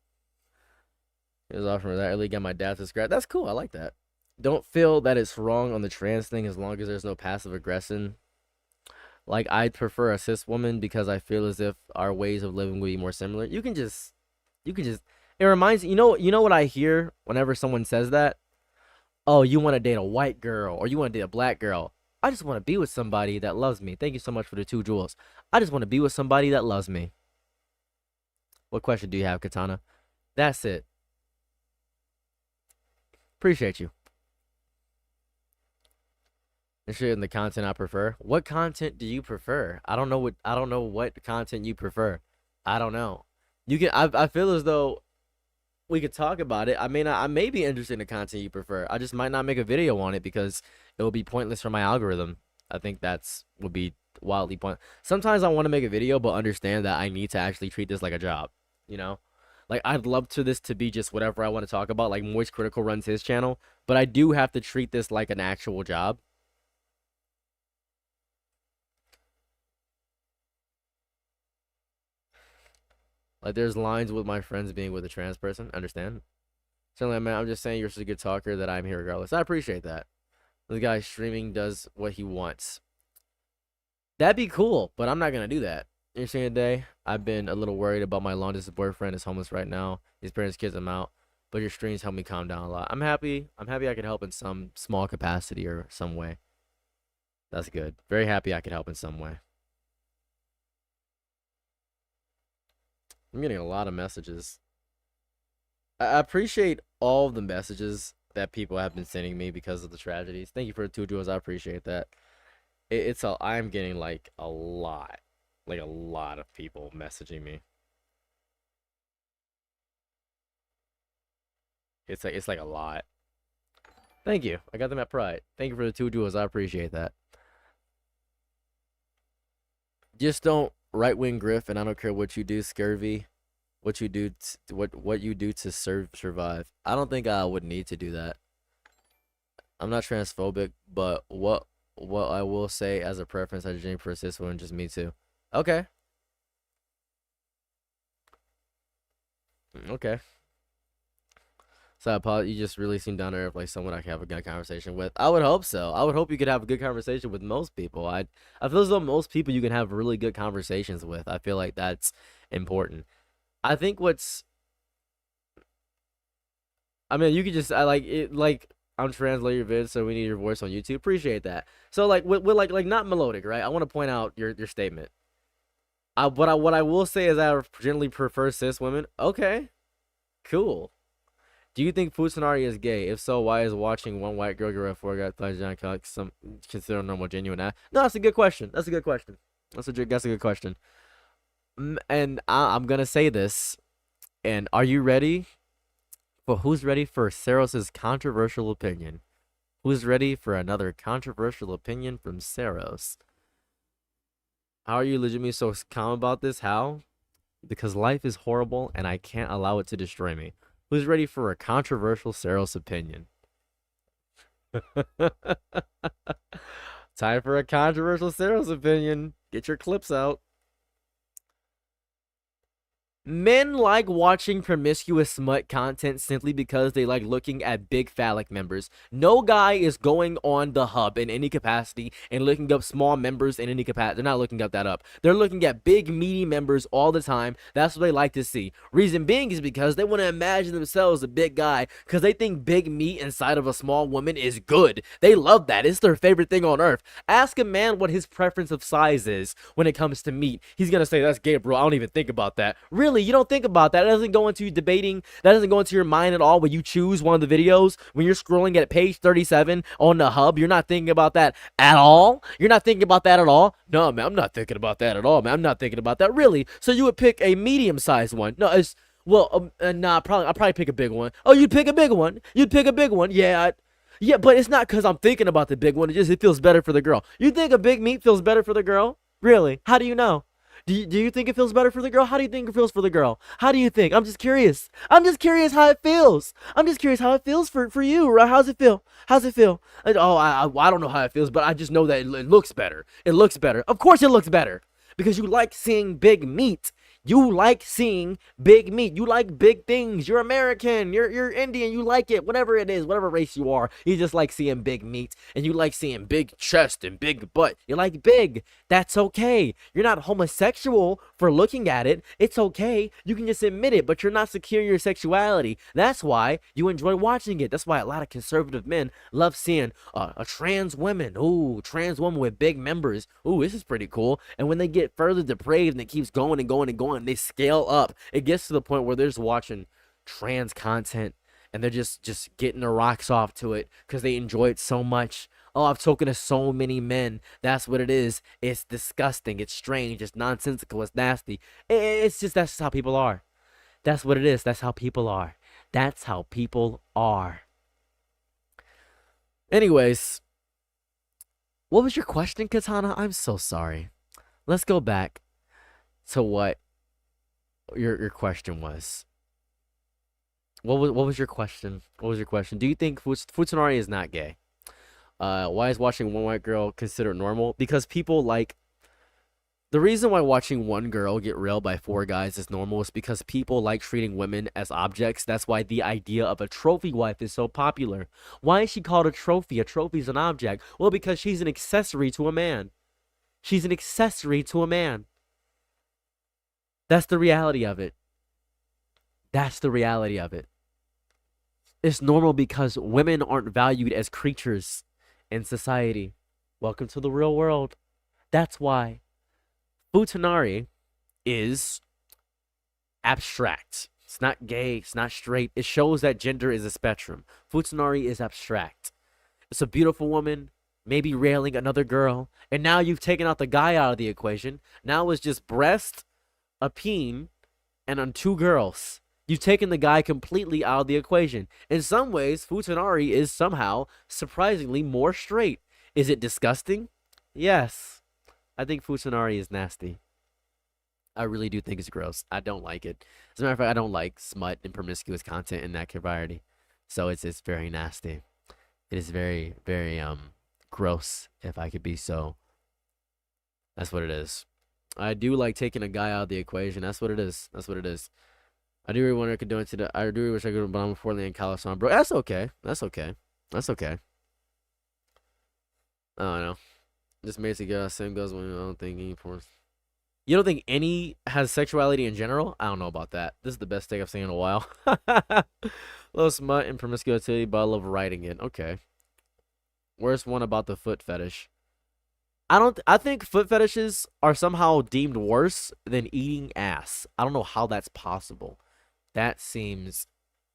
It was off from that early. Got my dad to scratch. That's cool. I like that. Don't feel that it's wrong on the trans thing as long as there's no passive aggression. Like, I'd prefer a cis woman because I feel as if our ways of living would be more similar. You can just, it reminds, you know what I hear whenever someone says that? Oh, you want to date a white girl or you want to date a black girl. I just want to be with somebody that loves me. Thank you so much for the 2 jewels. I just want to be with somebody that loves me. What question do you have, Katana? That's it. Appreciate you. Interested in the content I prefer. What content do you prefer? I don't know what content you prefer. I don't know. You can. I feel as though we could talk about it. I may be interested in the content you prefer. I just might not make a video on it because it will be pointless for my algorithm. I think would be wildly pointless. Sometimes I want to make a video, but understand that I need to actually treat this like a job. You know, like I'd love this to be just whatever I want to talk about. Like Moist Critical runs his channel, but I do have to treat this like an actual job. Like, there's lines with my friends being with a trans person. Understand? Certainly, man, I'm just saying you're such a good talker that I'm here regardless. I appreciate that. This guy streaming does what he wants. That'd be cool, but I'm not going to do that. You're saying today, I've been a little worried about my long-distance boyfriend is homeless right now. His parents kids him out. But your streams help me calm down a lot. I'm happy I could help in some small capacity or some way. That's good. Very happy I could help in some way. I'm getting a lot of messages. I appreciate all of the messages that people have been sending me because of the tragedies. Thank you for the 2 jewels. I appreciate that. I'm getting like a lot of people messaging me. It's like a lot. Thank you. I got them at Pride. Thank you for the 2 jewels. I appreciate that. Just don't right-wing griff, and I don't care what you do, scurvy. What you do to survive. I don't think I would need to do that. I'm not transphobic, but what I will say as a preference, I dream for a cis woman, just me too. Okay. Okay. So I apologize. You just really seem down to earth, like someone I can have a good conversation with. I would hope so. I would hope you could have a good conversation with most people. I feel as though most people you can have really good conversations with. I feel like that's important. I think what's, I mean, you could just, I like it, like, I'm translating your vids, so we need your voice on YouTube. Appreciate that. So like with like not melodic, right? I want to point out your statement. What I will say is I generally prefer cis women. Okay, cool. Do you think Futsunari is gay? If so, why is watching one white girl get four guys some consider normal genuine? No, that's a good question. That's a good question. That's a good question. And I'm gonna say this. And are you ready? For who's ready for Saros's controversial opinion? Who's ready for another controversial opinion from Saros? How are you legitimately so calm about this? How? Because life is horrible and I can't allow it to destroy me. Who's ready for a controversial Saros opinion? Time for a controversial Saros opinion. Get your clips out. Men like watching promiscuous smut content simply because they like looking at big phallic members. No guy is going on the hub in any capacity and looking up small members in any capacity. They're not looking up that up. They're looking at big meaty members all the time. That's what they like to see. Reason being is because they want to imagine themselves a big guy because they think big meat inside of a small woman is good. They love that. It's their favorite thing on earth. Ask a man what his preference of size is when it comes to meat. He's going to say, that's gay, bro. I don't even think about that. Really? You don't think about that. It doesn't go into debating. That doesn't go into your mind at all when you choose one of the videos. When you're scrolling at page 37 on the hub, you're not thinking about that at all. You're not thinking about that at all. No, man, I'm not thinking about that at all, man. I'm not thinking about that. Really? So you would pick a medium-sized one? No, it's, well, nah, I'll probably pick a big one. Oh, you'd pick a big one? You'd pick a big one? Yeah, yeah, but it's not because I'm thinking about the big one. It feels better for the girl. You think a big meat feels better for the girl? Really? How do you know? Do you think it feels better for the girl? How do you think it feels for the girl? How do you think? I'm just curious. I'm just curious how it feels. I'm just curious how it feels for you. Right? How's it feel? How's it feel? Oh, I don't know how it feels, but I just know that it looks better. It looks better. Of course it looks better. Because you like seeing big meat. You like seeing big meat. You like big things. You're American. You're Indian. You like it. Whatever it is, whatever race you are, you just like seeing big meat. And you like seeing big chest and big butt. You like big. That's okay. You're not homosexual for looking at it. It's okay. You can just admit it, but you're not secure in your sexuality. That's why you enjoy watching it. That's why a lot of conservative men love seeing a trans woman. Ooh, trans woman with big members. Ooh, this is pretty cool. And when they get further depraved and it keeps going and going and going, they scale up. It gets to the point where they're just watching trans content and they're just getting their rocks off to it because they enjoy it so much. Oh, I've spoken to so many men. That's what it is. It's disgusting. It's strange. It's nonsensical. It's nasty. It's just, that's just how people are. That's what it is. That's how people are. That's how people are. Anyways, what was your question, Katana? I'm so sorry. Let's go back to what your question was. What was your question? What was your question? Do you think Futsunari is not gay? Why is watching one white girl considered normal? Because people like, the reason why watching one girl get railed by four guys is normal is because people like treating women as objects. That's why the idea of a trophy wife is so popular. Why is she called a trophy? A trophy is an object. Well, because she's an accessory to a man. She's an accessory to a man. That's the reality of it. That's the reality of it. It's normal because women aren't valued as creatures in society. Welcome to the real world. That's why Futanari is abstract. It's not gay. It's not straight. It shows that gender is a spectrum. Futanari is abstract. It's a beautiful woman, maybe railing another girl, and now you've taken out the guy out of the equation. Now it's just breast, a peen, and on two girls. You've taken the guy completely out of the equation. In some ways, Futanari is somehow surprisingly more straight. Is it disgusting? Yes. I think Futanari is nasty. I really do think it's gross. I don't like it. As a matter of fact, I don't like smut and promiscuous content in that variety. So it's very nasty. It is very, very gross, if I could be so. That's what it is. I do like taking a guy out of the equation. That's what it is. That's what it is. I do really want to do it today. I do really wish I could, but I'm unfortunately in California, bro. That's okay. That's okay. That's okay. I don't know. Just makes it go. Same goes when I don't think any porn. You don't think any has sexuality in general? I don't know about that. This is the best take I've seen in a while. Little smut and promiscuity, but I love writing it. Okay. Worst one about the foot fetish. I think foot fetishes are somehow deemed worse than eating ass. I don't know how that's possible. That seems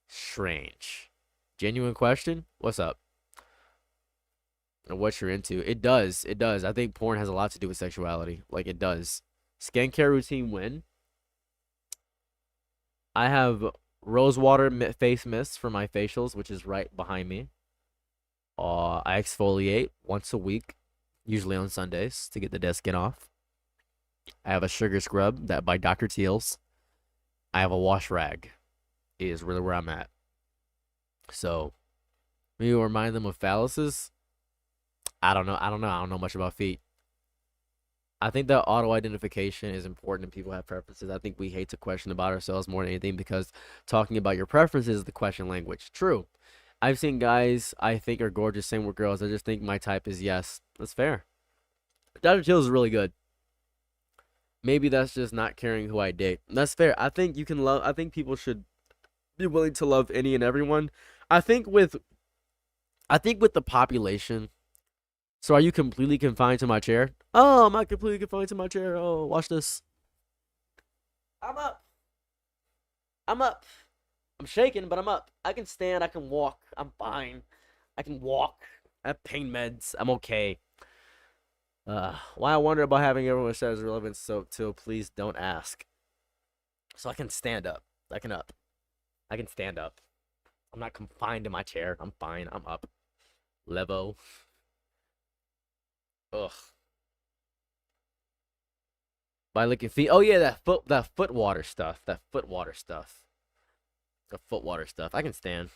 strange. Genuine question? What's up? And what you're into? It does. It does. I think porn has a lot to do with sexuality. Like, it does. Skincare routine win. I have rosewater face mist for my facials, which is right behind me. I exfoliate once a week, usually on Sundays, to get the dead skin off. I have a sugar scrub that by Dr. Teal's. I have a wash rag. Is really where I'm at. So, maybe remind them of phalluses. I don't know. I don't know much about feet. I think that auto-identification is important and people have preferences. I think we hate to question about ourselves more than anything because talking about your preferences is the question language. True. I've seen guys I think are gorgeous, same with girls. I just think my type is yes. That's fair. Dr. Teal's is really good. Maybe that's just not caring who I date. That's fair. I think you can love. I think people should be willing to love any and everyone. I think with the population. So are you completely confined to my chair? Oh, am I completely confined to my chair? Oh, watch this. I'm up. I'm up. I'm shaking, but I'm up. I can stand. I can walk. I'm fine. I can walk. I have pain meds. I'm okay. Why I wonder about having everyone share is relevant, so please don't ask. So I can stand up. I can stand up. I'm not confined to my chair. I'm fine. I'm up. Levo. Ugh. By licking feet. Oh yeah, that foot water stuff. The foot water stuff. I can stand.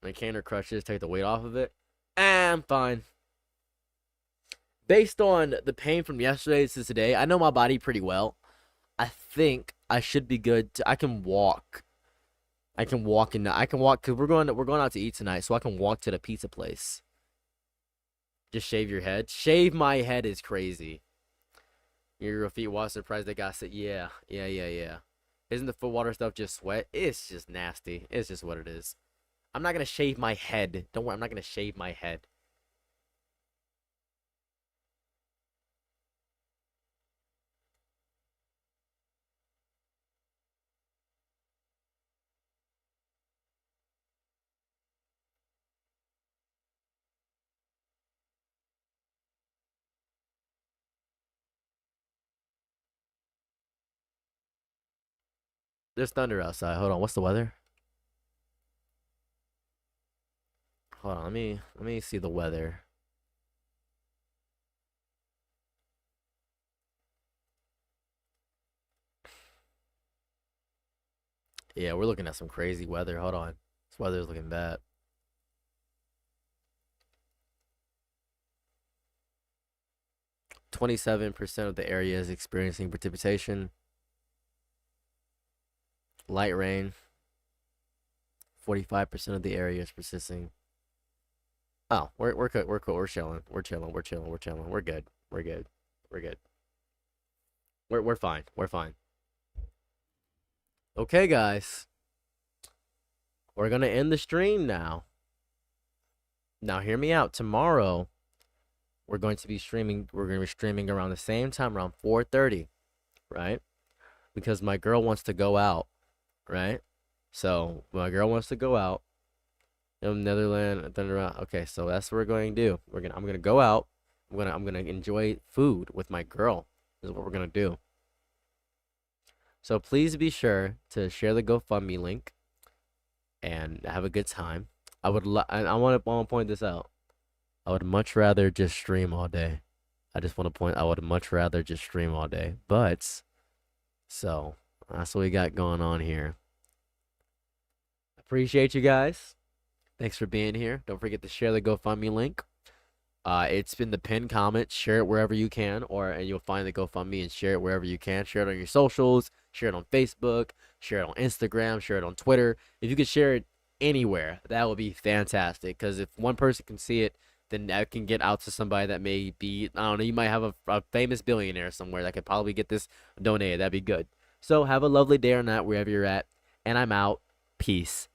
My canter crushes, take the weight off of it. I'm fine. Based on the pain from yesterday to today, I know my body pretty well. I think I should be good. I can walk. Because we're going out to eat tonight, so I can walk to the pizza place. Just shave your head. Shave my head is crazy. Your feet wash. Surprised they got it. Yeah. Isn't the foot water stuff just sweat? It's just nasty. It's just what it is. I'm not gonna shave my head. Don't worry, I'm not gonna shave my head. There's thunder outside. Hold on. What's the weather? Hold on. Let me see the weather. Yeah, we're looking at some crazy weather. Hold on. This weather's looking bad. %27% of the area is experiencing precipitation. Light rain. 45% of the area is persisting. Oh, we're good. We're cool. We're chilling. We're good. We're fine. We're fine. Okay, guys. We're gonna end the stream now. Now, hear me out. Tomorrow, we're going to be streaming. We're gonna be streaming around the same time, around 4:30, right? Because my girl wants to go out, right? So my girl wants to go out. In Netherlands, okay, so that's what we're going to do. I'm gonna go out. I'm gonna enjoy food with my girl. This is what we're gonna do. So please be sure to share the GoFundMe link and have a good time. I want to point this out. I would much rather just stream all day. I would much rather just stream all day. But so that's what we got going on here. Appreciate you guys. Thanks for being here. Don't forget to share the GoFundMe link. It's been the pinned comment. Share it wherever you can, and you'll find the GoFundMe and share it wherever you can. Share it on your socials. Share it on Facebook. Share it on Instagram. Share it on Twitter. If you could share it anywhere, that would be fantastic. Because if one person can see it, then that can get out to somebody that may be, I don't know, you might have a famous billionaire somewhere that could probably get this donated. That'd be good. So have a lovely day or night wherever you're at. And I'm out. Peace.